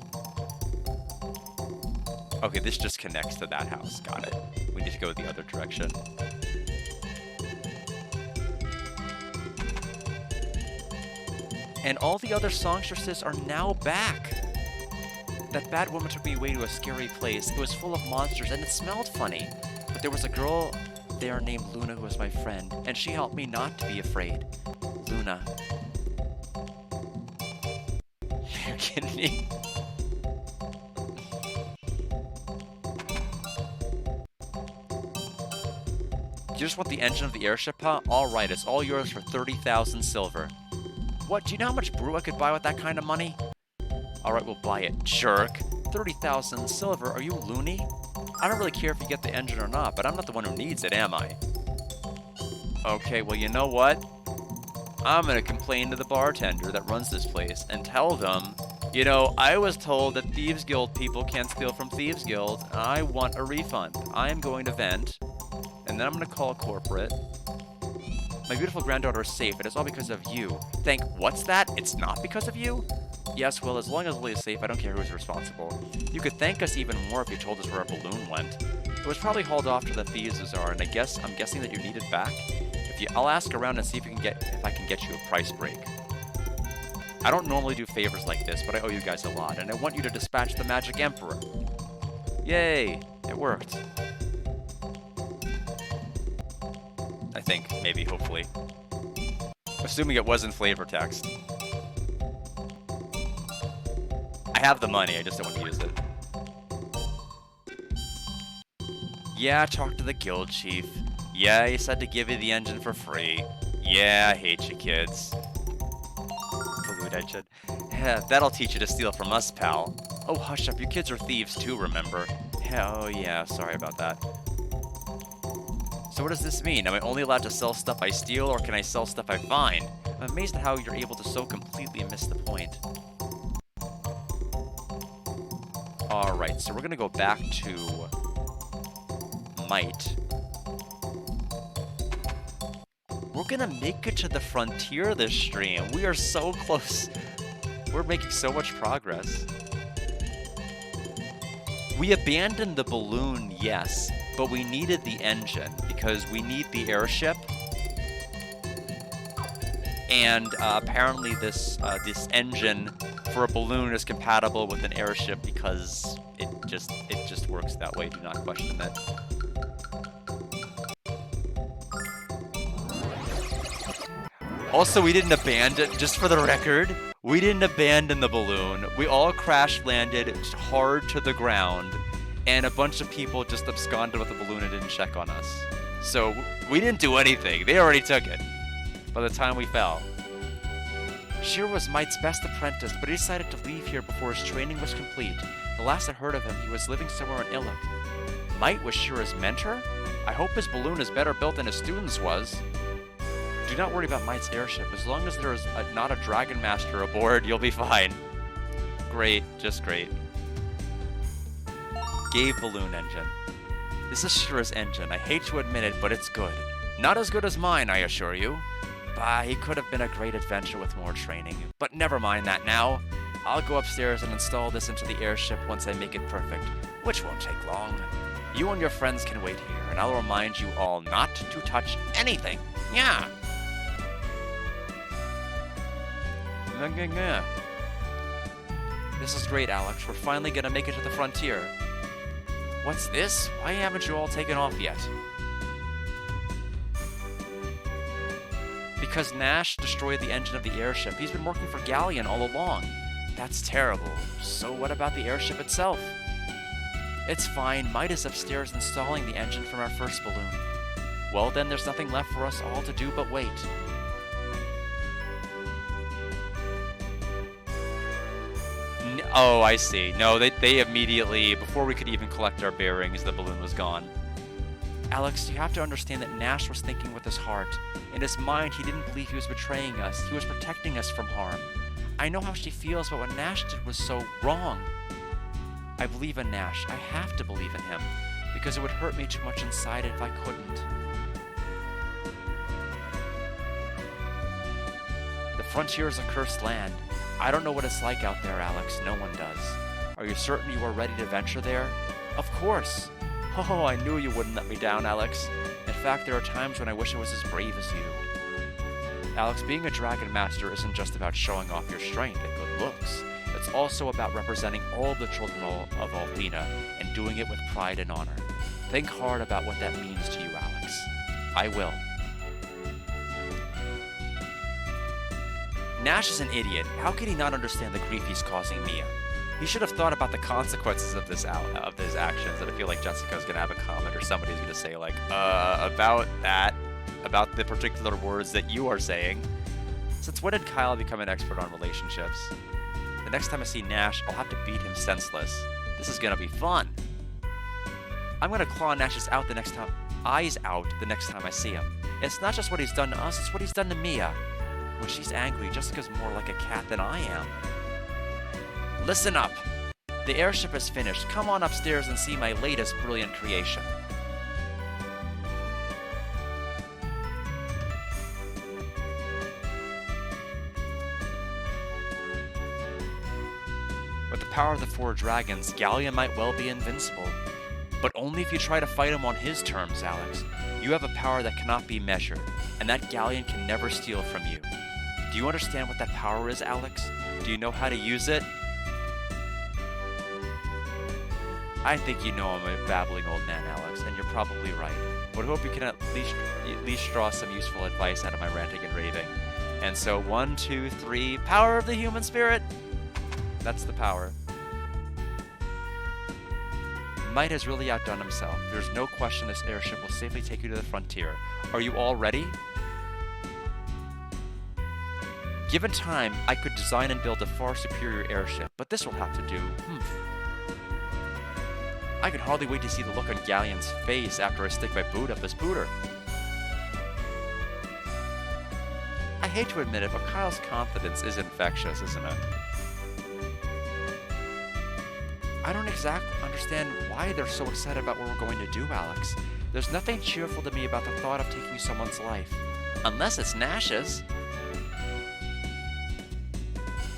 Okay, this just connects to that house. Got it. We need to go the other direction. And all the other songstresses are now back. That bad woman took me away to a scary place. It was full of monsters and it smelled funny. But there was a girl there named Luna who was my friend, and she helped me not to be afraid. Luna. You're kidding me? You just want the engine of the airship, huh? Alright, it's all yours for 30,000 silver. What, do you know how much brew I could buy with that kind of money? Alright, we'll buy it, jerk. 30,000 silver, are you loony? I don't really care if you get the engine or not, but I'm not the one who needs it, am I? Okay, well, you know what? I'm gonna complain to the bartender that runs this place and tell them, you know, I was told that Thieves Guild people can't steal from Thieves Guild, and I want a refund. I am going to vent, and then I'm gonna call corporate. My beautiful granddaughter is safe, and it's all because of you. What's that? It's not because of you? Yes, well, as long as Lily is safe, I don't care who's responsible. You could thank us even more if you told us where our balloon went. It was probably hauled off to the Thieves' Bazaar, and I'm guessing that you need it back. I'll ask around and see if I can get you a price break. I don't normally do favors like this, but I owe you guys a lot, and I want you to dispatch the Magic Emperor. Yay! It worked. I think, maybe, hopefully. Assuming it wasn't flavor text. I have the money, I just don't want to use it. Yeah, talk to the guild chief. Yeah, he said to give you the engine for free. Yeah, I hate you kids. Balloon engine. Yeah, that'll teach you to steal from us, pal. Oh, hush up, you kids are thieves too, remember? Oh yeah, sorry about that. So what does this mean? Am I only allowed to sell stuff I steal, or can I sell stuff I find? I'm amazed at how you're able to so completely miss the point. Alright, so we're gonna go back to Might. We're gonna make it to the frontier this stream. We are so close. We're making so much progress. We abandoned the balloon, yes, but we needed the engine because we need the airship. And apparently this engine for a balloon is compatible with an airship because it just works that way. Do not question it. Also, we didn't abandon, just for the record, we didn't abandon the balloon. We all crash landed hard to the ground, and a bunch of people just absconded with the balloon and didn't check on us. So we didn't do anything. They already took it by the time we fell. Shir was Might's best apprentice, but he decided to leave here before his training was complete. The last I heard of him, he was living somewhere in Illic. Might was Shira's mentor? I hope his balloon is better built than his student's was. Do not worry about Might's airship. As long as there is not a Dragon Master aboard, you'll be fine. Great, just great. Gave balloon engine. This is Shira's engine. I hate to admit it, but it's good. Not as good as mine, I assure you. Bah, he could have been a great adventure with more training. But never mind that now. I'll go upstairs and install this into the airship once I make it perfect, which won't take long. You and your friends can wait here, and I'll remind you all not to touch anything. Yeah. This is great, Alex. We're finally gonna make it to the frontier. What's this? Why haven't you all taken off yet? Because Nash destroyed the engine of the airship. He's been working for Galleon all along. That's terrible. So what about the airship itself? It's fine. Might is upstairs installing the engine from our first balloon. Well, then there's nothing left for us all to do but wait. Oh, I see. No, they immediately, before we could even collect our bearings, the balloon was gone. Alex, you have to understand that Nash was thinking with his heart. In his mind, he didn't believe he was betraying us. He was protecting us from harm. I know how she feels, but what Nash did was so wrong. I believe in Nash. I have to believe in him, because it would hurt me too much inside if I couldn't. The frontier is a cursed land. I don't know what it's like out there, Alex. No one does. Are you certain you are ready to venture there? Of course. Oh, I knew you wouldn't let me down, Alex. In fact, there are times when I wish I was as brave as you. Alex, being a Dragon Master isn't just about showing off your strength and good looks. It's also about representing all the children of Althena and doing it with pride and honor. Think hard about what that means to you, Alex. I will. Nash is an idiot. How could he not understand the grief he's causing Mia? He should have thought about the consequences of his actions, and I feel like Jessica's gonna have a comment or somebody's gonna say like, about that, about the particular words that you are saying. Since when did Kyle become an expert on relationships? The next time I see Nash, I'll have to beat him senseless. This is gonna be fun. I'm gonna claw Nash's eyes out the next time I see him. It's not just what he's done to us, it's what he's done to Mia. When she's angry, Jessica's more like a cat than I am. Listen up! The airship is finished. Come on upstairs and see my latest brilliant creation. With the power of the 4 dragons, Galleon might well be invincible. But only if you try to fight him on his terms, Alex. You have a power that cannot be measured, and that Galleon can never steal from you. Do you understand what that power is, Alex? Do you know how to use it? I think you know I'm a babbling old man, Alex, and you're probably right. But I hope you can at least draw some useful advice out of my ranting and raving. And so 1, 2, 3, power of the human spirit! That's the power. Might has really outdone himself. There's no question this airship will safely take you to the frontier. Are you all ready? Given time, I could design and build a far superior airship, but this will have to do. I can hardly wait to see the look on Galleon's face after I stick my boot up his pooter. I hate to admit it, but Kyle's confidence is infectious, isn't it? I don't exactly understand why they're so excited about what we're going to do, Alex. There's nothing cheerful to me about the thought of taking someone's life. Unless it's Nash's.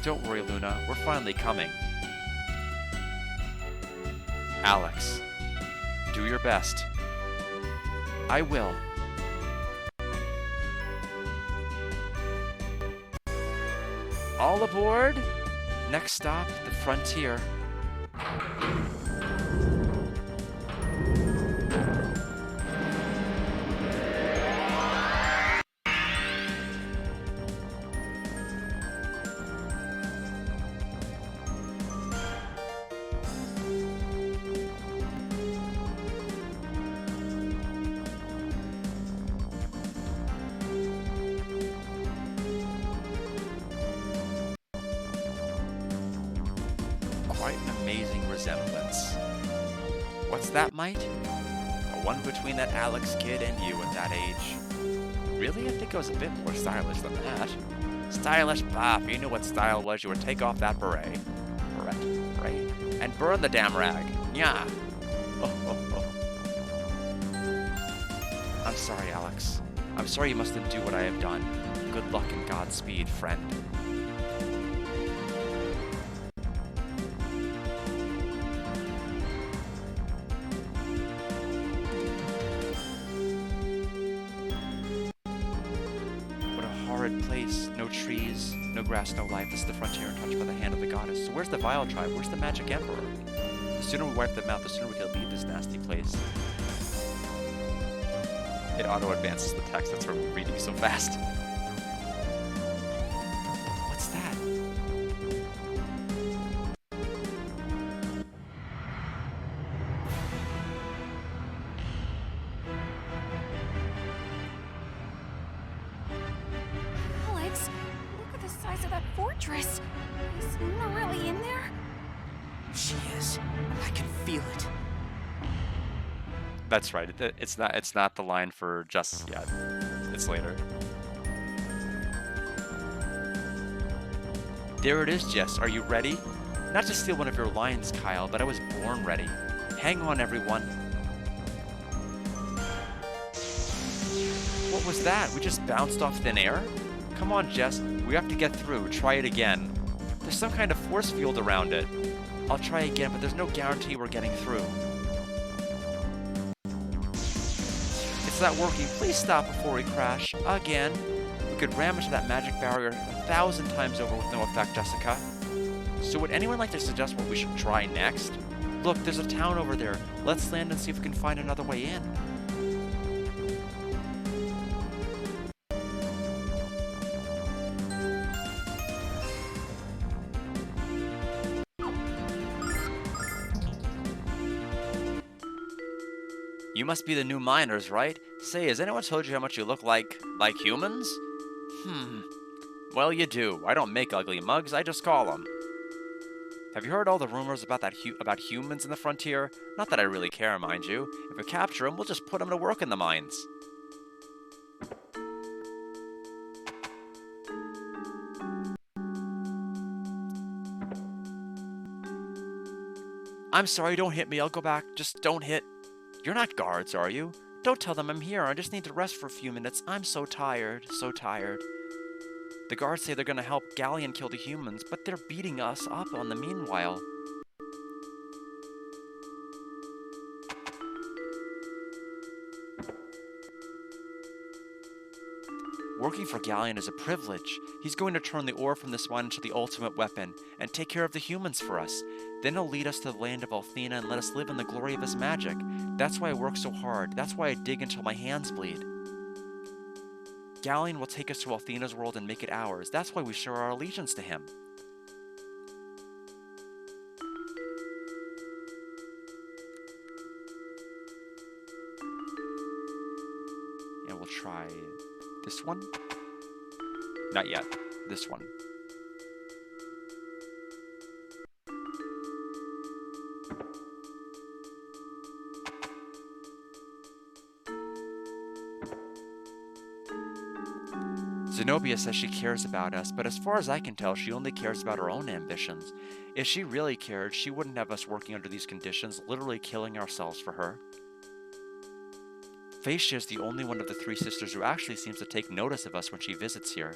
Don't worry, Luna. We're finally coming. Alex, do your best. I will. All aboard! Next stop, the frontier. Quite an amazing resemblance. What's that, Might? A one between that Alex kid and you at that age. Really? I think I was a bit more stylish than that. Stylish? Bah, if you knew what style was, you would take off that beret. Beret. And burn the damn rag. Nya. Oh. I'm sorry, Alex. I'm sorry you must undo what I have done. Good luck and Godspeed, friend. Place, no trees, no grass, no life. This is the frontier untouched by the hand of the goddess. So where's the Vile tribe? Where's the magic emperor? The sooner we wipe them out, the sooner we can leave this nasty place. It auto-advances the text, that's why we're reading so fast. I can feel it. That's right. It's not the line for just yet. It's later. There it is, Jess. Are you ready? Not to steal one of your lines, Kyle, but I was born ready. Hang on, everyone. What was that? We just bounced off thin air? Come on, Jess. We have to get through. Try it again. There's some kind of force field around it. I'll try again, but there's no guarantee we're getting through. It's not working. Please stop before we crash. Again. We could ram into that magic barrier 1,000 times over with no effect, Jessica. So would anyone like to suggest what we should try next? Look, there's a town over there. Let's land and see if we can find another way in. You must be the new miners, right? Say, has anyone told you how much you look like humans? Well, you do. I don't make ugly mugs, I just call them. Have you heard all the rumors about about humans in the frontier? Not that I really care, mind you. If we capture them, we'll just put them to work in the mines. I'm sorry, don't hit me. I'll go back. Just don't hit. You're not guards, are you? Don't tell them I'm here. I just need to rest for a few minutes. I'm so tired. So tired. The guards say they're going to help Galleon kill the humans, but they're beating us up on the meanwhile. Working for Galleon is a privilege. He's going to turn the ore from this mine into the ultimate weapon, and take care of the humans for us. Then he'll lead us to the land of Althena and let us live in the glory of his magic. That's why I work so hard. That's why I dig until my hands bleed. Galleon will take us to Althena's world and make it ours. That's why we show our allegiance to him. And we'll try this one. Not yet. This one. Zenobia says she cares about us, but as far as I can tell, she only cares about her own ambitions. If she really cared, she wouldn't have us working under these conditions, literally killing ourselves for her. Phaecia is the only one of the three sisters who actually seems to take notice of us when she visits here.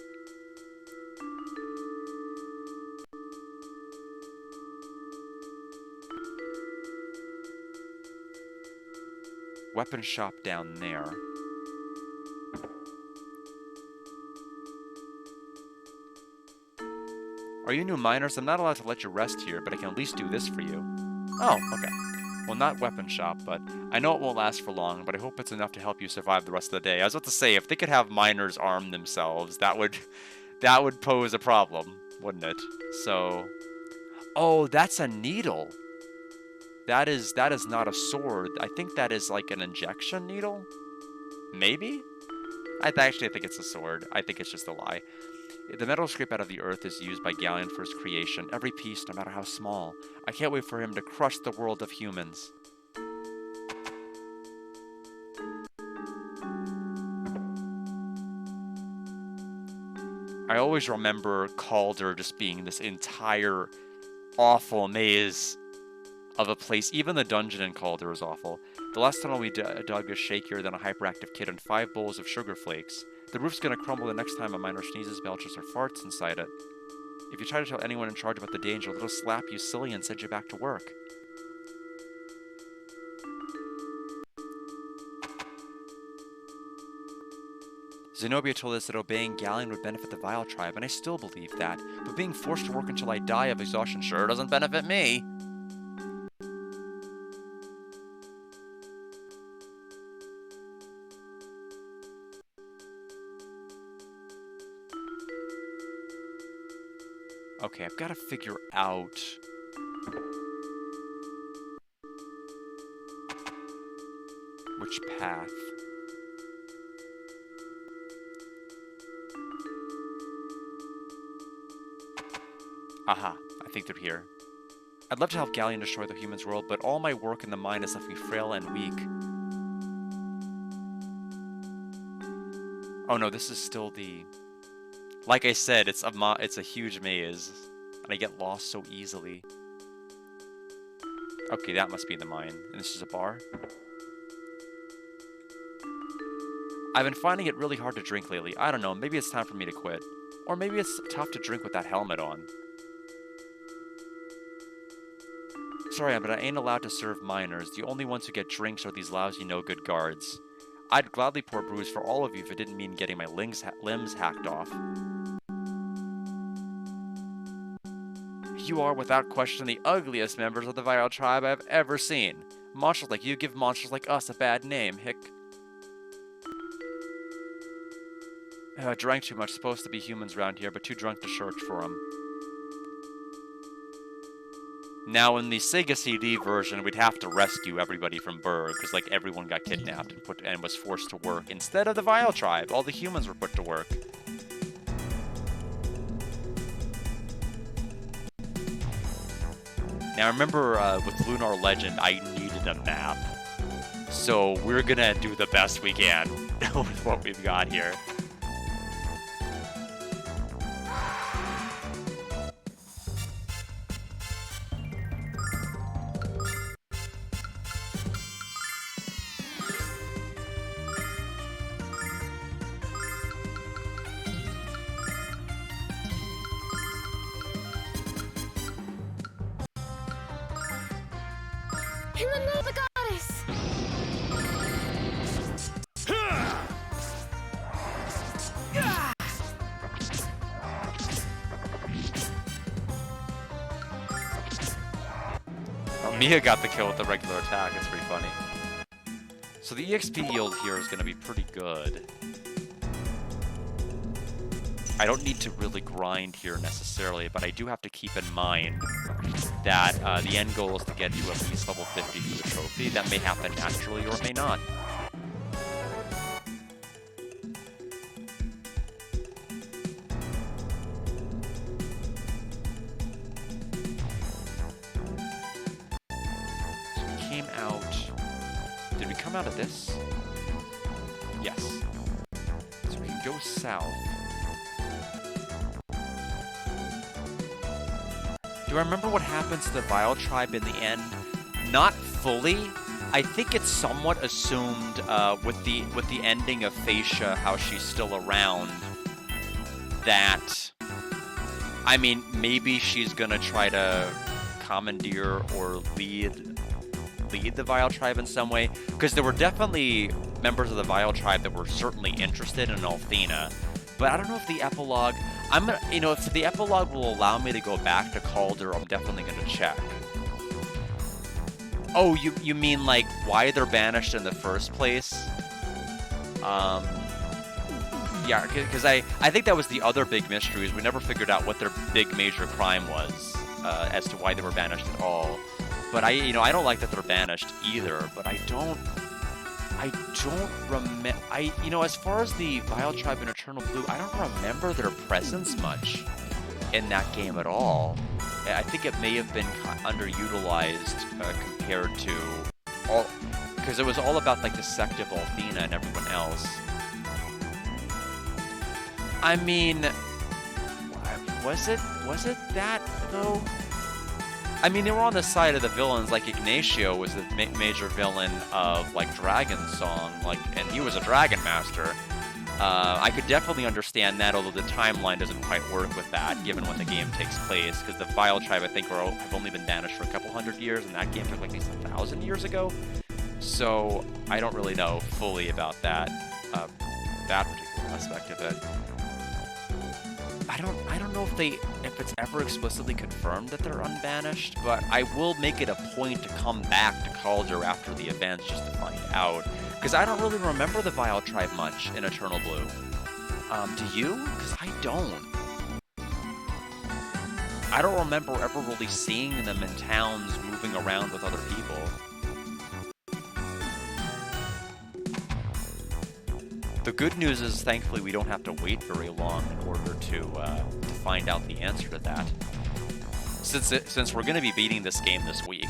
Weapon shop down there. Are you new miners? I'm not allowed to let you rest here, but I can at least do this for you. Oh, okay. Well, not weapon shop, but I know it won't last for long, but I hope it's enough to help you survive the rest of the day. I was about to say, if they could have miners arm themselves, that would pose a problem, wouldn't it? So, oh, that's a needle. That is not a sword. I think that is like an injection needle? Maybe? Actually, I think it's a sword. I think it's just a lie. The metal scraped out of the earth is used by Galleon for his creation, every piece, no matter how small. I can't wait for him to crush the world of humans. I always remember Calder just being this entire awful maze of a place. Even the dungeon in Calder is awful. The last tunnel we dug is shakier than a hyperactive kid and 5 bowls of sugar flakes. The roof's gonna crumble the next time a miner sneezes, belches, or farts inside it. If you try to tell anyone in charge about the danger, they'll slap you silly and send you back to work. Zenobia told us that obeying Galleon would benefit the Vile tribe, and I still believe that. But being forced to work until I die of exhaustion sure doesn't benefit me. Okay, I've got to figure out which path. Aha, I think they're here. I'd love to help Galleon destroy the humans' world, but all my work in the mine has left me frail and weak. Oh no, this is still the... Like I said, it's a huge maze, and I get lost so easily. Okay, that must be the mine, and this is a bar. I've been finding it really hard to drink lately. I don't know, maybe it's time for me to quit. Or maybe it's tough to drink with that helmet on. Sorry, but I ain't allowed to serve minors. The only ones who get drinks are these lousy no-good guards. I'd gladly pour brews for all of you if it didn't mean getting my limbs hacked off. You are, without question, the ugliest members of the vile tribe I've ever seen. Monsters like you give monsters like us a bad name, hick. I drank too much. Supposed to be humans around here, but too drunk to search for them. Now, in the Sega CD version, we'd have to rescue everybody from Berg, because like everyone got kidnapped and was forced to work. Instead of the Vile Tribe, all the humans were put to work. Now, remember with Lunar Legend, I needed a nap, so we're gonna do the best we can with what we've got here. In the name of the goddess! Oh, Mia got the kill with the regular attack. It's pretty funny. So the EXP yield here is going to be pretty good. I don't need to really grind here necessarily, but I do have to keep in mind that the end goal is to get to at least level 50 for the trophy. That may happen naturally or it may not. So we came out... Did we come out of this? Yes. So we can go south. Do I remember what happens to the Vile Tribe in the end? Not fully. I think it's somewhat assumed with the ending of Phaecia, how she's still around, that, I mean, maybe she's gonna try to commandeer or lead the Vile Tribe in some way, because there were definitely members of the Vile Tribe that were certainly interested in Althena, but I don't know if the epilogue... I'm gonna, you know, if the epilogue will allow me to go back to Calder, I'm definitely gonna check. Oh, you mean like why they're banished in the first place? Yeah, because I think that was the other big mystery, is we never figured out what their big major crime was as to why they were banished at all. But I don't like that they're banished either. But I don't remember. As far as the Vile Tribe in Eternal Blue, I don't remember their presence much in that game at all. I think it may have been underutilized compared to all, because it was all about like the sect of Althena and everyone else. I mean, was it that though? I mean, they were on the side of the villains. Like Ignacio was the major villain of like Dragon Song, and he was a Dragon Master. I could definitely understand that, although the timeline doesn't quite work with that, given when the game takes place. Because the Vile Tribe, I think, have only been banished for a couple hundred years, and that game took like at least 1,000 years ago. So I don't really know fully about that particular aspect of it. I don't know if it's ever explicitly confirmed that they're unbanished, but I will make it a point to come back to Calder after the events just to find out, because I don't really remember the Vile Tribe much in Eternal Blue. Do you? Because I don't. I don't remember ever really seeing them in towns moving around with other people. The good news is, thankfully, we don't have to wait very long in order to find out the answer to that. since we're gonna be beating this game this week.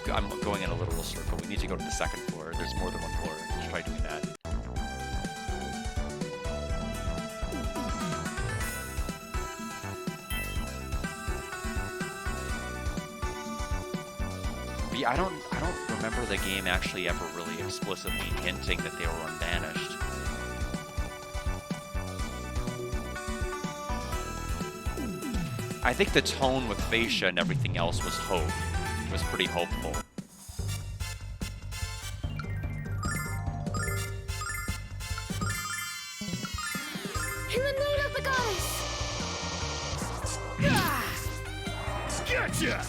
I'm going in a literal circle. We need to go to the second floor. There's more than one floor. Let's try doing that. I don't remember the game actually ever really explicitly hinting that they were unbanished. I think the tone with Fascia and everything else was hope. It was pretty hopeful. In the name of the goddess! Gotcha!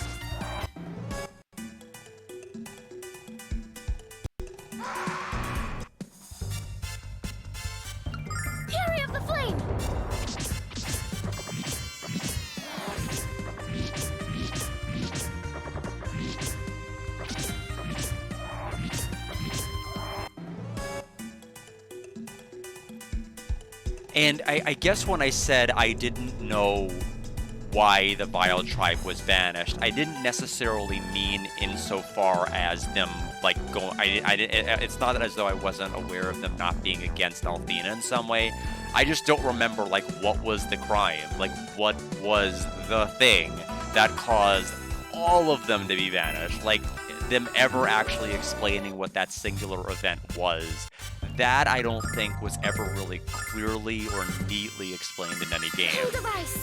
Fury of the flame! And I guess when I said I didn't know why the Vile Tribe was banished, I didn't necessarily mean insofar as them, like, going... it's not as though I wasn't aware of them not being against Althena in some way. I just don't remember, like, what was the crime? Like, what was the thing that caused all of them to be banished? Like, them ever actually explaining what that singular event was. That, I don't think, was ever really clearly or neatly explained in any game.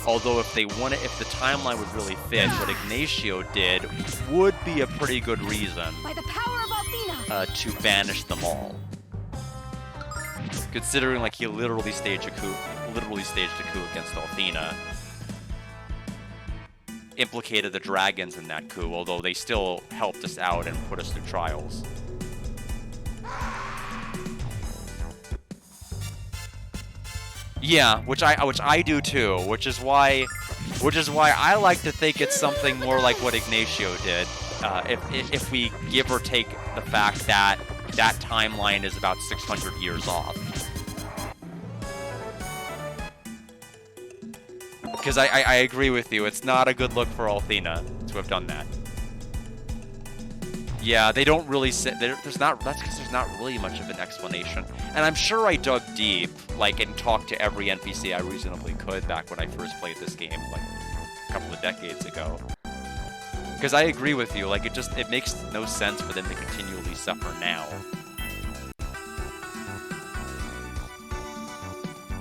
Although if the timeline would really fit, what Ignacio did would be a pretty good reason By the power of Althena! To banish them all. Considering, like, he literally staged a coup against Althena. Implicated the dragons in that coup, although they still helped us out and put us through trials. Yeah, which I do too, which is why I like to think it's something more like what Ignacio did. If we give or take the fact that that timeline is about 600 years off. Because I agree with you, it's not a good look for Althena to have done that. Yeah, they don't really say that's because there's not really much of an explanation. And I'm sure I dug deep, like, and talked to every NPC I reasonably could back when I first played this game, like, a couple of decades ago. Because I agree with you, like, it makes no sense for them to continually suffer now.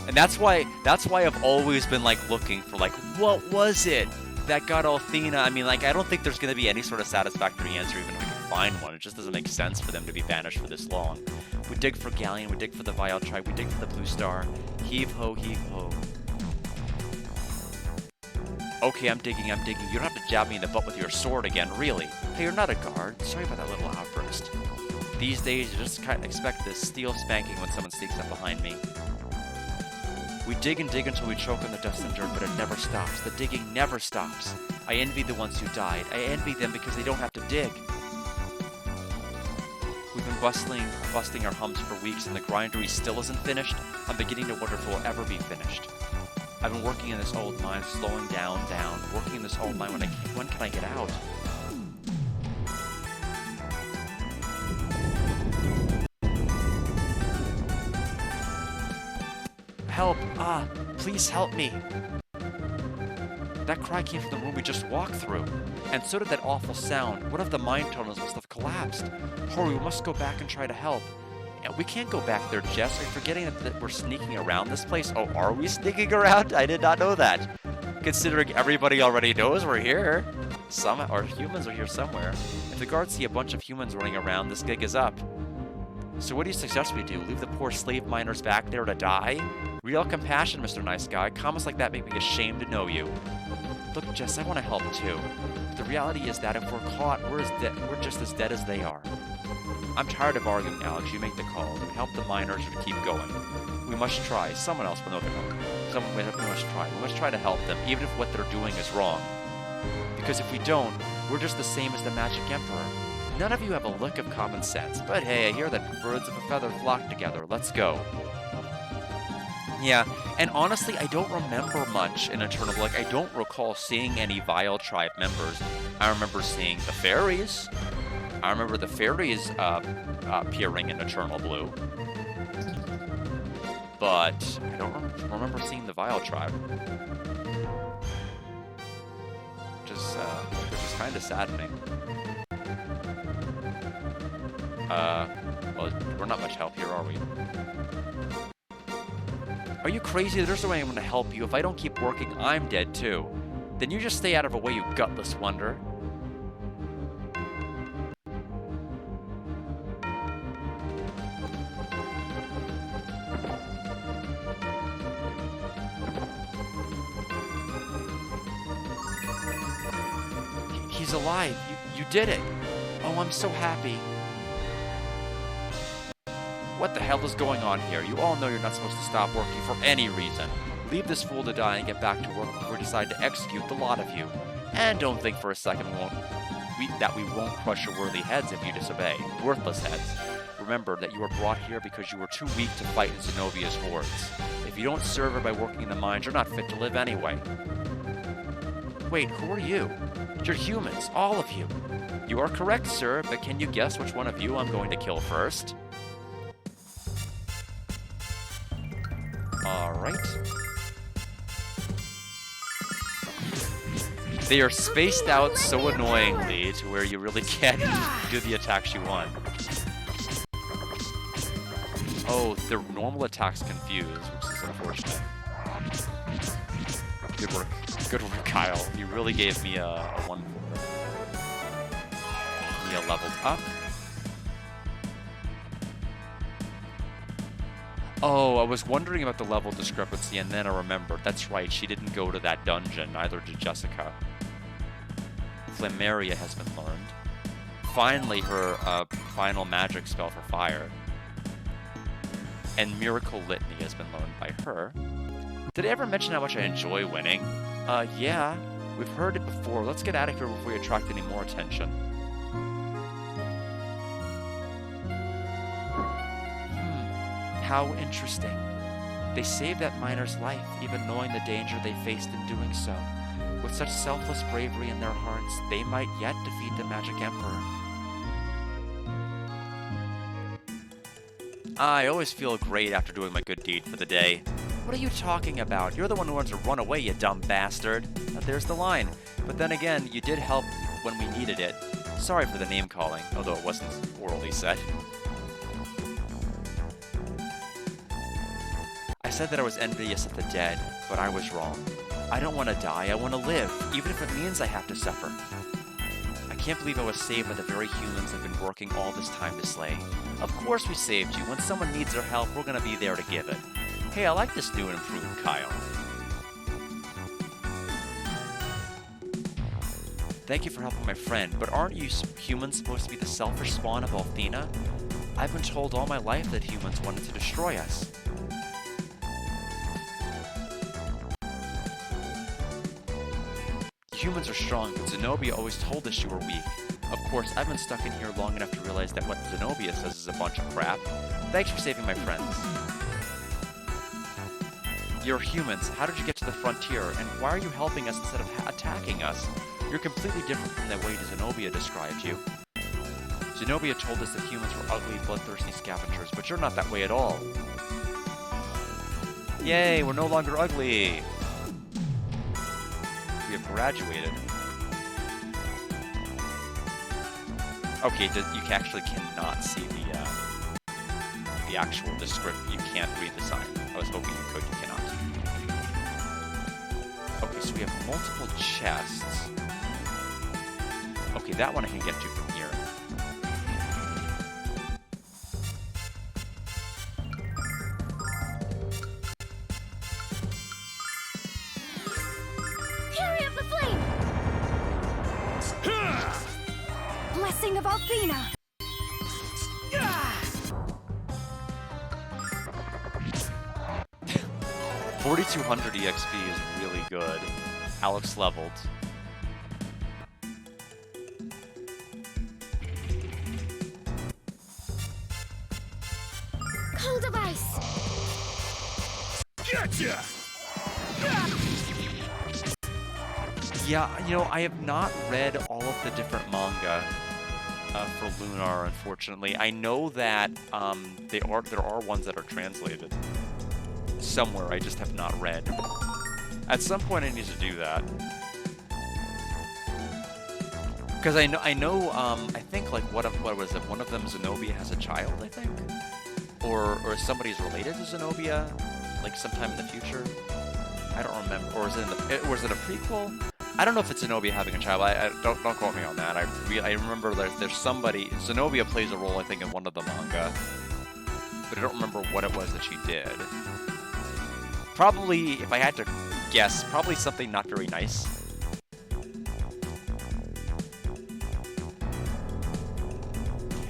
And that's why I've always been, like, looking for, like, what was it that got Althena? I mean, like, I don't think there's going to be any sort of satisfactory answer even if we can find one. It just doesn't make sense for them to be banished for this long. We dig for Galleon, we dig for the Vile Tribe, we dig for the Blue Star. Heave ho, heave ho. Okay, I'm digging. You don't have to jab me in the butt with your sword again, really. Hey, you're not a guard. Sorry about that little outburst. These days, you just kind of expect this steel spanking when someone sneaks up behind me. We dig and dig until we choke on the dust and dirt, but it never stops. The digging never stops. I envy the ones who died. I envy them because they don't have to dig. We've been busting our humps for weeks, and the grindery still isn't finished. I'm beginning to wonder if it will ever be finished. I've been working in this old mine, slowing down. Working in this old mine when can I get out? Help! Please help me! That cry came from the room we just walked through. And so did that awful sound. One of the mine tunnels must have collapsed. Hurry, we must go back and try to help. And we can't go back there, Jess. Are you forgetting that we're sneaking around this place? Oh, are we sneaking around? I did not know that. Considering everybody already knows we're here. Or humans are here somewhere. If the guards see a bunch of humans running around, this gig is up. So what do you suggest we do? Leave the poor slave miners back there to die? Real compassion, Mr. Nice Guy. Comments like that make me ashamed to know you. Look, Jess, I want to help too. But the reality is that if we're caught, we're just as dead as they are. I'm tired of arguing, Alex. You make the call. Do we help the miners or to keep going? We must try. Someone else will know the hook. We must try. We must try to help them, even if what they're doing is wrong. Because if we don't, we're just the same as the Magic Emperor. None of you have a lick of common sense. But hey, I hear that birds of a feather flock together. Let's go. Yeah, and honestly, I don't remember much in Eternal Blue. Like, I don't recall seeing any Vile Tribe members. I remember seeing the fairies. I remember the fairies appearing in Eternal Blue. But I don't remember seeing the Vile Tribe. Which is kind of saddening. Well, we're not much help here, are we? Are you crazy? There's no way I'm going to help you. If I don't keep working, I'm dead too. Then you just stay out of our way, you gutless wonder. He's alive. You did it. Oh, I'm so happy. What the hell is going on here? You all know you're not supposed to stop working for any reason. Leave this fool to die and get back to work before we decide to execute the lot of you. And don't think for a second that we won't crush your worthy heads if you disobey. Worthless heads. Remember that you were brought here because you were too weak to fight in Zenobia's hordes. If you don't serve her by working in the mines, you're not fit to live anyway. Wait, who are you? You're humans, all of you. You are correct, sir, but can you guess which one of you I'm going to kill first? Alright. They are spaced out so annoyingly to where you really can't do the attacks you want. Oh, the normal attack's confused, which is unfortunate. Good work. Good work, Kyle. You really gave me a 1-4. Mia leveled up. Oh, I was wondering about the level discrepancy, and then I remembered. That's right, she didn't go to that dungeon, neither did Jessica. Flameria has been learned. Finally, her final magic spell for fire. And Miracle Litany has been learned by her. Did I ever mention how much I enjoy winning? Yeah. We've heard it before. Let's get out of here before we attract any more attention. How interesting. They saved that miner's life, even knowing the danger they faced in doing so. With such selfless bravery in their hearts, they might yet defeat the Magic Emperor. I always feel great after doing my good deed for the day. What are you talking about? You're the one who wanted to run away, you dumb bastard. There's the line. But then again, you did help when we needed it. Sorry for the name calling, although it wasn't orally said. I said that I was envious of the dead, but I was wrong. I don't want to die, I want to live, even if it means I have to suffer. I can't believe I was saved by the very humans I've been working all this time to slay. Of course we saved you. When someone needs our help, we're going to be there to give it. Hey, I like this new and improved Kyle. Thank you for helping my friend, but aren't you humans supposed to be the selfish spawn of Althena? I've been told all my life that humans wanted to destroy us. Humans are strong, but Zenobia always told us you were weak. Of course, I've been stuck in here long enough to realize that what Zenobia says is a bunch of crap. Thanks for saving my friends. You're humans. How did you get to the frontier? And why are you helping us instead of attacking us? You're completely different from the way Zenobia described you. Zenobia told us that humans were ugly, bloodthirsty scavengers, but you're not that way at all. Yay, we're no longer ugly! We have graduated. Okay, you actually cannot see the actual description. You can't read the sign. I was hoping you could. You cannot. Okay, so we have multiple chests. Okay, that one I can get to from here. Fury of the Flame! Blessing of Althena! 4200 EXP is really good. Alex leveled. Cold of Ice! Gotcha! Yeah, you know, I have not read all of the different manga for Lunar, unfortunately. I know that there are ones that are translated somewhere. I just have not read. At some point, I need to do that. Because I know, I think like what was it? One of them, Zenobia, has a child, I think, or somebody's related to Zenobia, like sometime in the future. I don't remember. Or was it a prequel? I don't know if it's Zenobia having a child. I don't quote me on that. I remember there's somebody. Zenobia plays a role, I think, in one of the manga, but I don't remember what it was that she did. Probably, if I had to guess, probably something not very nice.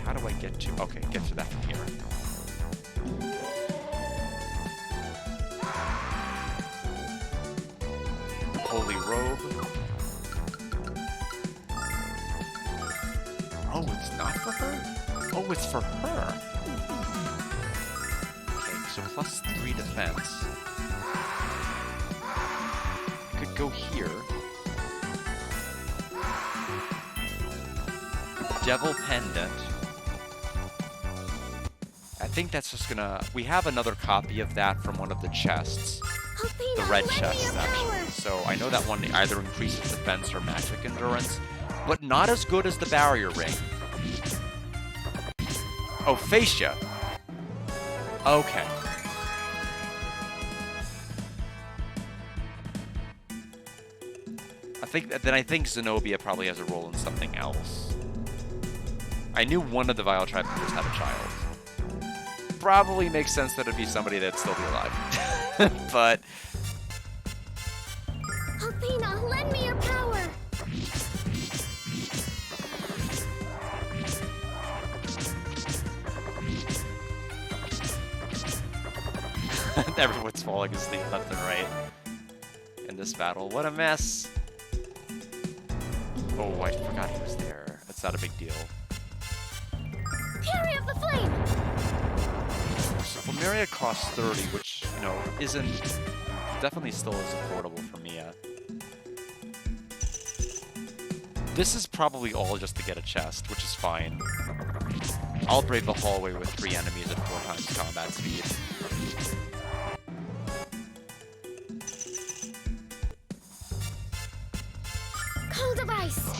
How do I get to? Okay, get to that from here. Holy robe. Oh, it's not for her? Oh, it's for her. Okay, so +3 defense. Could go here. Devil Pendant. I think that's just gonna... We have another copy of that from one of the chests. The red chests, actually. So I know that one either increases defense or magic endurance, but not as good as the barrier ring. Oh, fascia. Okay. I think Zenobia probably has a role in something else. I knew one of the Vile Tribe members had a child. Probably makes sense that it'd be somebody that'd still be alive. But... Athena, lend me your power! Everyone's falling asleep left and right in this battle. What a mess! Oh, I forgot he was there. That's not a big deal. Fury of the Flame! So Flameria costs 30, which, you know, isn't... Definitely still is affordable for Mia. This is probably all just to get a chest, which is fine. I'll brave the hallway with 3 enemies at 4 times combat speed. Cold of Ice!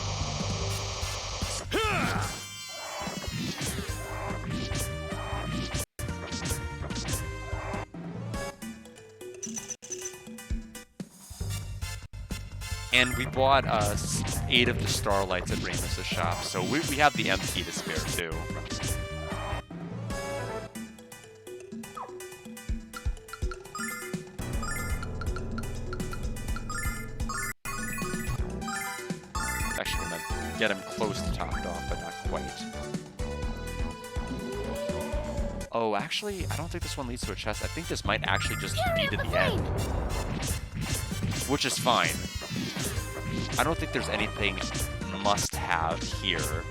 And we bought 8 of the Starlights at Ramus' shop, so we have the MP to spare too. Actually, I'm gonna get him close to topped off, but not quite. Oh, actually, I don't think this one leads to a chest. I think this might actually just be to the end. Which is fine. I don't think there's anything must-have here.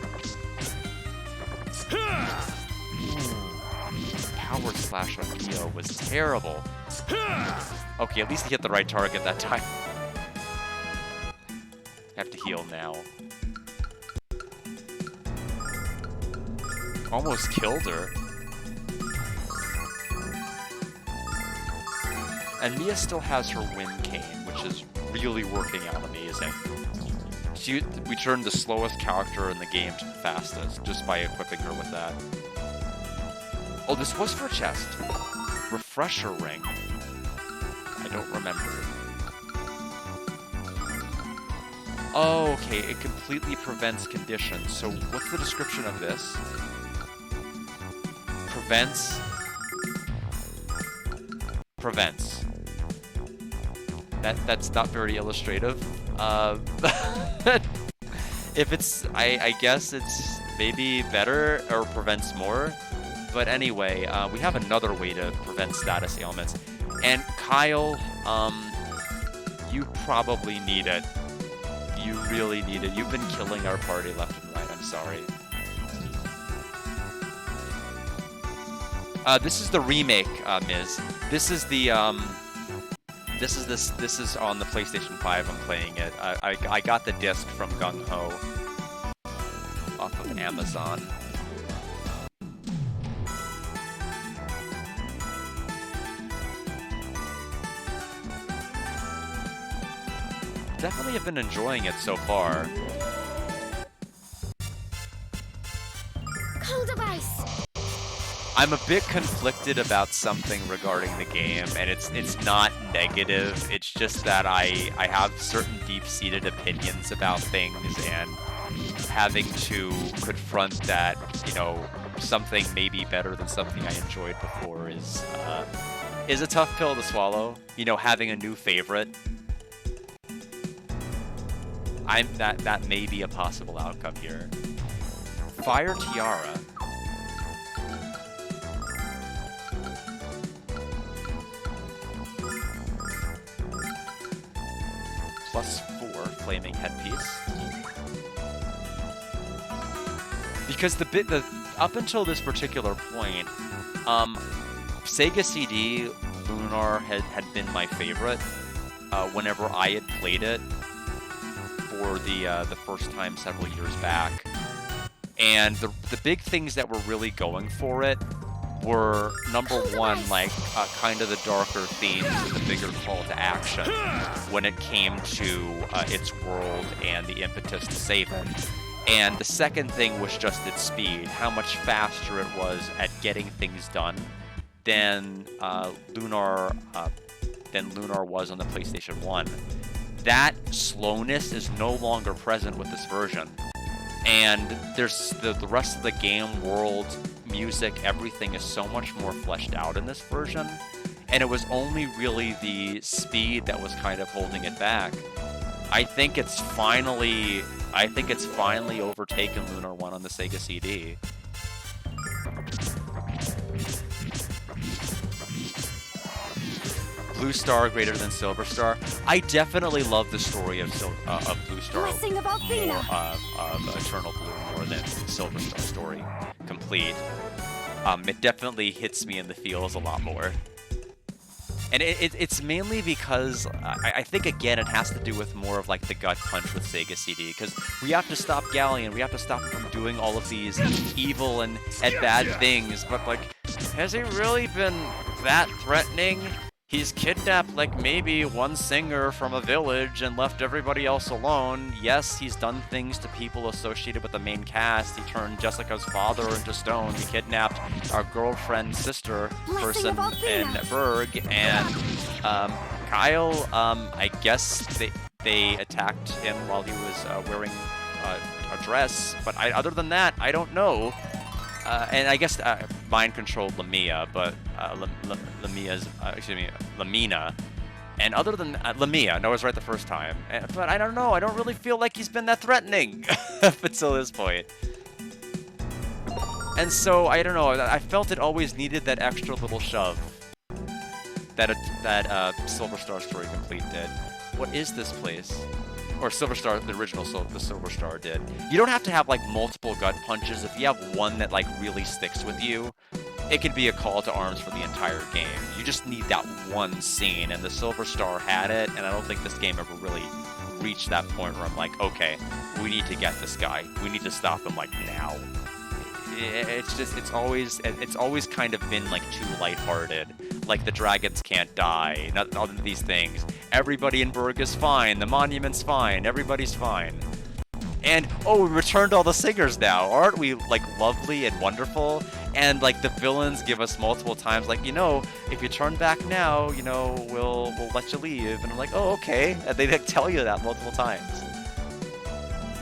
Power Slash on Neo was terrible. Okay, at least he hit the right target that time. Have to heal now. Almost killed her. And Mia still has her Wind Cane, which is really working out amazing. We turned the slowest character in the game to the fastest just by equipping her with that. Oh, this was for a chest. Refresher Ring. I don't remember. Oh, okay. It completely prevents conditions. So what's the description of this? Prevents. That's not very illustrative. If it's, I guess it's maybe better or prevents more. But anyway, we have another way to prevent status ailments. And Kyle, you probably need it. You really need it. You've been killing our party left and right. I'm sorry. This is the remake, Miz. This is the This is on the PlayStation 5. I'm playing it. I got the disc from Gung Ho off of Amazon. Definitely have been enjoying it so far. Cold of ice. I'm a bit conflicted about something regarding the game, and it's not negative. It's just that I have certain deep-seated opinions about things, and having to confront that, you know, something may be better than something I enjoyed before is a tough pill to swallow. You know, having a new favorite. That may be a possible outcome here. Fire Tiara. +4 flaming headpiece. Because the up until this particular point, Sega CD Lunar had been my favorite whenever I had played it for the first time several years back. And the big things that were really going for it were, number one, like kind of the darker themes and the bigger call to action when it came to its world and the impetus to save it. And the second thing was just its speed, how much faster it was at getting things done than Lunar was on the PlayStation 1. That slowness is no longer present with this version. And there's the rest of the game, world, music, everything is so much more fleshed out in this version. And it was only really the speed that was kind of holding it back. I think it's finally overtaken Lunar 1 on the Sega CD. Blue Star greater than Silver Star. I definitely love the story of Blue Star Blessing of Althena. of Eternal Blue more than Silver Star story complete. It definitely hits me in the feels a lot more. And it's mainly because I think, again, it has to do with more of like the gut punch with Sega CD, because we have to stop Galleon, we have to stop him from doing all of these evil and bad things, but like, has he really been that threatening? He's kidnapped like maybe one singer from a village and left everybody else alone. Yes, he's done things to people associated with the main cast. He turned Jessica's father into stone. He kidnapped our girlfriend's sister person in Berg. And Kyle, I guess they attacked him while he was wearing a dress. But other than that, I don't know. And I guess mind controlled Lamia, but Lamina. And other than Lamia, no, I was right the first time. But I don't know, I don't really feel like he's been that threatening up until this point. And so, I don't know, I felt it always needed that extra little shove that Silver Star Story Complete did. What is this place? Or Silver Star, the original the Silver Star did. You don't have to have like multiple gut punches. If you have one that like really sticks with you, it can be a call to arms for the entire game. You just need that one scene, and the Silver Star had it, and I don't think this game ever really reached that point where I'm like, okay, we need to get this guy. We need to stop him like now. It's always kind of been like too lighthearted. Like the dragons can't die, not all of these things. Everybody in Berg is fine, the monument's fine, everybody's fine. And, oh, we returned all the singers now. Aren't we, like, lovely and wonderful? And, like, the villains give us multiple times, like, you know, if you turn back now, you know, we'll let you leave. And I'm like, oh, okay. And they like, tell you that multiple times.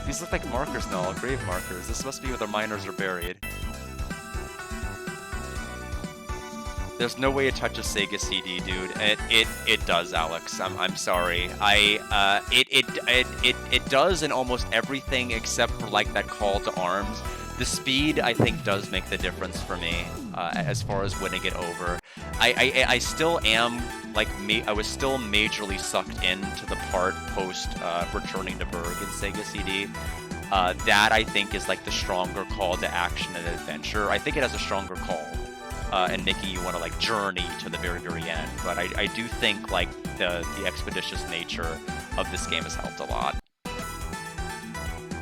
These look like markers now, grave markers. This must be where the miners are buried. There's no way it touches Sega CD, dude. It does, Alex. I'm sorry. It does in almost everything except for like that call to arms. The speed, I think, does make the difference for me as far as winning it over. I still am like I was still majorly sucked into the part post returning to Berg in Sega CD. That I think is like the stronger call to action and adventure. I think it has a stronger call. and making you want to like journey to the very, very end. But I do think like the expeditious nature of this game has helped a lot.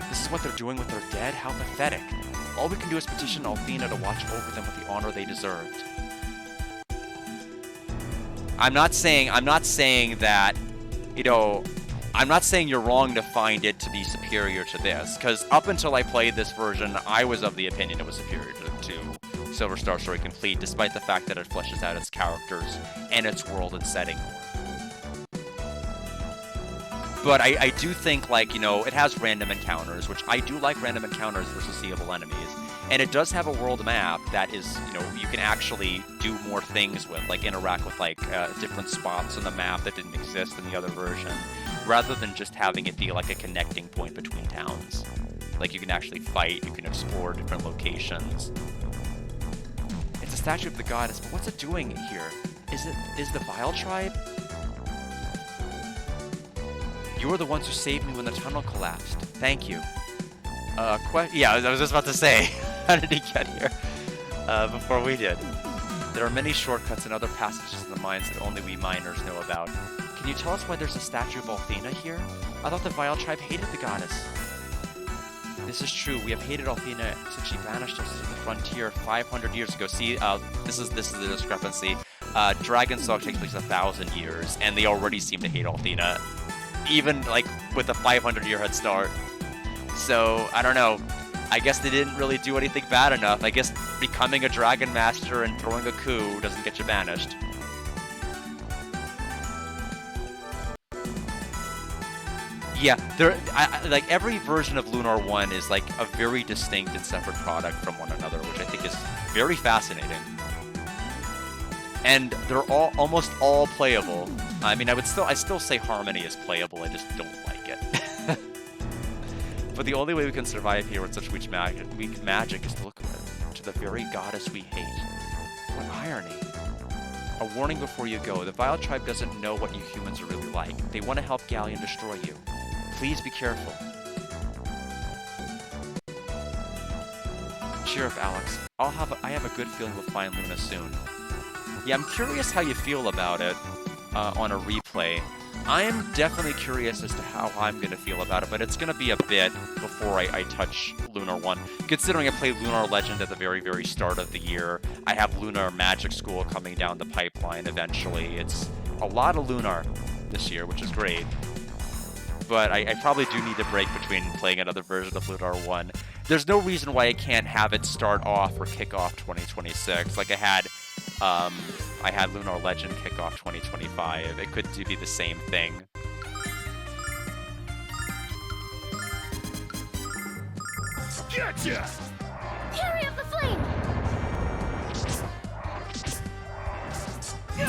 This is what they're doing with their dead? How pathetic. All we can do is petition Althena to watch over them with the honor they deserved. I'm not saying that, you know, I'm not saying you're wrong to find it to be superior to this, because up until I played this version, I was of the opinion it was superior to Silver Star Story Complete, despite the fact that it fleshes out its characters and its world and setting more. But I do think, like, you know, it has random encounters, which I do like random encounters versus seeable enemies. And it does have a world map that is, you know, you can actually do more things with, like interact with, like, different spots on the map that didn't exist in the other version, rather than just having it be, like, a connecting point between towns. Like, you can actually fight, you can explore different locations. It's a statue of the goddess, but what's it doing here? Is the Vile Tribe? You were the ones who saved me when the tunnel collapsed. Thank you. Yeah, I was just about to say, how did he get here? Before we did. There are many shortcuts and other passages in the mines that only we miners know about. Can you tell us why there's a statue of Althena here? I thought the Vile Tribe hated the goddess. This is true. We have hated Althena since she banished us to the frontier 500 years ago. See, this is the discrepancy. Dragon's Dog takes place 1,000 years, and they already seem to hate Althena, even like with a 500-year head start. So I don't know. I guess they didn't really do anything bad enough. I guess becoming a Dragon Master and throwing a coup doesn't get you banished. Yeah, like every version of Lunar 1 is like a very distinct and separate product from one another, which I think is very fascinating. And they're almost all playable. I mean, I still say Harmony is playable. I just don't like it. But the only way we can survive here with such weak magic is to look to the very goddess we hate. What irony. A warning before you go. The Vile Tribe doesn't know what you humans are really like. They want to help Galleon destroy you. Please be careful. Cheer up, Alex. I have a good feeling we'll find Luna soon. Yeah, I'm curious how you feel about it on a replay. I am definitely curious as to how I'm going to feel about it, but it's going to be a bit before I touch Lunar 1. Considering I played Lunar Legend at the very, very start of the year, I have Lunar Magic School coming down the pipeline eventually. It's a lot of Lunar this year, which is great. But I probably do need a break between playing another version of Lunar 1. There's no reason why I can't have it start off or kick off 2026. Like I had Lunar Legend kick off 2025. It could be the same thing. Gotcha! Fury of the Flame!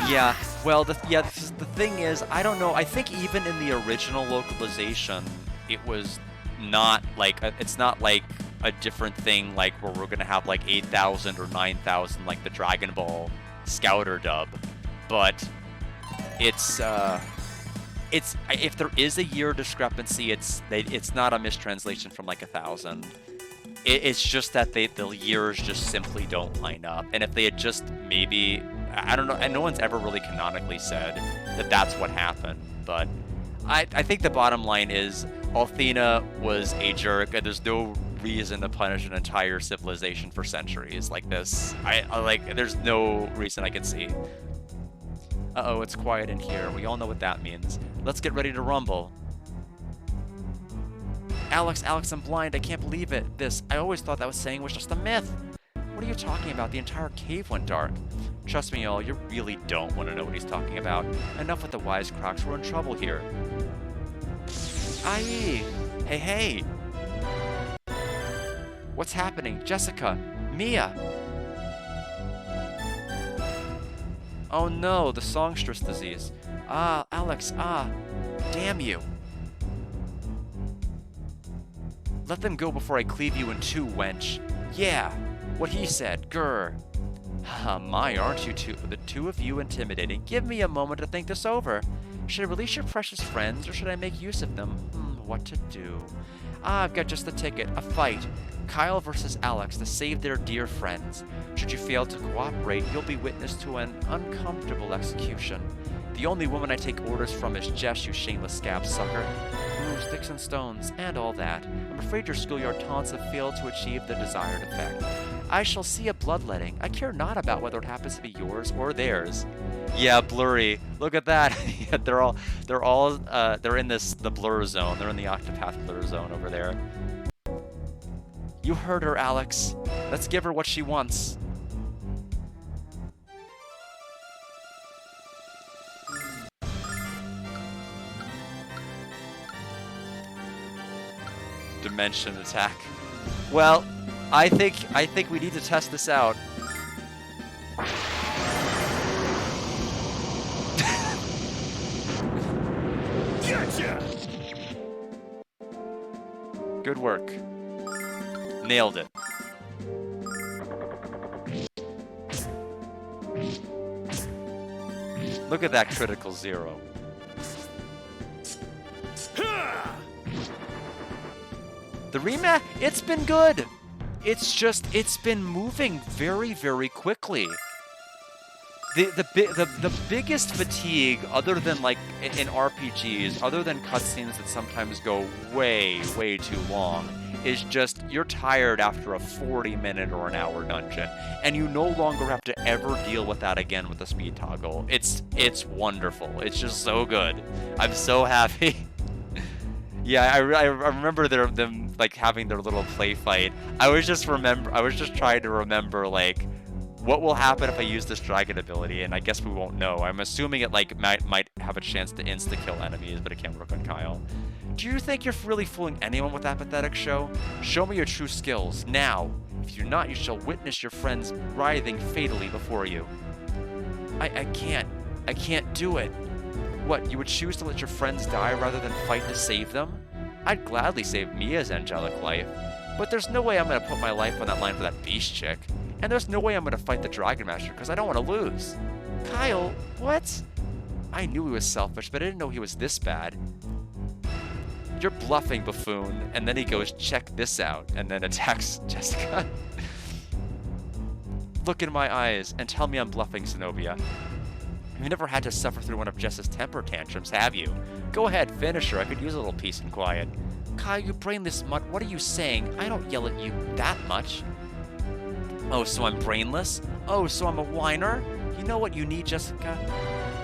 Yeah, well, the thing is, I don't know. I think even in the original localization, it was not like it's not like a different thing, like where we're gonna have like 8,000 or 9,000 like the Dragon Ball Scouter dub, but it's if there is a year discrepancy, it's not a mistranslation from like 1,000. It's just that the years just simply don't line up, and if they had just maybe, I don't know, and no one's ever really canonically said that that's what happened, but I think the bottom line is Althena was a jerk, and there's no reason to punish an entire civilization for centuries like this. I like, there's no reason I can see. Uh-oh, it's quiet in here. We all know what that means. Let's get ready to rumble. Alex, I'm blind. I can't believe it. I always thought that saying was just a myth. What are you talking about? The entire cave went dark. Trust me, y'all, you really don't want to know what he's talking about. Enough with the wisecracks. We're in trouble here. Aye. Hey. What's happening? Jessica. Mia. Oh no, the songstress disease. Ah, Alex, damn you. Let them go before I cleave you in two, wench. Yeah, what he said, grr. My, aren't you the two of you intimidating? Give me a moment to think this over. Should I release your precious friends, or should I make use of them? What to do? I've got just the ticket, a fight. Kyle versus Alex to save their dear friends. Should you fail to cooperate, you'll be witness to an uncomfortable execution. The only woman I take orders from is Jess, you shameless scab sucker. Ooh, sticks and stones, and all that. I'm afraid your schoolyard taunts have failed to achieve the desired effect. I shall see a bloodletting. I care not about whether it happens to be yours or theirs. Yeah, blurry. Look at that. Yeah, they're in the blur zone. They're in the Octopath blur zone over there. You heard her, Alex. Let's give her what she wants. Dimension attack. Well, I think we need to test this out. Gotcha! Good work. Nailed it. Look at that critical 0. The rematch, it's been good. It's been moving very, very quickly. The biggest fatigue, other than like in RPGs, other than cutscenes that sometimes go way, way too long, is just you're tired after a 40-minute or an hour dungeon, and you no longer have to ever deal with that again with the speed toggle. It's wonderful. It's just so good. I'm so happy. Yeah, I remember them like having their little play fight. I was just trying to remember like what will happen if I use this dragon ability, and I guess we won't know. I'm assuming it like might have a chance to insta-kill enemies, but it can't work on Kyle. Do you think you're really fooling anyone with that pathetic show? Show me your true skills, now. If you do not, you shall witness your friends writhing fatally before you. I can't do it. What, you would choose to let your friends die rather than fight to save them? I'd gladly save Mia's angelic life, but there's no way I'm gonna put my life on that line for that beast chick. And there's no way I'm gonna fight the Dragon Master because I don't want to lose. Kyle, what? I knew he was selfish, but I didn't know he was this bad. You're bluffing, buffoon. And then he goes, check this out, and then attacks Jessica. Look in my eyes and tell me I'm bluffing, Zenobia. You never had to suffer through one of Jess's temper tantrums, have you? Go ahead, finish her. I could use a little peace and quiet. Kyle, you brainless mutt, what are you saying? I don't yell at you that much. Oh, so I'm brainless? Oh, so I'm a whiner? You know what you need, Jessica?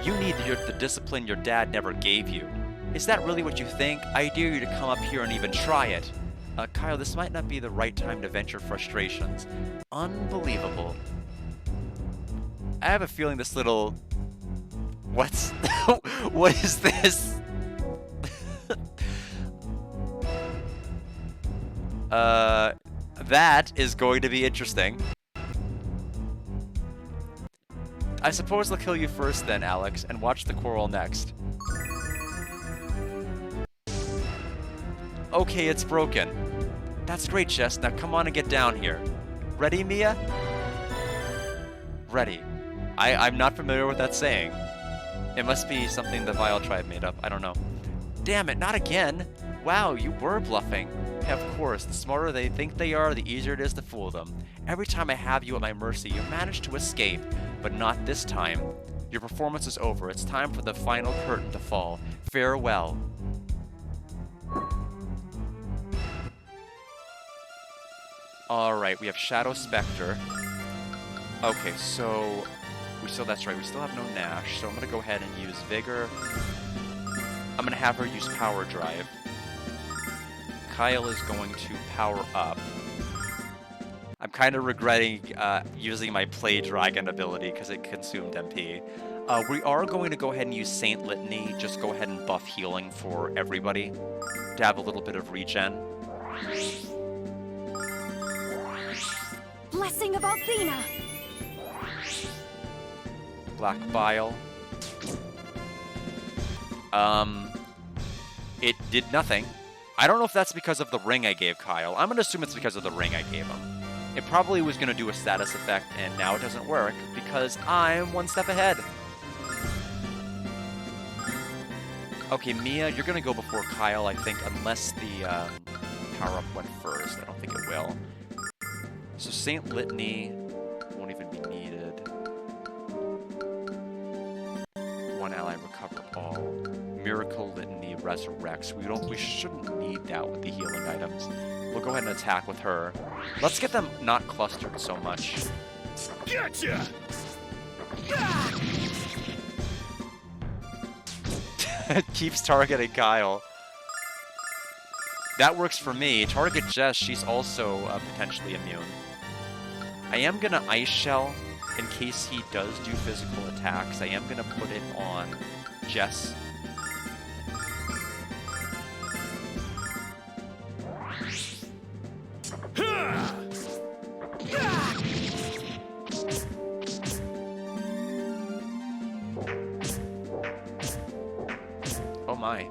You need the discipline your dad never gave you. Is that really what you think? I dare you to come up here and even try it. Kyle, this might not be the right time to vent your frustrations. Unbelievable. I have a feeling this little... What's... What is this? That is going to be interesting. I suppose they'll kill you first then, Alex, and watch the quarrel next. Okay, it's broken. That's great, Jess. Now come on and get down here. Ready, Mia? Ready. I'm not familiar with that saying. It must be something the Vile Tribe made up. I don't know. Damn it, not again! Wow, you were bluffing. Of course, the smarter they think they are, the easier it is to fool them. Every time I have you at my mercy, you manage to escape, but not this time. Your performance is over. It's time for the final curtain to fall. Farewell. Alright, we have Shadow Spectre. Okay, so... that's right, we still have no Nash, so I'm gonna go ahead and use Vigor. I'm gonna have her use Power Drive. Kyle is going to power up. I'm kind of regretting using my Play Dragon ability because it consumed MP. We are going to go ahead and use Saint Litany. Just go ahead and buff healing for everybody to have a little bit of regen. Blessing of Althena! Black Bile. It did nothing. I don't know if that's because of the ring I gave Kyle. I'm going to assume it's because of the ring I gave him. It probably was going to do a status effect, and now it doesn't work because I'm one step ahead. Okay, Mia, you're going to go before Kyle, I think, unless the power-up went first. I don't think it will. So Saint Litany won't even be needed. One ally recover all. Miracle Litany resurrects. We shouldn't need that with the healing items. We'll go ahead and attack with her. Let's get them not clustered so much. Gotcha! Keeps targeting Kyle. That works for me. Target Jess, she's also potentially immune. I am gonna Ice Shell in case he does do physical attacks. I am gonna put it on Jess. Oh my.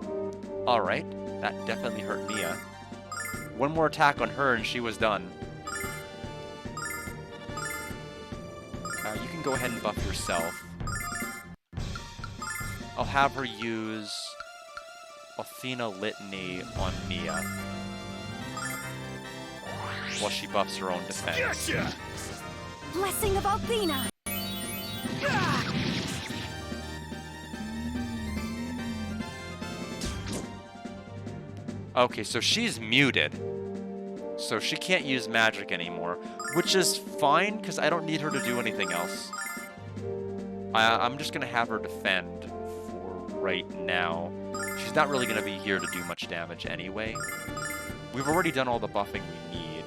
Alright, that definitely hurt Mia. One more attack on her and she was done. You can go ahead and buff yourself. I'll have her use Athena Litany on Mia while she buffs her own defense. Gotcha! Blessing of Athena. Okay, so she's muted. So she can't use magic anymore, which is fine because I don't need her to do anything else. I'm just going to have her defend for right now. She's not really going to be here to do much damage anyway. We've already done all the buffing we need.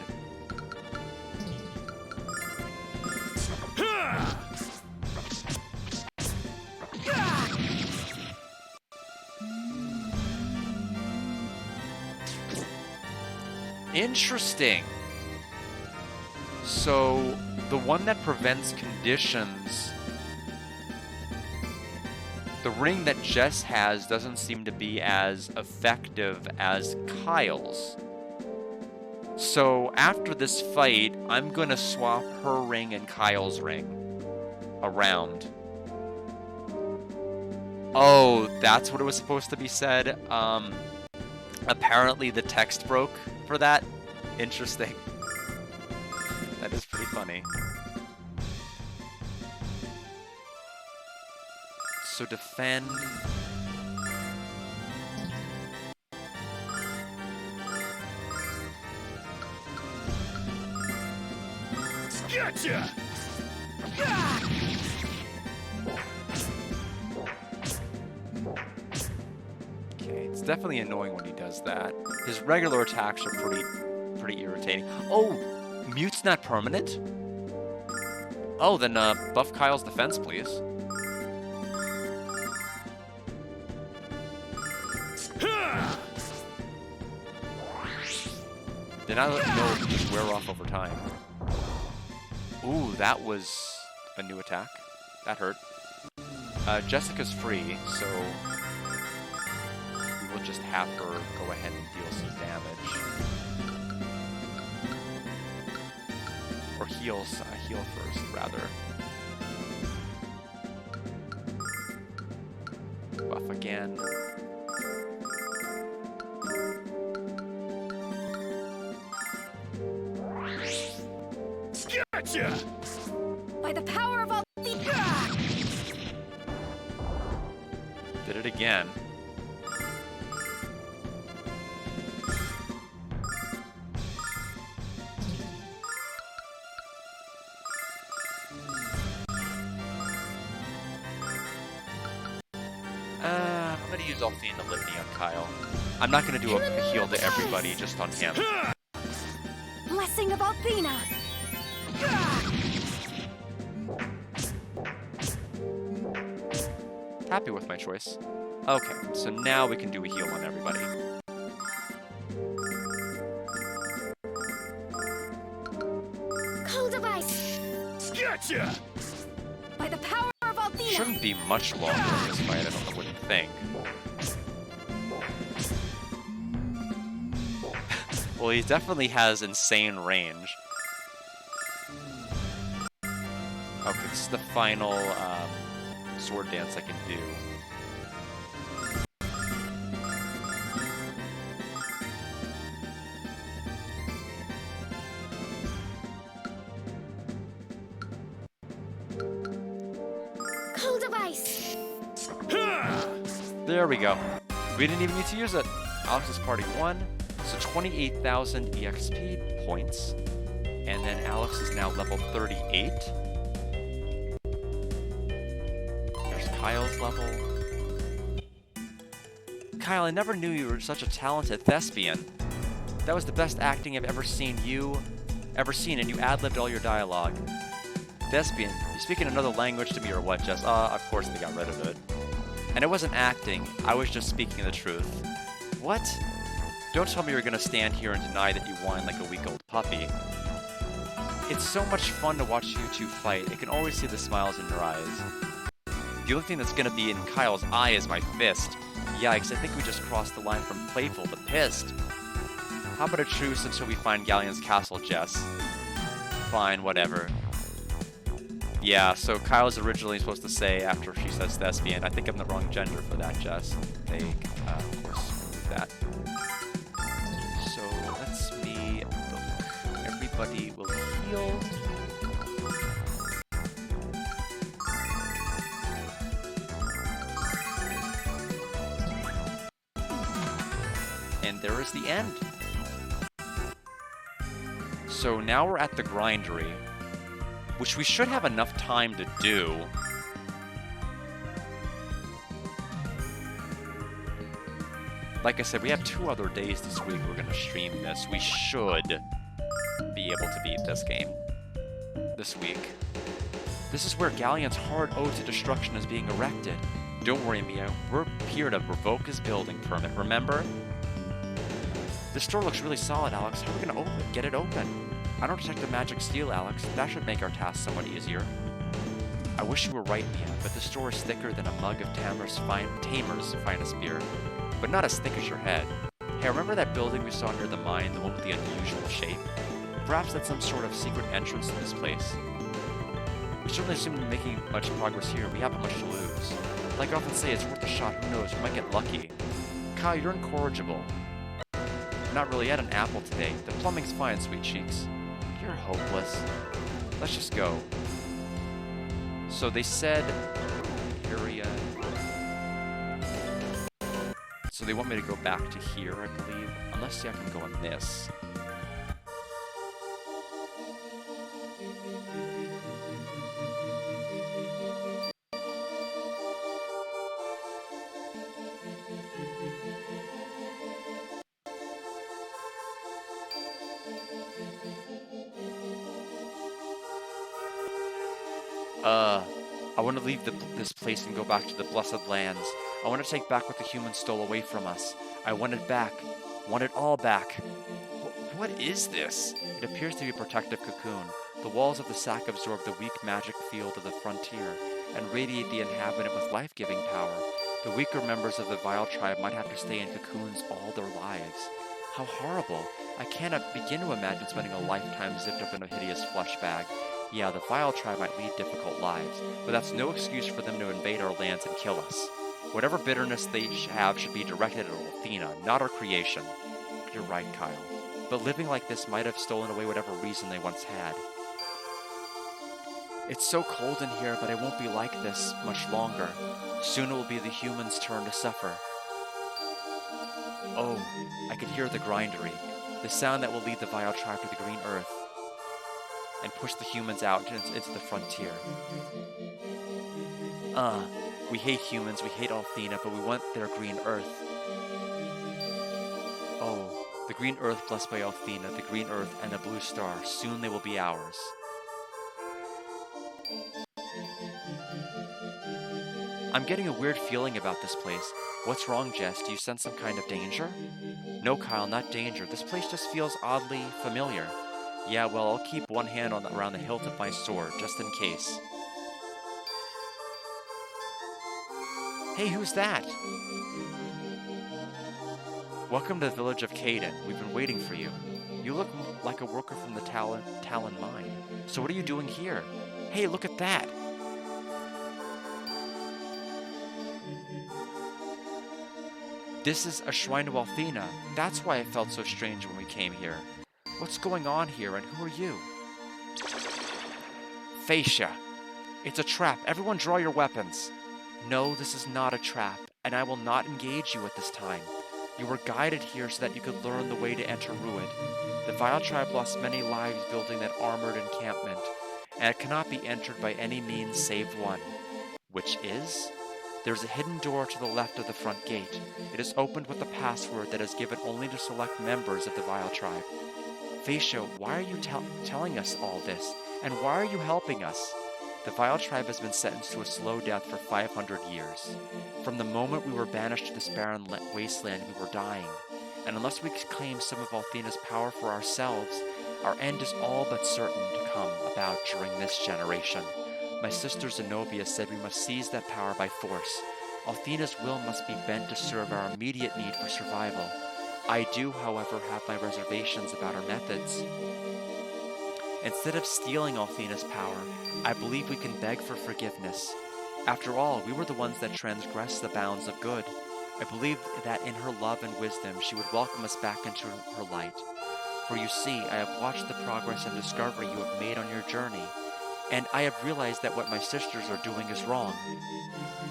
Interesting. So, the one that prevents conditions, the ring that Jess has doesn't seem to be as effective as Kyle's. So, after this fight, I'm going to swap her ring and Kyle's ring around. Oh, that's what it was supposed to be said. Apparently the text broke for that. Interesting. That is pretty funny. So defend. Gotcha! Okay, it's definitely annoying when he does that. His regular attacks are pretty irritating. Oh, mute's not permanent? Oh, then buff Kyle's defense, please. Did I know it would just wear off over time? Ooh, that was a new attack. That hurt. Jessica's free, so we will just have her go ahead and deal some damage. Or heal first, rather. Buff again. Gotcha! By the power of Athena. Did it again. I'm gonna use Athena Litany on Kyle. I'm not gonna do a heal to everybody, just on him. Blessing of Athena. Happy with my choice. Okay, so now we can do a heal on everybody. Cold device. Gotcha! By the power of Athena. Shouldn't be much longer in this fight, I wouldn't think. Well, he definitely has insane range. Okay, this is the final sword dance I can do. nice. Ha! There we go. We didn't even need to use it. Alex is party 1, so 28,000 EXP points. And then Alex is now level 38. There's Kyle's level. Kyle, I never knew you were such a talented thespian. That was the best acting I've ever seen, and you ad-libbed all your dialogue. Thespian, you speaking another language to me or what, Jess? Of course they got rid of it. And it wasn't acting, I was just speaking the truth. What? Don't tell me you're gonna stand here and deny that you whine like a week-old puppy. It's so much fun to watch you two fight. I can always see the smiles in your eyes. The only thing that's gonna be in Kyle's eye is my fist. Yikes, I think we just crossed the line from playful to pissed. How about a truce until we find Galleon's castle, Jess? Fine, whatever. Yeah, so Kyle's originally supposed to say after she says thespian. I think I'm the wrong gender for that, Jess. They, of course, remove that. So, let's me look. Everybody will heal. And there is the end. So now we're at the grindery, which we should have enough time to do. Like I said, we have 2 other days this week we're going to stream this. We should be able to beat this game this week. This is where Galleon's hard ode to destruction is being erected. Don't worry, Mia. We're here to revoke his building permit, remember? This door looks really solid, Alex. How are we going to get it open? I don't detect the magic steel, Alex. That should make our task somewhat easier. I wish you were right, Mia, but this door is thicker than a mug of Tamer's finest beer. But not as thick as your head. Hey, remember that building we saw near the mine, the one with the unusual shape? Perhaps that's some sort of secret entrance to this place. We certainly seem to be making much progress here. We haven't much to lose. Like I often say, it's worth a shot. Who knows? We might get lucky. Kyle, you're incorrigible. Not really at an apple today. The plumbing's fine, sweet cheeks. You're hopeless. Let's just go. So they said area. So they want me to go back to here, I believe. Unless I can go on this. I want to leave this place and go back to the Blessed Lands. I want to take back what the humans stole away from us. I want it back. Want it all back. What is this? It appears to be a protective cocoon. The walls of the sack absorb the weak magic field of the frontier and radiate the inhabitant with life-giving power. The weaker members of the vile tribe might have to stay in cocoons all their lives. How horrible. I cannot begin to imagine spending a lifetime zipped up in a hideous flesh bag. Yeah, the vile tribe might lead difficult lives, but that's no excuse for them to invade our lands and kill us. Whatever bitterness they have should be directed at Athena, not our creation. You're right, Kyle. But living like this might have stolen away whatever reason they once had. It's so cold in here, but it won't be like this much longer. Soon it will be the humans' turn to suffer. Oh, I can hear the grindery, the sound that will lead the vile tribe to the green earth and push the humans out into the frontier. We hate humans, we hate Althena, but we want their green earth. Oh, the green earth blessed by Althena, the green earth and the blue star, soon they will be ours. I'm getting a weird feeling about this place. What's wrong, Jess? Do you sense some kind of danger? No, Kyle, not danger. This place just feels oddly familiar. Yeah, well, I'll keep one hand around the hilt of my sword, just in case. Hey, who's that? Welcome to the village of Caden. We've been waiting for you. You look like a worker from the Talon mine. So what are you doing here? Hey, look at that! This is a shrine to Althena. That's why it felt so strange when we came here. What's going on here, and who are you? Fascia. It's a trap. Everyone draw your weapons. No, this is not a trap, and I will not engage you at this time. You were guided here so that you could learn the way to enter Ruid. The Vile Tribe lost many lives building that armored encampment, and it cannot be entered by any means save one. Which is? There is a hidden door to the left of the front gate. It is opened with a password that is given only to select members of the Vile Tribe. Facia, why are you telling us all this? And why are you helping us? The Vile Tribe has been sentenced to a slow death for 500 years. From the moment we were banished to this barren wasteland, we were dying. And unless we claim some of Althena's power for ourselves, our end is all but certain to come about during this generation. My sister Zenobia said we must seize that power by force. Althena's will must be bent to serve our immediate need for survival. I do, however, have my reservations about her methods. Instead of stealing Althena's power, I believe we can beg for forgiveness. After all, we were the ones that transgressed the bounds of good. I believe that in her love and wisdom, she would welcome us back into her light. For you see, I have watched the progress and discovery you have made on your journey, and I have realized that what my sisters are doing is wrong.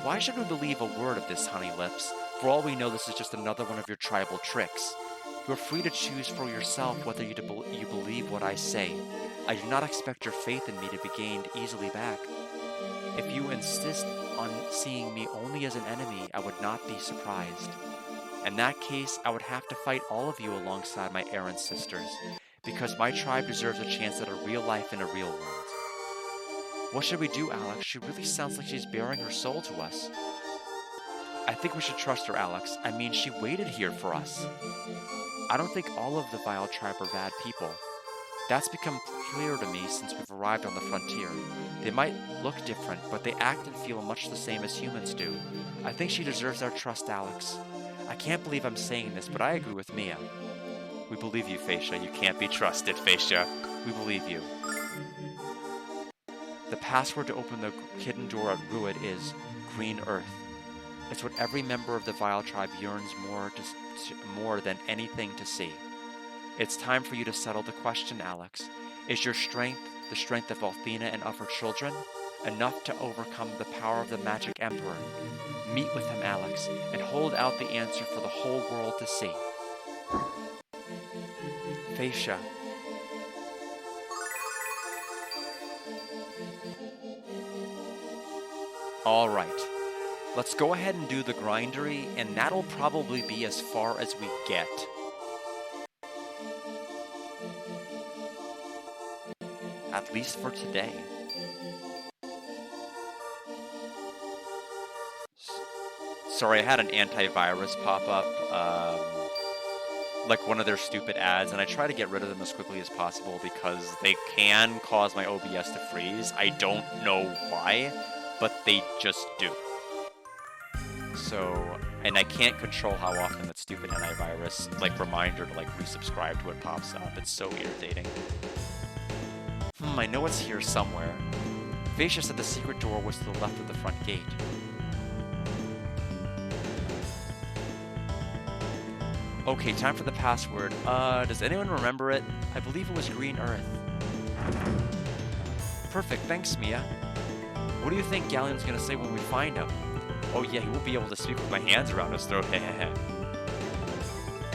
Why should we believe a word of this, Honey Lips? For all we know, this is just another one of your tribal tricks. You are free to choose for yourself whether you believe what I say. I do not expect your faith in me to be gained easily back. If you insist on seeing me only as an enemy, I would not be surprised. In that case, I would have to fight all of you alongside my errant sisters, because my tribe deserves a chance at a real life in a real world. What should we do, Alex? She really sounds like she's bearing her soul to us. I think we should trust her, Alex. I mean, she waited here for us. I don't think all of the Vile Tribe are bad people. That's become clear to me since we've arrived on the frontier. They might look different, but they act and feel much the same as humans do. I think she deserves our trust, Alex. I can't believe I'm saying this, but I agree with Mia. We believe you, Facia. You can't be trusted, Facia. We believe you. The password to open the hidden door at Ruid is Green Earth. It's what every member of the Vile Tribe yearns more than anything to see. It's time for you to settle the question, Alex. Is your strength, the strength of Althena and of her children, enough to overcome the power of the Magic Emperor? Meet with him, Alex, and hold out the answer for the whole world to see. Facia. Alright. Let's go ahead and do the grindery, and that'll probably be as far as we get. At least for today. Sorry, I had an antivirus pop up, like one of their stupid ads, and I try to get rid of them as quickly as possible because they can cause my OBS to freeze. I don't know why, but they just do. So, and I can't control how often that stupid antivirus, like, reminder to, like, resubscribe to it pops up. It's so irritating. I know it's here somewhere. Facia said the secret door was to the left of the front gate. Okay, time for the password. Does anyone remember it? I believe it was Green Earth. Perfect, thanks, Mia. What do you think Galleon's gonna say when we find him? Oh yeah, he won't be able to speak with my hands around his throat.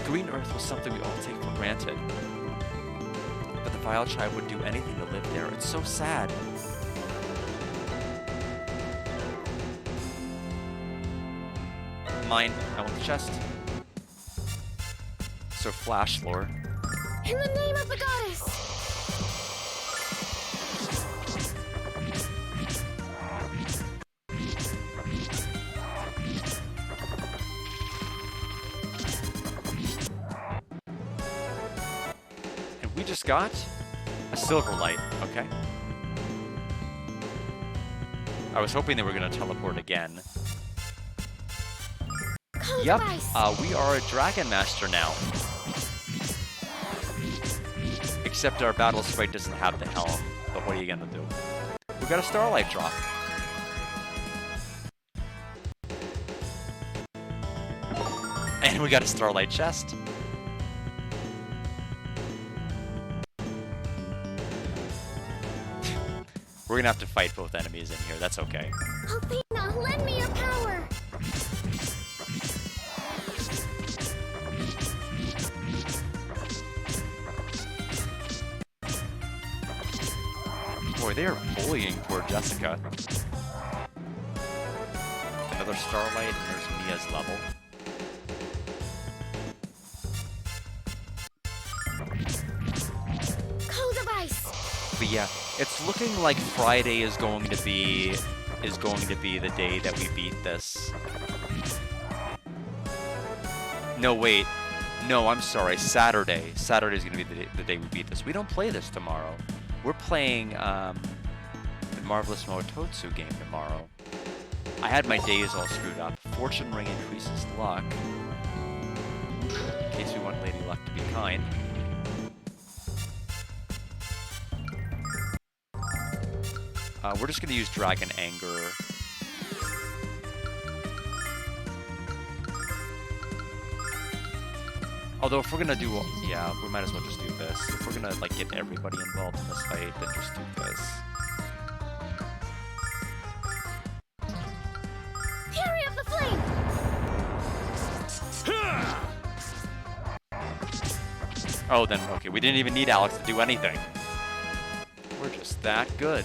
Green Earth was something we all take for granted. But the Vile Tribe would do anything to live there. It's so sad. Mine. I want the chest. So flash lore. In the name of the goddess! And we just got a silver light. Okay. I was hoping they were going to teleport again. Yep, we are a Dragon Master now. Except our battle sprite doesn't have the helm, but what are you gonna do? We got a Starlight drop. And we got a Starlight chest. We're gonna have to fight both enemies in here, that's okay. Althena, lend me your power! Boy, they are bullying poor Jessica. Another Starlight, and there's Mia's level. Cold of ice. But yeah, it's looking like Friday is going to be the day that we beat this. No, wait. No, I'm sorry. Saturday. Saturday's going to be the day we beat this. We don't play this tomorrow. We're playing the Marvelous Mototsu game tomorrow. I had my days all screwed up. Fortune Ring increases luck. In case we want Lady Luck to be kind. We're just going to use Dragon Anger. Although if we're going to do... Yeah, we might as well just do this. If we're going to like get everybody involved in this fight, then just do this. Fury of the flame. Oh, then, okay, we didn't even need Alex to do anything. We're just that good.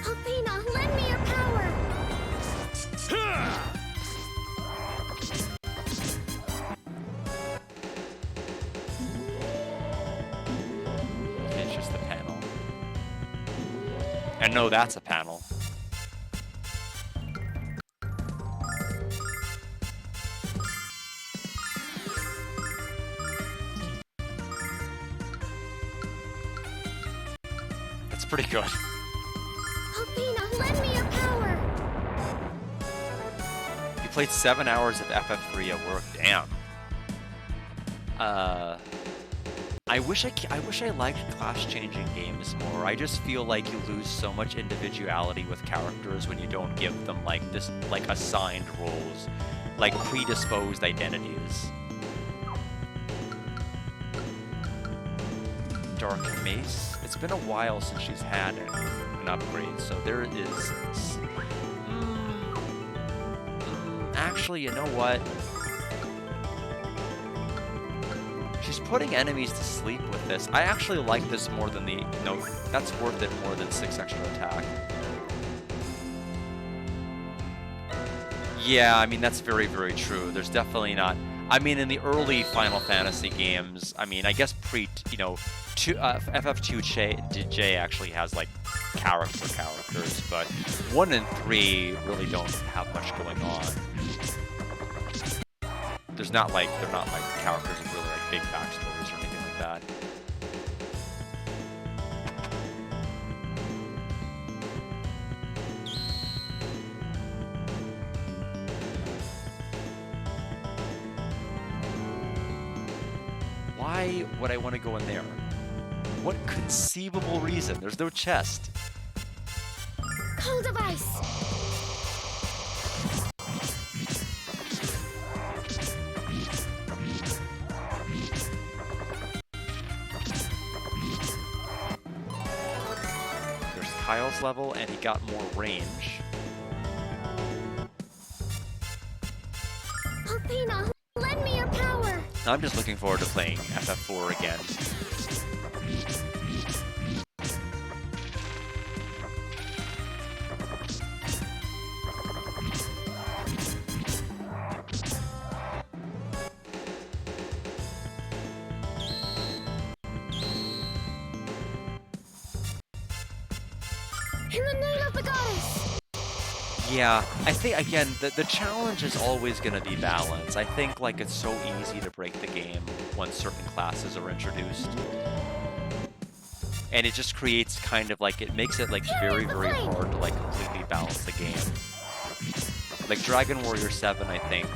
Athena, lend me your power. It's just the panel. And no, that's a panel. That's pretty good. Athena, lend me your power. You played 7 hours of FF3 at work. Damn. I wish I liked class-changing games more. I just feel like you lose so much individuality with characters when you don't give them like assigned roles, like predisposed identities. Dark Mace. It's been a while since she's had an upgrade, so there is. Actually, you know what? She's putting enemies to sleep with this. I actually like this more than the... No, that's worth it more than 6 extra attack. Yeah, I mean, that's very, very true. There's definitely not... I mean, in the early Final Fantasy games, I mean, I guess FF2J actually has, like, characters, but 1 and 3 really don't have much going on. They're not like characters with really like big backstories or anything like that. Why would I want to go in there? What conceivable reason? There's no chest. Cold of ice. Kyle's level, and he got more range. Athena, lend me your power. I'm just looking forward to playing FF4 again. In the name of the goddess! Yeah, I think, again, the challenge is always going to be balance. I think, like, it's so easy to break the game when certain classes are introduced. And it just creates kind of, like, it makes it, like, very, very hard to, like, completely balance the game. Like, Dragon Warrior 7, I think,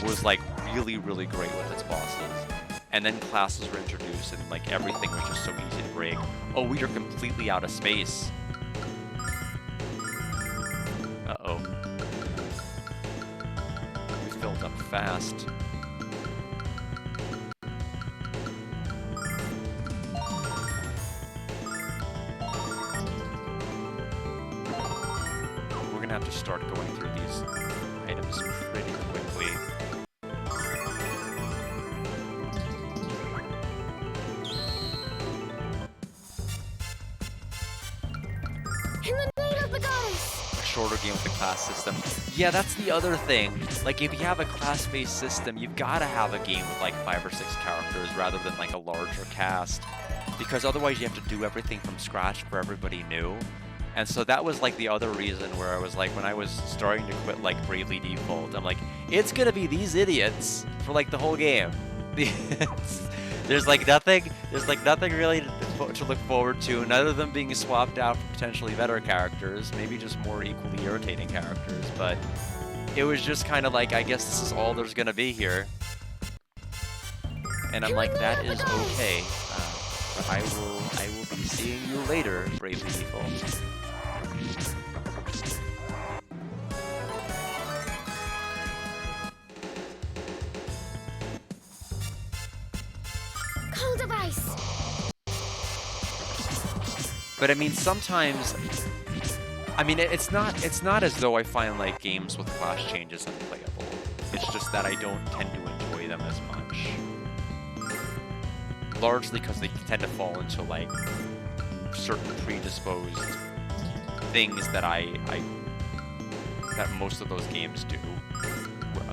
was, like, really, really great with its bosses. And then classes were introduced, and, like, everything was just so easy to break. Oh, we are completely out of space. Uh-oh. We filled up fast. We're gonna have to start going through these items pretty quickly. In the name of the goddess! A shorter game with the class system. Yeah, that's the other thing. Like, if you have a class-based system, you've got to have a game with like 5 or 6 characters rather than like a larger cast, because otherwise you have to do everything from scratch for everybody new. And so that was like the other reason where I was like, when I was starting to quit like Bravely Default, I'm like, it's gonna be these idiots for like the whole game. There's like nothing really to look forward to, none of them being swapped out for potentially better characters, maybe just more equally irritating characters, but it was just kind of like, I guess this is all there's gonna be here. And I'm like, that is okay. But I will be seeing you later, Bravely Default. Call device! But I mean, sometimes, I mean, it's not as though I find like games with class changes unplayable. It's just that I don't tend to enjoy them as much. Largely because they tend to fall into like certain predisposed things that that most of those games do.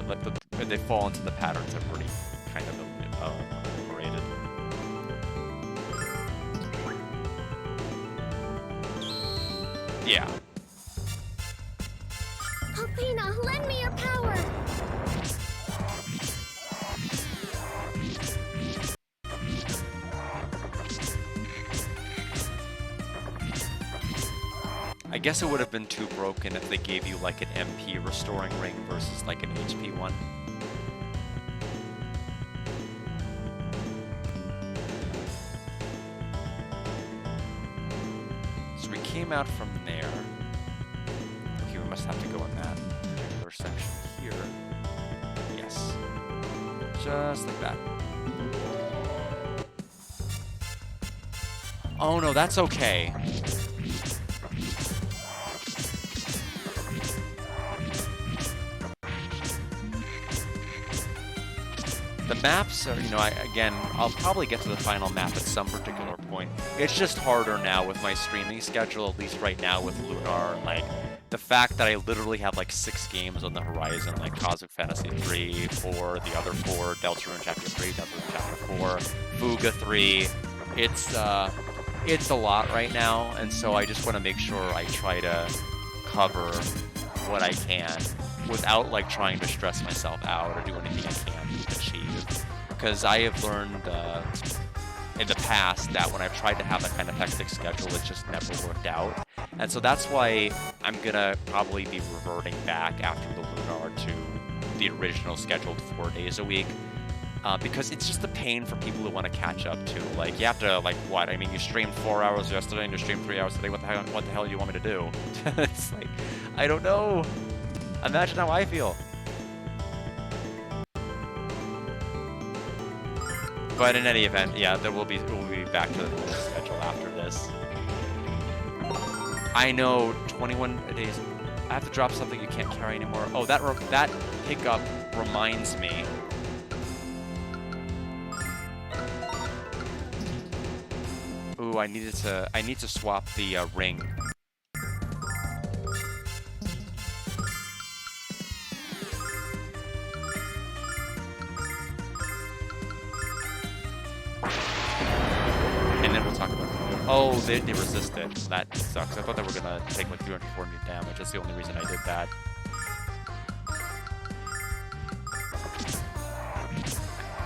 Like they fall into the patterns I've already kind of enumerated. Yeah. Athena, lend me your power! I guess it would have been too broken if they gave you like an MP restoring ring versus like an HP one. So we came out from there. Okay, we must have to go in that particular section here. Yes. Just like that. Oh no, that's okay. The maps are, you know, I'll probably get to the final map at some particular point. It's just harder now with my streaming schedule, at least right now with Lunar. Like, the fact that I literally have like 6 games on the horizon, like Cosmic Fantasy 3, 4, the other 4, Deltarune Chapter 3, Deltarune Chapter 4, Fuga 3. It's a lot right now, and so I just want to make sure I try to cover what I can without like trying to stress myself out or do anything I can to achieve. Because I have learned in the past that when I've tried to have that kind of hectic schedule, it's just never worked out. And so that's why I'm gonna probably be reverting back after the Lunar to the original scheduled 4 days a week. Because it's just a pain for people who want to catch up to. Like, you have to, like, what? I mean, you streamed 4 hours yesterday and you streamed 3 hours today. What the hell do you want me to do? It's like, I don't know. Imagine how I feel. But in any event, yeah, we'll be back to the normal schedule after this. I know, 21 days. I have to drop something you can't carry anymore. Oh, that pickup reminds me. Ooh, I need to swap the ring. And then we'll talk about it. Oh, they resisted. That sucks. I thought they were gonna take like 340 damage. That's the only reason I did that.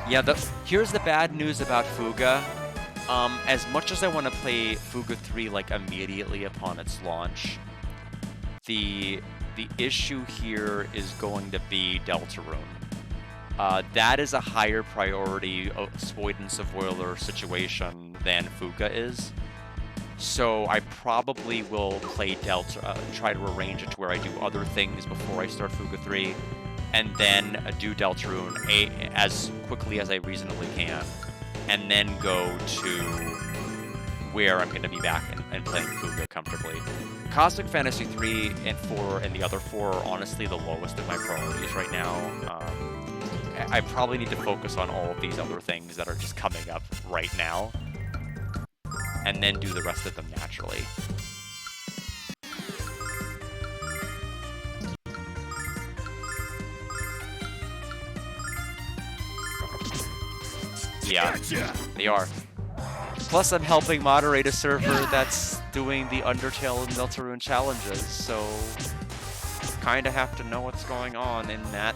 Yeah, here's the bad news about Fuga. As much as I want to play Fuga 3 like immediately upon its launch, the issue here is going to be Deltarune. That is a higher priority avoidance of Boiler situation than Fuga is. So I probably will play try to arrange it to where I do other things before I start Fuga 3, and then do Deltarune as quickly as I reasonably can, and then go to where I'm going to be back and playing Fuga comfortably. Cosmic Fantasy 3 and 4 and the other 4 are honestly the lowest of my priorities right now. I probably need to focus on all of these other things that are just coming up right now, and then do the rest of them naturally. Yeah, they are. Plus, I'm helping moderate a server that's doing the Undertale and Deltarune challenges, so kind of have to know what's going on in that.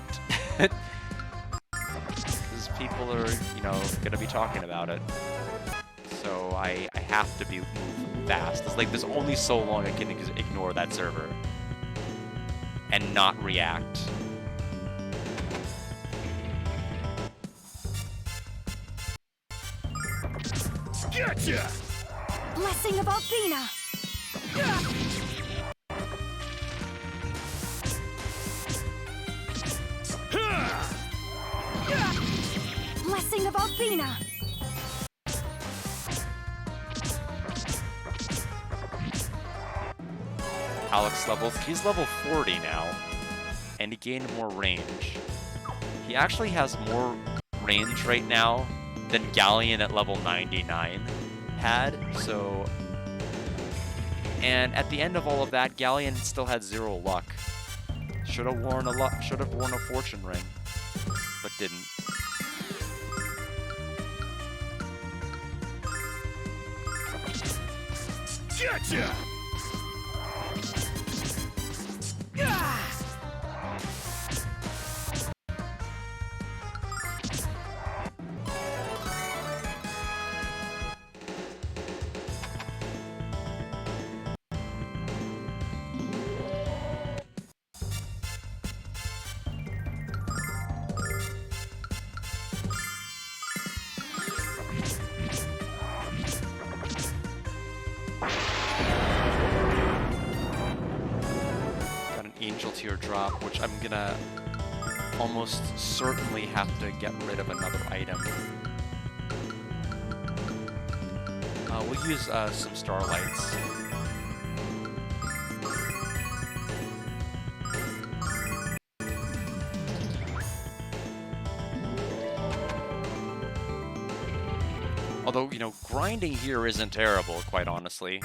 Because people are, you know, going to be talking about it. So I have to be moving fast. It's like there's only so long I can ignore that server and not react. Gotcha! Blessing of Althena! Blessing of Althena! He's level 40 now, and he gained more range. He actually has more range right now than Galleon at level 99 had, so... And at the end of all of that, Galleon still had 0 luck. Should have worn a fortune ring, but didn't. Gotcha! Angel tier drop, which I'm gonna almost certainly have to get rid of another item. We'll use some starlights. Although, you know, grinding here isn't terrible, quite honestly.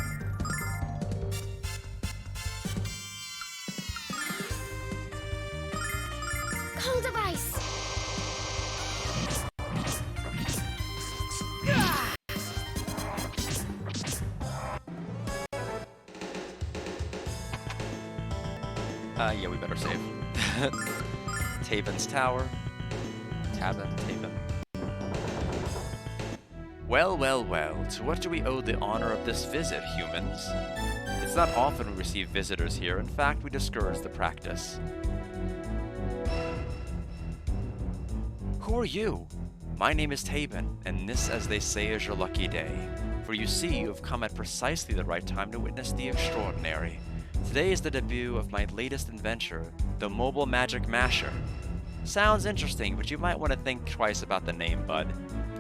Cold of ice! Yeah, we better save. Taven's Tower. Taven. Well, well, well, to what do we owe the honor of this visit, humans? It's not often we receive visitors here. In fact, we discourage the practice. Who are you? My name is Taben, and this, as they say, is your lucky day. For you see, you have come at precisely the right time to witness the extraordinary. Today is the debut of my latest adventure, the Mobile Magic Masher. Sounds interesting, but you might want to think twice about the name, bud.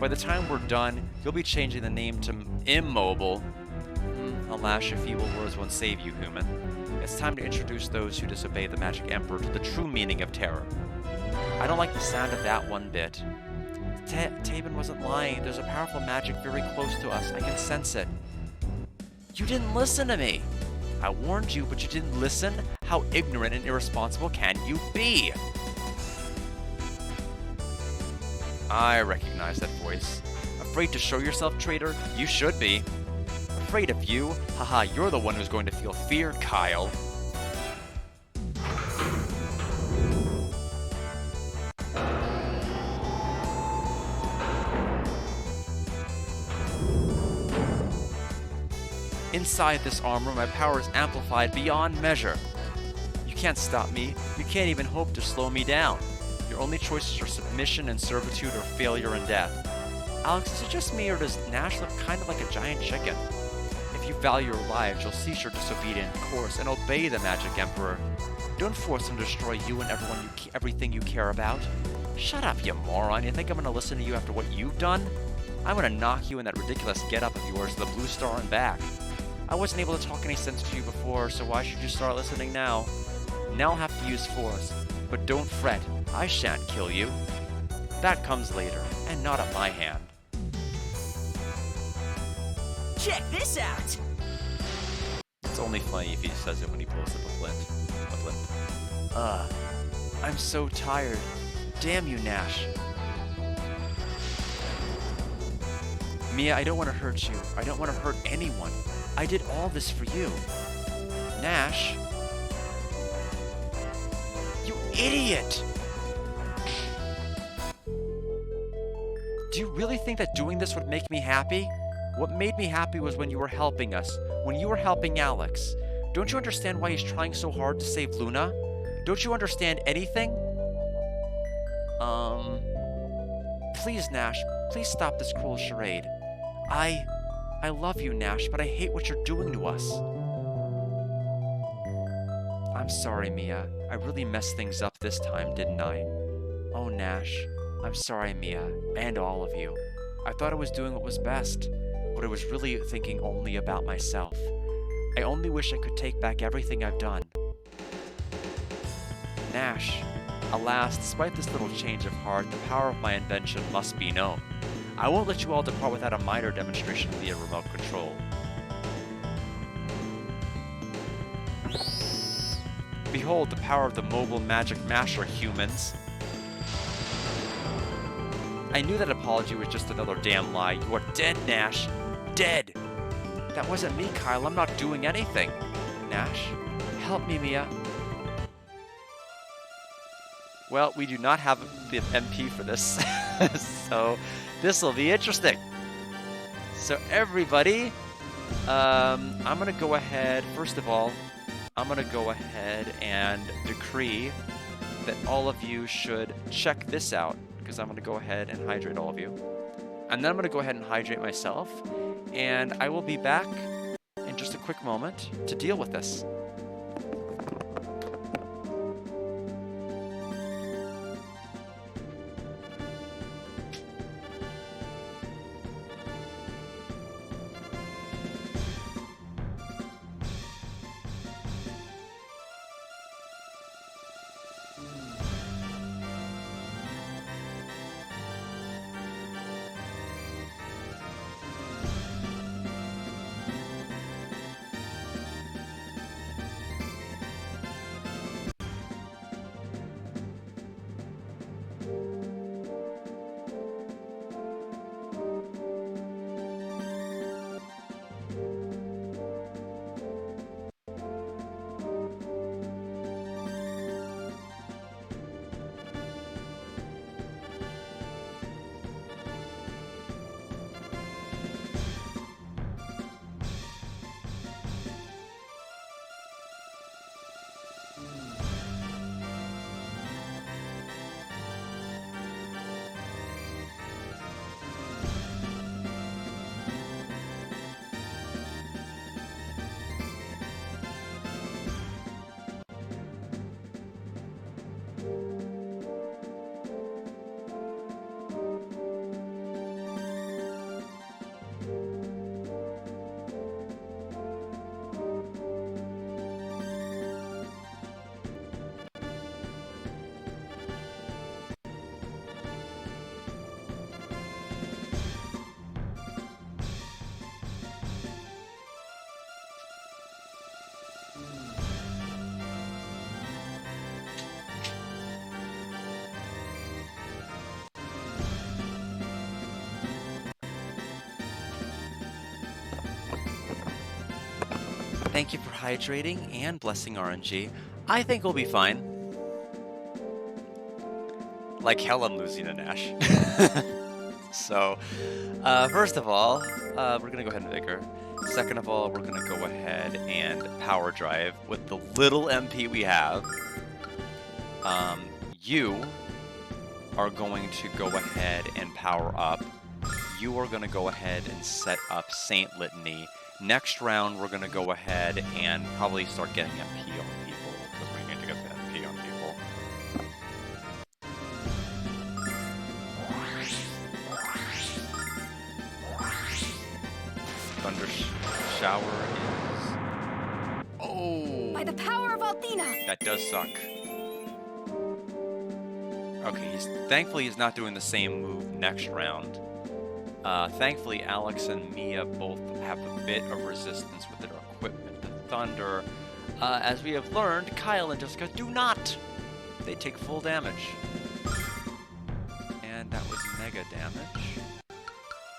By the time we're done, you'll be changing the name to Immobile. Alas, your feeble words won't save you, human. It's time to introduce those who disobey the Magic Emperor to the true meaning of terror. I don't like the sound of that one bit. Taben wasn't lying. There's a powerful magic very close to us. I can sense it. You didn't listen to me. I warned you, but you didn't listen? How ignorant and irresponsible can you be? I recognize that voice. Afraid to show yourself, traitor? You should be. Afraid of you? Haha, you're the one who's going to feel feared, Kyle. Inside this armor, my power is amplified beyond measure. You can't stop me. You can't even hope to slow me down. Your only choices are submission and servitude or failure and death. Alex, is it just me or does Nash look kind of like a giant chicken? If you value your lives, you'll cease your disobedient course and obey the Magic Emperor. Don't force him to destroy you and everything you care about. Shut up, you moron. You think I'm going to listen to you after what you've done? I'm going to knock you in that ridiculous get-up of yours to the Blue Star and back. I wasn't able to talk any sense to you before, so why should you start listening now? Now I'll have to use force, but don't fret, I shan't kill you. That comes later, and not at my hand. Check this out! It's only funny if he says it when he pulls up a blimp. I'm so tired. Damn you, Nash. Mia, I don't want to hurt you. I don't want to hurt anyone. I did all this for you. Nash? You idiot! Do you really think that doing this would make me happy? What made me happy was when you were helping us, when you were helping Alex. Don't you understand why he's trying so hard to save Luna? Don't you understand anything? Please, Nash, please stop this cruel charade. I love you, Nash, but I hate what you're doing to us. I'm sorry, Mia. I really messed things up this time, didn't I? Oh, Nash. I'm sorry, Mia, and all of you. I thought I was doing what was best, but I was really thinking only about myself. I only wish I could take back everything I've done. Nash. Alas, despite this little change of heart, the power of my invention must be known. I won't let you all depart without a minor demonstration via remote control. Behold the power of the mobile magic masher, humans. I knew that apology was just another damn lie. You are dead, Nash. Dead! That wasn't me, Kyle. I'm not doing anything. Nash, help me, Mia. Well, we do not have the MP for this, so this will be interesting. So everybody, I'm going to go ahead, first of all, I'm going to go ahead and decree that all of you should check this out, because I'm going to go ahead and hydrate all of you. And then I'm going to go ahead and hydrate myself, and I will be back in just a quick moment to deal with this. Thank you for hydrating and blessing RNG. I think we'll be fine. Like hell I'm losing a Nash. So, first of all, we're gonna go ahead and Vigor. Second of all, we're gonna go ahead and Power Drive with the little MP we have. You are going to go ahead and power up. You are gonna go ahead and set up Saint Litany. Next round, we're going to go ahead and probably start getting MP on people, because we need to get the MP on people. Thunder Shower Althena! That does suck. Okay, thankfully he's not doing the same move next round. Thankfully, Alex and Mia both have a bit of resistance with their equipment to thunder. As we have learned, Kyle and Jessica do not. They take full damage. And that was mega damage.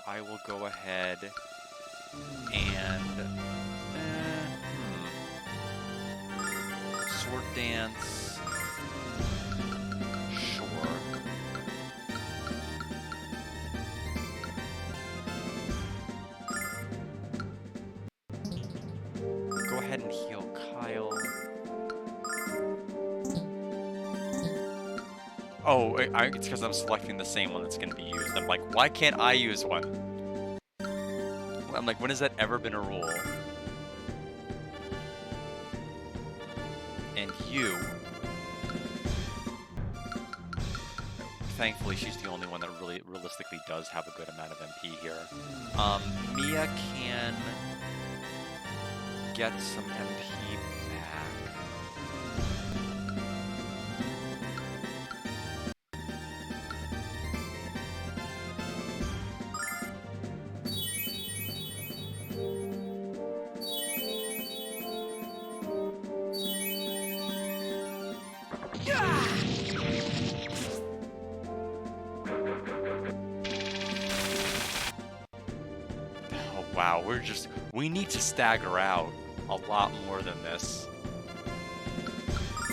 I will go ahead and... Sword Dance. Sure. Go ahead and heal Kyle. Oh, it's because I'm selecting the same one that's going to be used. I'm like, why can't I use one? I'm like, when has that ever been a rule? And you... Thankfully, she's the only one that really realistically does have a good amount of MP here. Mia can get some MP back. Oh, wow, we need to stagger out a lot more than this.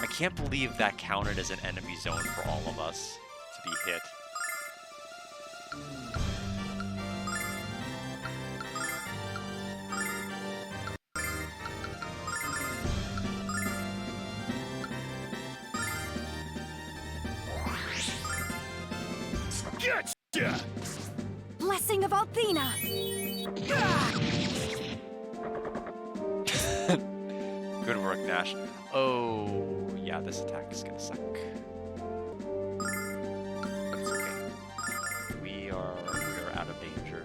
I can't believe that counted as an enemy zone for all of us to be hit. Gotcha! Blessing of Althena! Good work, Nash. Oh, yeah, this attack is gonna suck. It's okay. We are out of danger.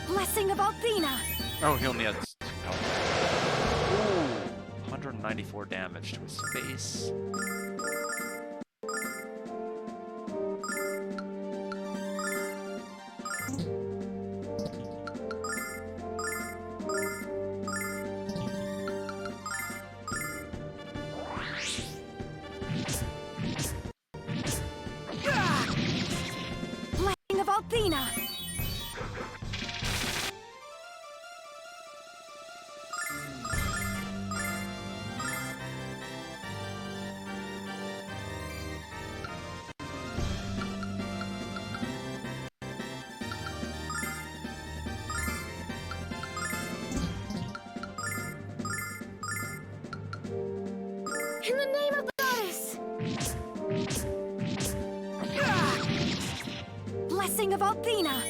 Blessing of Althena! Oh, he only has 2 health. Ooh, 194 damage to his face. Blessing of Althena! In the name of the goddess! Blessing of Althena!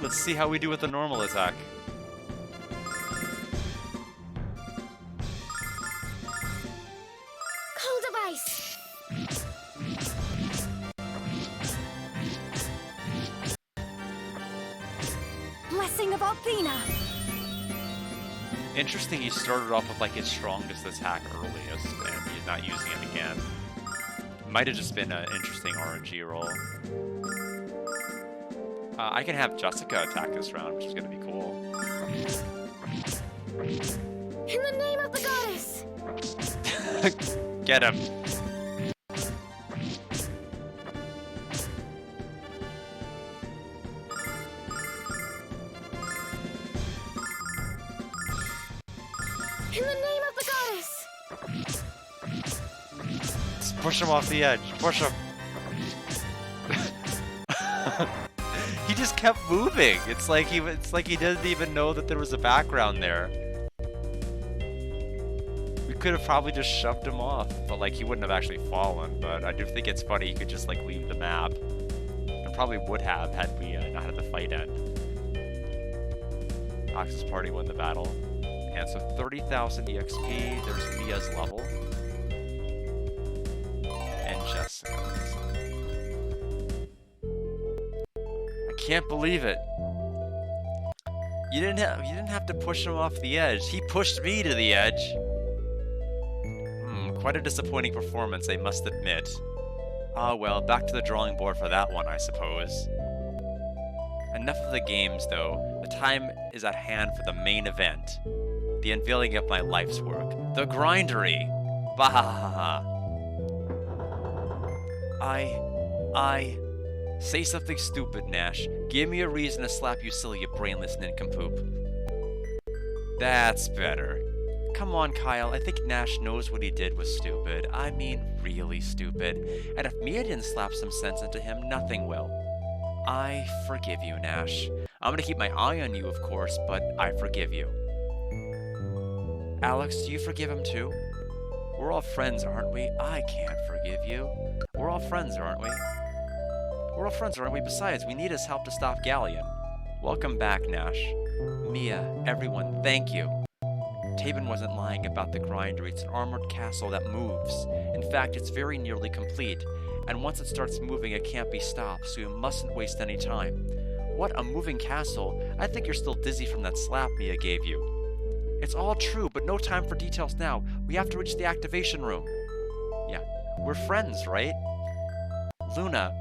Let's see how we do with the normal attack. Cold of Ice! Blessing of Althena! Interesting, he started off with like his strongest attack earliest, and he's not using it again. Might have just been an interesting RNG roll. I can have Jessica attack this round, which is going to be cool. In the name of the goddess! Get him! In the name of the goddess! Just push him off the edge. Push him. He just kept moving. It's like he didn't even know that there was a background there. We could have probably just shoved him off, but like he wouldn't have actually fallen. But I do think it's funny he could just like leave the map, and probably would have had we not had the fight end. Ox's party won the battle, and so 30,000 EXP. There's Mia's level, and Jessica's. I can't believe it. You didn't have to push him off the edge. He pushed me to the edge. Quite a disappointing performance, I must admit. Ah well, back to the drawing board for that one, I suppose. Enough of the games, though. The time is at hand for the main event. The unveiling of my life's work. The Grindery! Bahahaha. Say something stupid, Nash. Give me a reason to slap you silly, you brainless nincompoop. That's better. Come on, Kyle. I think Nash knows what he did was stupid. I mean, really stupid. And if Mia didn't slap some sense into him, nothing will. I forgive you, Nash. I'm gonna keep my eye on you, of course, but I forgive you. Alex, do you forgive him too? We're all friends, aren't we? I can't forgive you. We're all friends, aren't we? We're all friends, aren't we? Besides, we need his help to stop Galleon. Welcome back, Nash. Mia, everyone, thank you. Tabin wasn't lying about the Grindery. It's an armored castle that moves. In fact, it's very nearly complete. And once it starts moving, it can't be stopped, so you mustn't waste any time. What, a moving castle? I think you're still dizzy from that slap Mia gave you. It's all true, but no time for details now. We have to reach the activation room. Yeah, we're friends, right? Luna.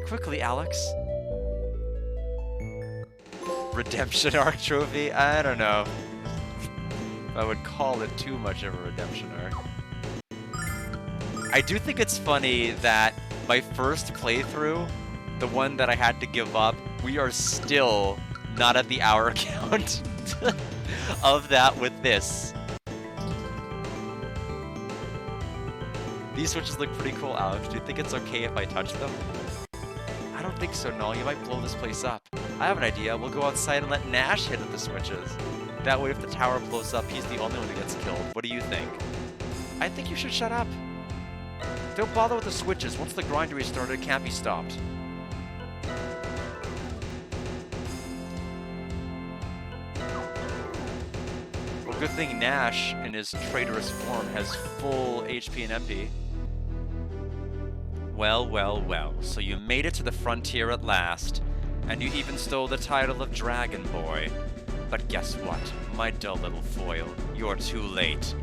Quickly, Alex. Redemption arc trophy? I don't know. I would call it too much of a redemption arc. I do think it's funny that my first playthrough, the one that I had to give up, we are still not at the hour count of that with this. These switches look pretty cool, Alex. Do you think it's okay if I touch them? I don't think so, Null. You might blow this place up. I have an idea. We'll go outside and let Nash hit at the switches. That way, if the tower blows up, he's the only one who gets killed. What do you think? I think you should shut up. Don't bother with the switches. Once the Grindery started, it can't be stopped. Well, good thing Nash, in his traitorous form, has full HP and MP. Well, well, well. So you made it to the frontier at last, and you even stole the title of Dragon Boy. But guess what? My dull little foil, you're too late.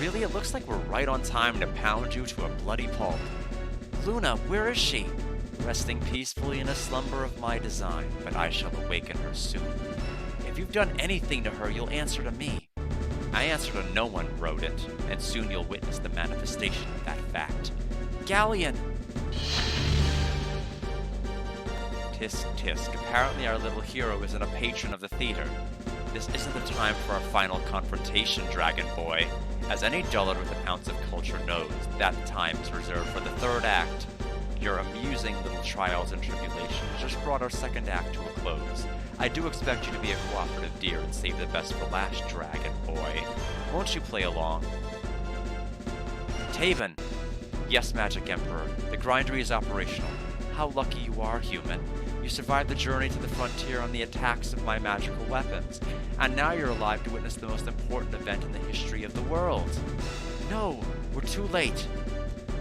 Really, it looks like we're right on time to pound you to a bloody pulp. Luna, where is she? Resting peacefully in a slumber of my design, but I shall awaken her soon. If you've done anything to her, you'll answer to me. I answer to no one, rodent, and soon you'll witness the manifestation of that fact. Galleon! Tisk tisk, apparently our little hero isn't a patron of the theater. This isn't the time for our final confrontation, Dragon Boy. As any dullard with an ounce of culture knows, that time is reserved for the third act. Your amusing little trials and tribulations just brought our second act to a close. I do expect you to be a cooperative dear and save the best for last, Dragon Boy. Won't you play along? Taven! Yes, Magic Emperor. The Grindery is operational. How lucky you are, human. You survived the journey to the frontier on the attacks of my magical weapons, and now you're alive to witness the most important event in the history of the world. No, we're too late.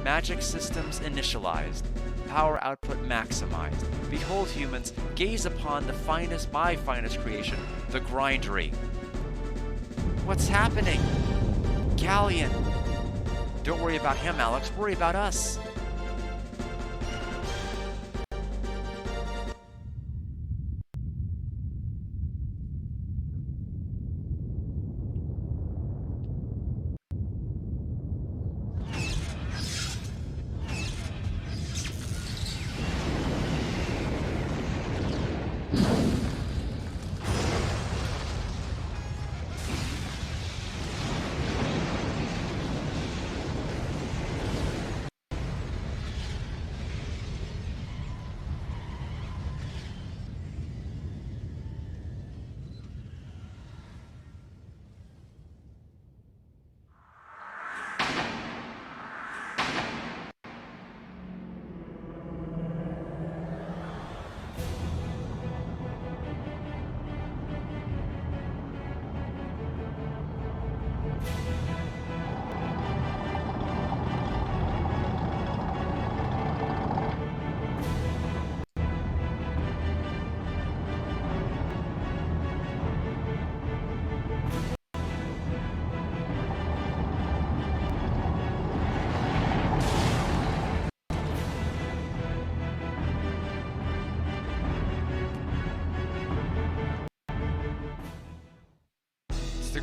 Magic systems initialized. Power output maximized. Behold, humans, gaze upon the finest, my finest creation, the Grindery. What's happening? Galleon! Don't worry about him, Alex. Worry about us.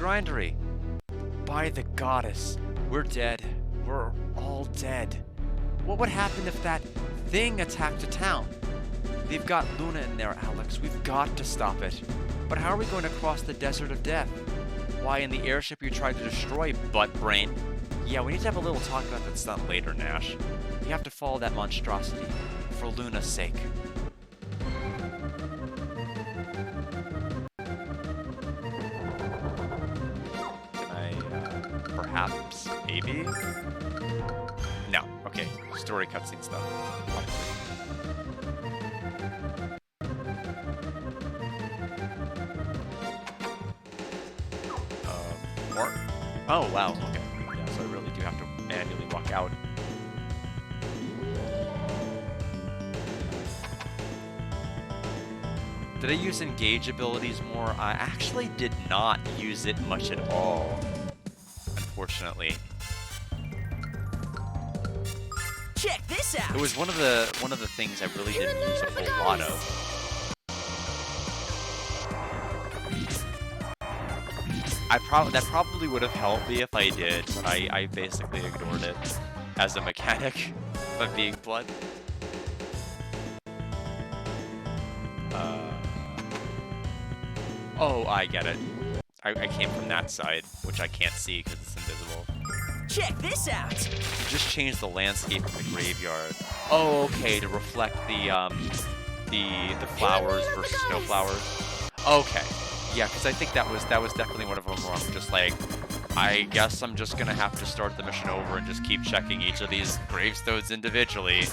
grindery. By the goddess, we're dead. We're all dead. What would happen if that thing attacked a town? They've got Luna in there, Alex. We've got to stop it. But how are we going to cross the desert of death? Why, in the airship you tried to destroy, butt brain? Yeah, we need to have a little talk about that stuff later, Nash. We have to follow that monstrosity, for Luna's sake. Can I, perhaps, maybe? No, okay, story cutscene stuff. More? Oh, wow, okay. Yeah, so I really do have to manually walk out. Did I use engage abilities more? I actually did not use it much at all, unfortunately. Check this out. It was one of the things I really didn't use a whole lot of. That probably would have helped me if I did, but I basically ignored it as a mechanic, if I'm being blunt. Oh, I get it. I came from that side, which I can't see because it's invisible. Check this out. You just changed the landscape of the graveyard. Oh, okay, to reflect the flowers versus no flowers. Okay. Yeah, because I think that was definitely one of them where I'm just like, I guess I'm just gonna have to start the mission over and just keep checking each of these gravestones individually.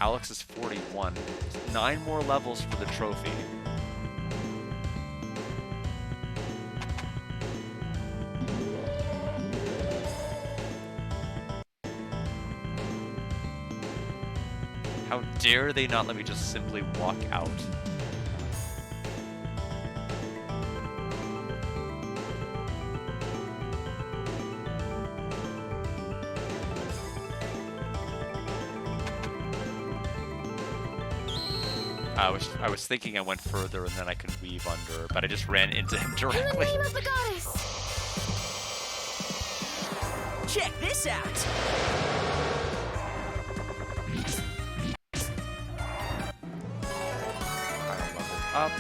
Alex is 41. 9 more levels for the trophy. How dare they not let me just simply walk out? I was thinking I went further and then I could weave under, but I just ran into him directly. In the name of the goddess. Check this out. I leveled up.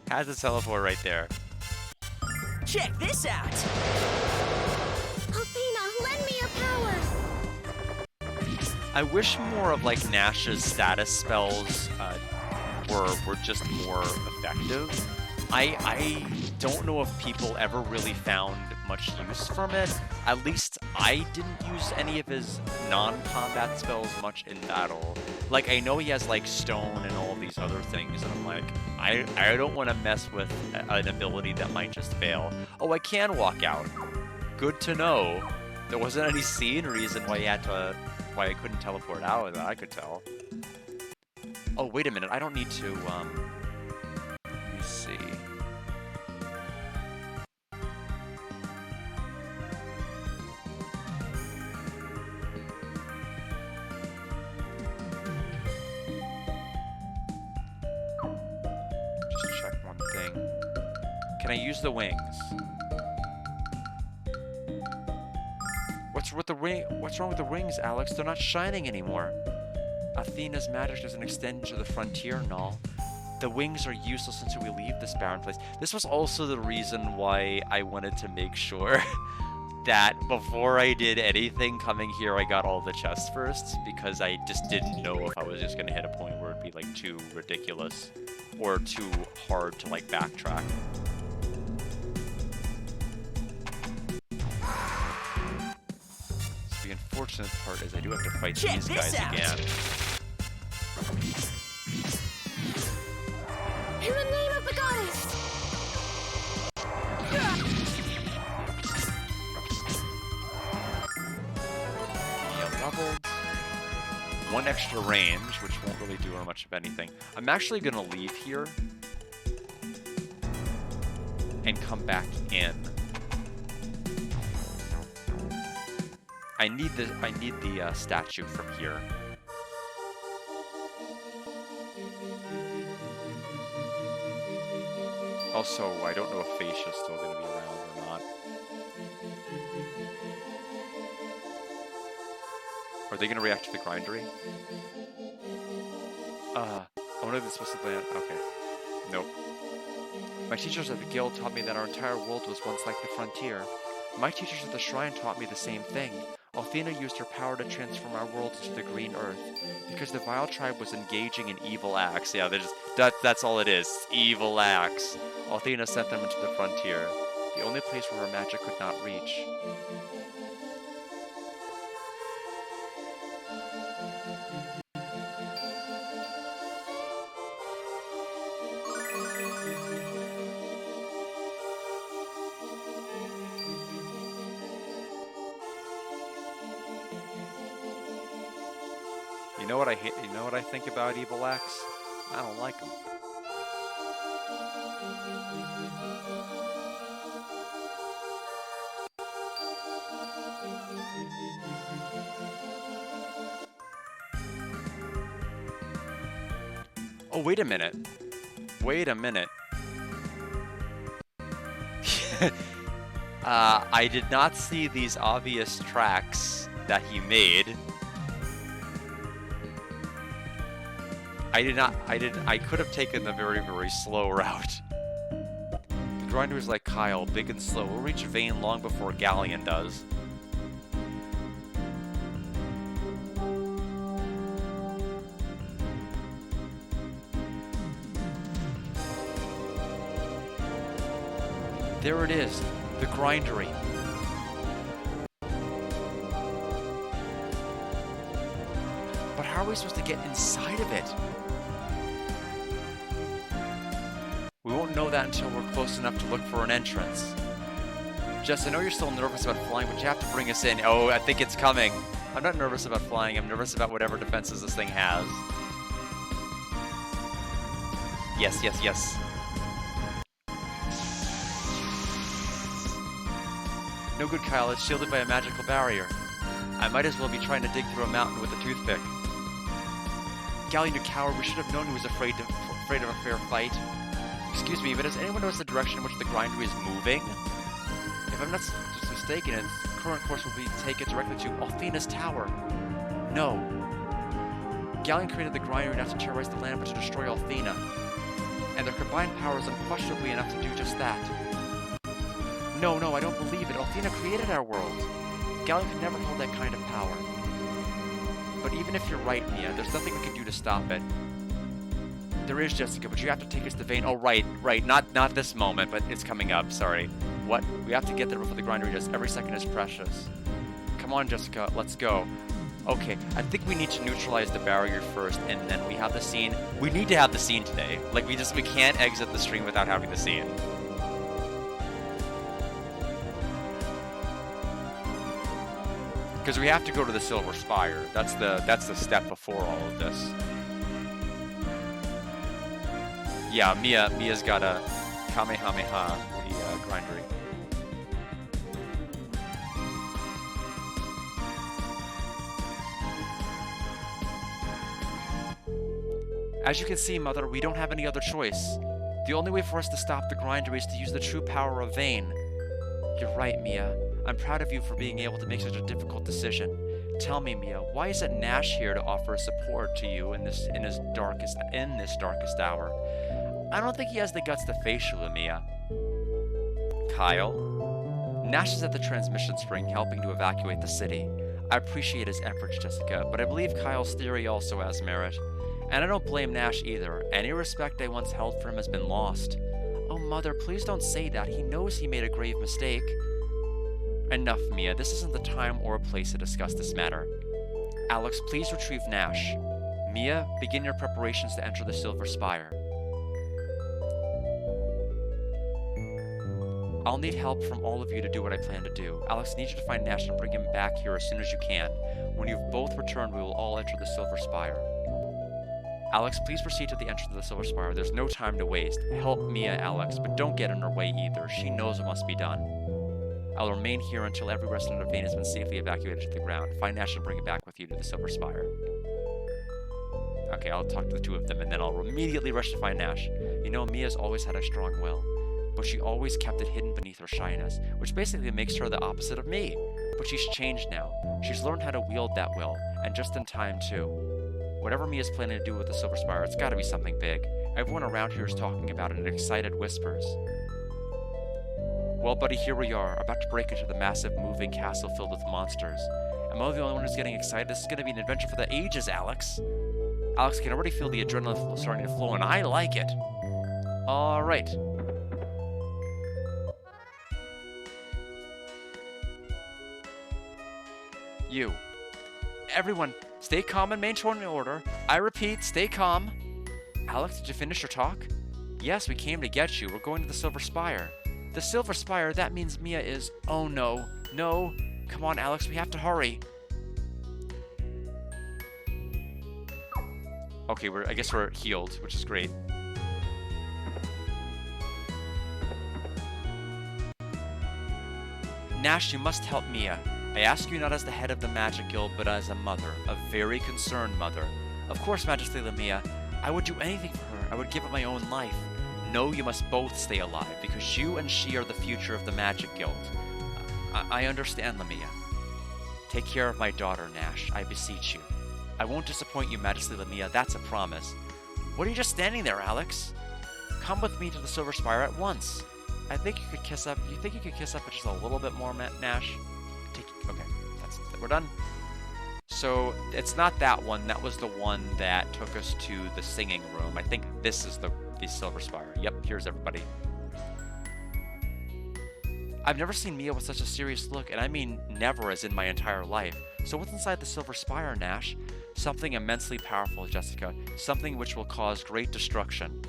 Has a teleport right there. Check this out. Athena, lend me your power. I wish more of like Nash's status spells were just more effective. I don't know if people ever really found much use from it. At least I didn't use any of his non-combat spells much in battle. Like, I know he has like stone and all these other things, and I'm like, I don't want to mess with an ability that might just fail. Oh, I can walk out. Good to know. There wasn't any scene reason why I couldn't teleport out that I could tell. Oh, wait a minute. I don't need to, let me see. Just check one thing. Can I use the wings? What's wrong with the rings, Alex? They're not shining anymore. Athena's magic doesn't extend to the frontier and all. The wings are useless until we leave this barren place. This was also the reason why I wanted to make sure that before I did anything coming here, I got all the chests first, because I just didn't know if I was just going to hit a point where it'd be like too ridiculous or too hard to like backtrack. The unfortunate part is I do have to fight these guys again. In the name of the goddess. Yeah, leveled. 1 extra range, which won't really do much of anything. I'm actually gonna leave here. and come back in. I need the statue from here. Also, I don't know if Fascia's still going to be around or not. Are they going to react to the grindery? I wonder if it's supposed to land. Okay. Nope. My teachers at the guild taught me that our entire world was once like the frontier. My teachers at the shrine taught me the same thing. Athena used her power to transform our world into the green earth. Because the Vile tribe was engaging in evil acts. Yeah, that's all it is. Evil acts. Athena sent them into the frontier. The only place where her magic could not reach. You know what I hate? You know what I think about evil acts? I don't like them. Oh, wait a minute. Wait a minute. I did not see these obvious tracks that he made. I could have taken the very, very slow route. The grinder is like Kyle, big and slow. We'll reach Vane long before Galleon does. There it is, the grindery. But how are we supposed to get inside of it? We won't know that until we're close enough to look for an entrance. Jess, I know you're still nervous about flying, but you have to bring us in. Oh, I think it's coming. I'm not nervous about flying. I'm nervous about whatever defenses this thing has. Yes, yes, yes. No good, Kyle. It's shielded by a magical barrier. I might as well be trying to dig through a mountain with a toothpick. Galleon, you coward. We should have known he was afraid of a fair fight. Excuse me, but does anyone notice the direction in which the grindery is moving? If I'm not mistaken, its current course will be taken directly to Athena's tower. No. Galleon created the grindery not to terrorize the land, but to destroy Athena. And their combined power is unquestionably enough to do just that. No, I don't believe it. Athena created our world. Galleon could never hold that kind of power. But even if you're right, Mia, there's nothing we can do to stop it. There is, Jessica, but you have to take us to Vane. Oh, right. Not this moment, but it's coming up. Sorry. What? We have to get there before the grindery does. Every second is precious. Come on, Jessica. Let's go. Okay, I think we need to neutralize the barrier first, and then we have the scene. We need to have the scene today. Like, we can't exit the stream without having the scene. Because we have to go to the Silver Spire. That's the step before all of this. Yeah, Mia's got a Kamehameha, the grindery. As you can see, Mother, we don't have any other choice. The only way for us to stop the grindery is to use the true power of Vane. You're right, Mia. I'm proud of you for being able to make such a difficult decision. Tell me, Mia, why isn't Nash here to offer support to you in this darkest hour? I don't think he has the guts to face you, Mia. Kyle? Nash is at the transmission spring helping to evacuate the city. I appreciate his efforts, Jessica, but I believe Kyle's theory also has merit. And I don't blame Nash either. Any respect I once held for him has been lost. Oh, Mother, please don't say that. He knows he made a grave mistake. Enough, Mia. This isn't the time or place to discuss this matter. Alex, please retrieve Nash. Mia, begin your preparations to enter the Silver Spire. I'll need help from all of you to do what I plan to do. Alex, I need you to find Nash and bring him back here as soon as you can. When you've both returned, we will all enter the Silver Spire. Alex, please proceed to the entrance of the Silver Spire. There's no time to waste. Help Mia, Alex, but don't get in her way either. She knows what must be done. I'll remain here until every resident of Vane has been safely evacuated to the ground. Find Nash and bring it back with you to the Silver Spire. Okay, I'll talk to the two of them, and then I'll immediately rush to find Nash. You know, Mia's always had a strong will, but she always kept it hidden beneath her shyness, which basically makes her the opposite of me. But she's changed now. She's learned how to wield that will, and just in time, too. Whatever Mia's planning to do with the Silver Spire, it's gotta be something big. Everyone around here is talking about it in excited whispers. Well, buddy, here we are, about to break into the massive moving castle filled with monsters. Am I the only one who's getting excited? This is gonna be an adventure for the ages, Alex. Alex can already feel the adrenaline starting to flow, and I like it. Alright. You. Everyone, stay calm and maintain order. I repeat, stay calm. Alex, did you finish your talk? Yes, we came to get you. We're going to the Silver Spire. The Silver Spire, that means Mia is... Oh no. No. Come on, Alex, we have to hurry. Okay, I guess we're healed, which is great. Nash, you must help Mia. I ask you not as the head of the Magic Guild, but as a mother, a very concerned mother. Of course, Majesty Lamia, I would do anything for her. I would give up my own life. No, you must both stay alive, because you and she are the future of the Magic Guild. I understand, Lamia. Take care of my daughter, Nash, I beseech you. I won't disappoint you, Majesty Lamia, that's a promise. What are you just standing there, Alex? Come with me to the Silver Spire at once. I think you could kiss up. You think you could kiss up just a little bit more, Nash? Okay, we're done. So it's not that one. That was the one that took us to the singing room. I think this is the Silver Spire. Yep, here's everybody. I've never seen Mia with such a serious look, and I mean never as in my entire life. So what's inside the Silver Spire, Nash? Something immensely powerful, Jessica. Something which will cause great destruction.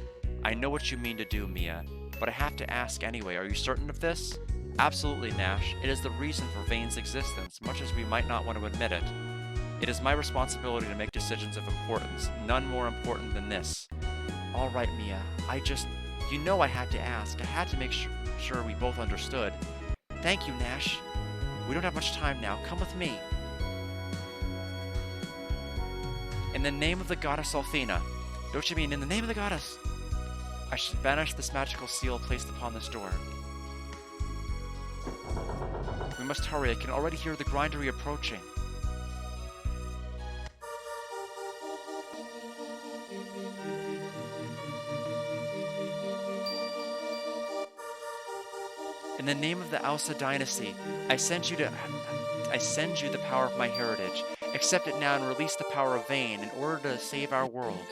I know what you mean to do, Mia, but I have to ask anyway. Are you certain of this? Absolutely, Nash. It is the reason for Vane's existence, much as we might not want to admit it. It is my responsibility to make decisions of importance, none more important than this. All right, Mia. You know I had to ask. I had to make sure we both understood. Thank you, Nash. We don't have much time now. Come with me. In the name of the goddess Althena. Don't you mean in the name of the goddess? I should banish this magical seal placed upon this door. We must hurry. I can already hear the grindery approaching. In the name of the Alsa dynasty, I send you the power of my heritage. Accept it now and release the power of Vane in order to save our world.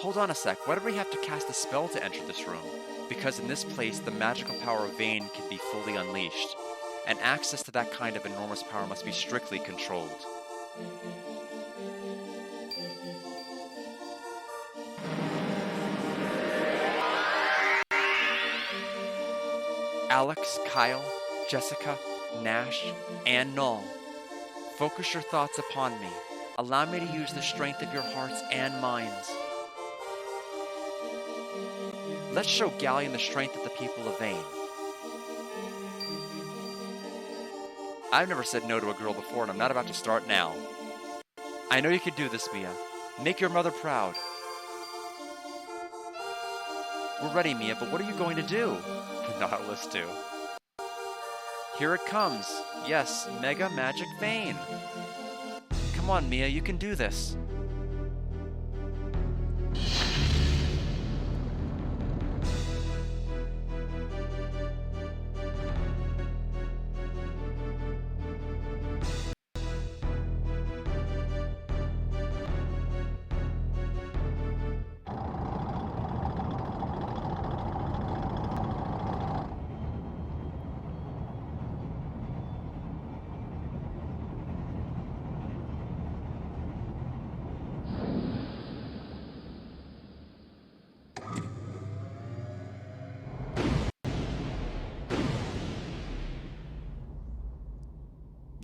Hold on a sec, why do we have to cast a spell to enter this room? Because in this place, the magical power of Vane can be fully unleashed, and access to that kind of enormous power must be strictly controlled. Alex, Kyle, Jessica, Nash, and Null. Focus your thoughts upon me. Allow me to use the strength of your hearts and minds. Let's show Galleon the strength of the people of Vane. I've never said no to a girl before, and I'm not about to start now. I know you can do this, Mia. Make your mother proud. We're ready, Mia, but what are you going to do? Nautilus 2. Here it comes. Yes, Mega Magic Vane. Come on, Mia, you can do this.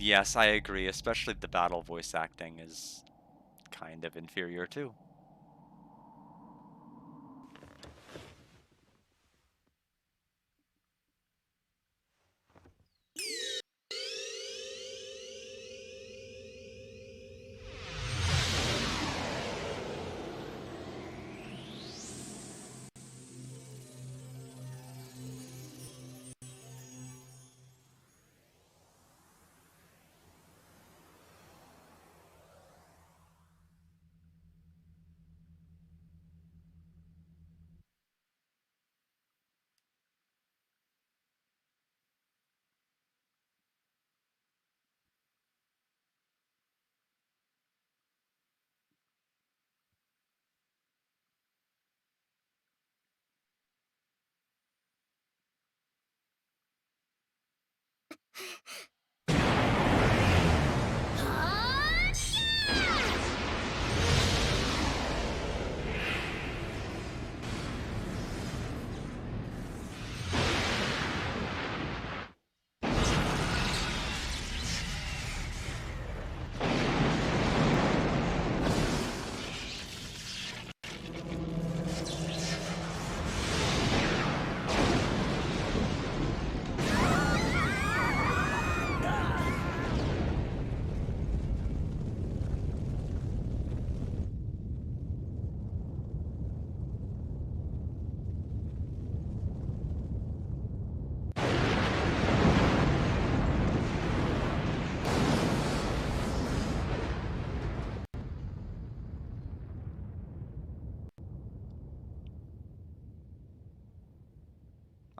Yes, I agree, especially the battle voice acting is kind of inferior too.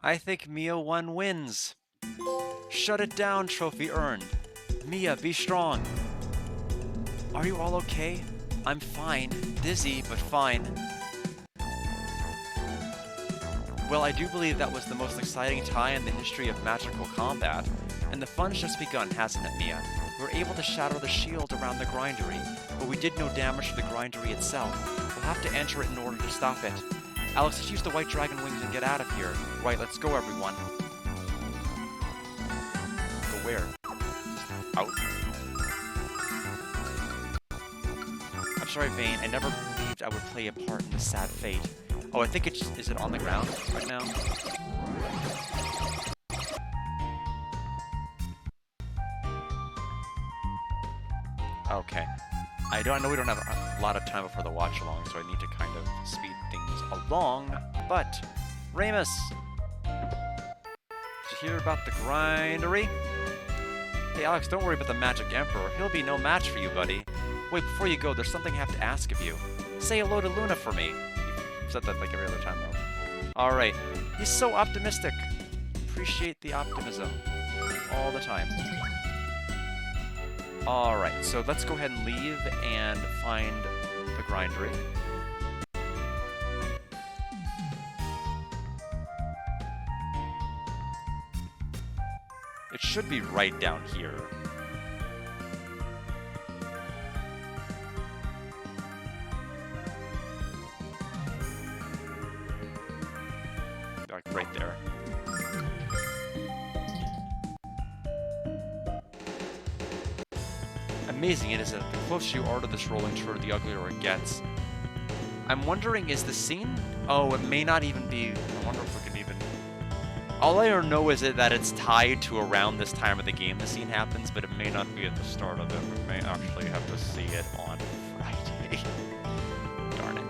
I think Mia 1 wins. Shut it down, trophy earned. Mia, be strong. Are you all okay? I'm fine. Dizzy, but fine. Well, I do believe that was the most exciting tie in the history of magical combat, and the fun's just begun, hasn't it, Mia? We were able to shatter the shield around the grindery, but we did no damage to the grindery itself. We'll have to enter it in order to stop it. Alex, let's use the white dragon wings and get out of here. Right, let's go, everyone. Go where? Out? I'm sorry, Vane. I never believed I would play a part in this sad fate. Oh, I think it's... Is it on the ground right now? Okay. I know we don't have a lot of time before the watch along, so I need to kind of speed things along. But, Ramus! Did you hear about the grindery? Hey Alex, don't worry about the Magic Emperor. He'll be no match for you, buddy. Wait, before you go, there's something I have to ask of you. Say hello to Luna for me. You've said that like every other time, though. Alright. He's so optimistic. Appreciate the optimism. All the time. Alright, so let's go ahead and leave and find the grindery. It should be right down here. Like right there. Amazing it is that the closer you are to this rolling turd, the uglier it gets. I'm wondering, is the scene? Oh, it may not even be. I wonder if we can even. All I know is that it's tied to around this time of the game the scene happens, but it may not be at the start of it. We may actually have to see it on Friday. Darn it.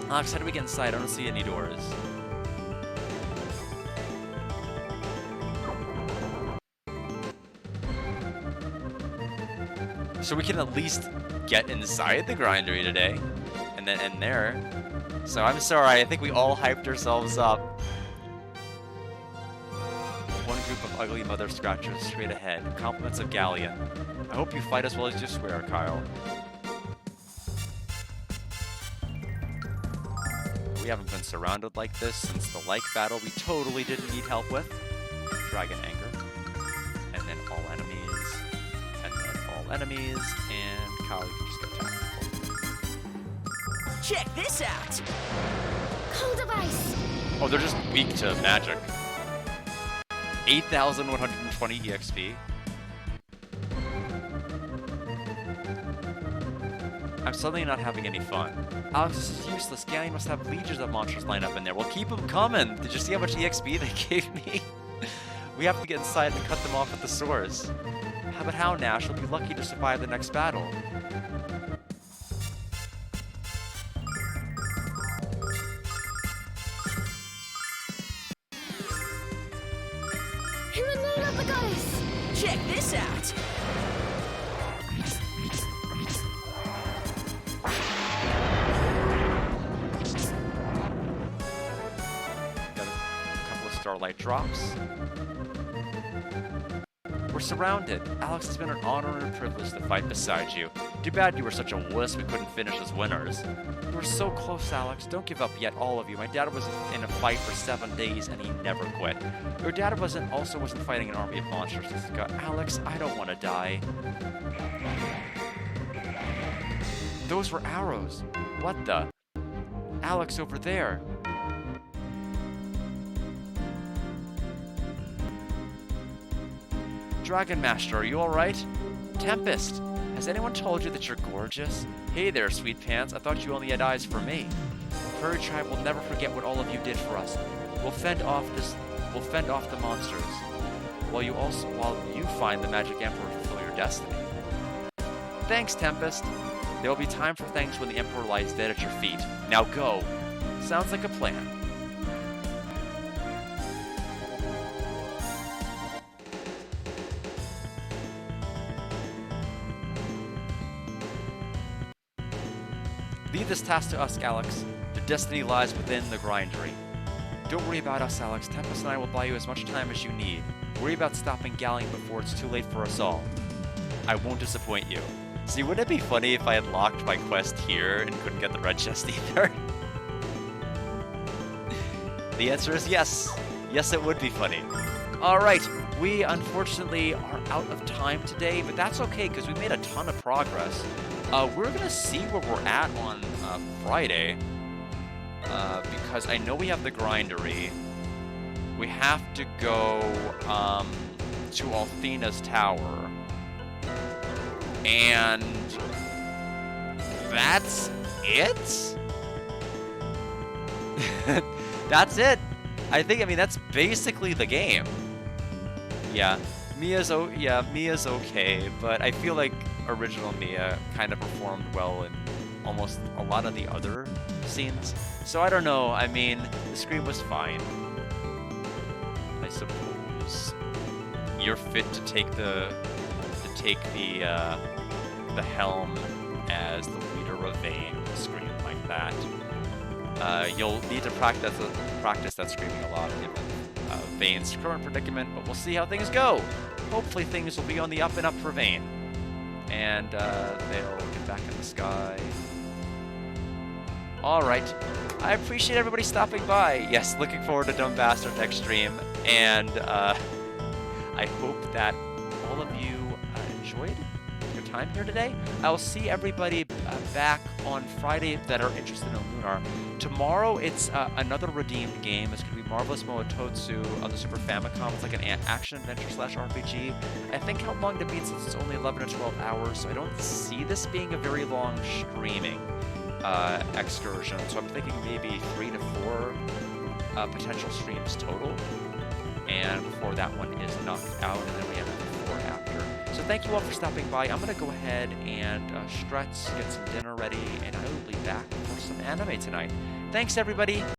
Alex, how do we get inside? I don't see any doors. So we can at least get inside the grindery today, and then end there. So I'm sorry, I think we all hyped ourselves up. One group of ugly mother scratchers straight ahead. Compliments of Galleon. I hope you fight as well as you swear, Kyle. We haven't been surrounded like this since the like battle we totally didn't need help with. Dragon Anger. And then all enemies. And then all enemies. And Kyle, you can just go tactical. Check this out! Cold device. Oh, they're just weak to magic. 8,120 EXP. I'm suddenly not having any fun. Alex, this is useless. Ganon must have legions of monsters lined up in there. Well, keep them coming. Did you see how much EXP they gave me? We have to get inside and cut them off at the source. But how, Nash? You'll be lucky to survive the next battle. In the name of the goddess! Check this out! Got a couple of starlight drops. We're surrounded. Alex, it's been an honor and a privilege to fight beside you. Too bad you were such a wuss we couldn't finish as winners. You were so close, Alex. Don't give up yet, all of you. My dad was in a fight for 7 days and he never quit. Your dad wasn't fighting an army of monsters. Alex, I don't want to die. Those were arrows. What the? Alex, over there. Dragon Master, are you alright? Tempest, has anyone told you that you're gorgeous? Hey there, sweet pants. I thought you only had eyes for me. The Furry Tribe will never forget what all of you did for us. We'll fend off the monsters. While you find the Magic Emperor to fulfill your destiny. Thanks, Tempest. There will be time for thanks when the Emperor lies dead at your feet. Now go. Sounds like a plan. Leave this task to us, Alex. The destiny lies within the grindery. Don't worry about us, Alex. Tempest and I will buy you as much time as you need. Worry about stopping Galleon before it's too late for us all. I won't disappoint you. See, wouldn't it be funny if I had locked my quest here and couldn't get the red chest either? The answer is yes. Yes, it would be funny. Alright, we unfortunately are out of time today, but that's okay because we made a ton of progress. We're gonna see where we're at on Friday, because I know we have the grindery. We have to go to Althena's tower, and that's it. That's it. I mean that's basically the game. Yeah, Mia's okay, but I feel like original Mia kind of performed well in almost a lot of the other scenes. So I don't know. I mean, the screen was fine. I suppose you're fit to take the helm as the leader of Vayne with a scream like that. You'll need to practice that screaming a lot given Vayne's current predicament, but we'll see how things go. Hopefully things will be on the up and up for Vayne. And they'll get back in the sky. Alright. I appreciate everybody stopping by. Yes, looking forward to Dumb Bastard next stream. And I hope that all of you enjoyed your time here today. I'll see everybody back on Friday that are interested in Lunar. Tomorrow, it's another redeemed game. It's going to be Marvelous Moototsu on the Super Famicom. It's like an action-adventure/RPG. I think how long to beat since it's only 11 or 12 hours, so I don't see this being a very long streaming excursion. So I'm thinking maybe 3 to 4 potential streams total. And before that one is knocked out, and then we have 4 after. So thank you all for stopping by. I'm going to go ahead and stretch, get some dinner ready, and I will be back for some anime tonight. Thanks, everybody.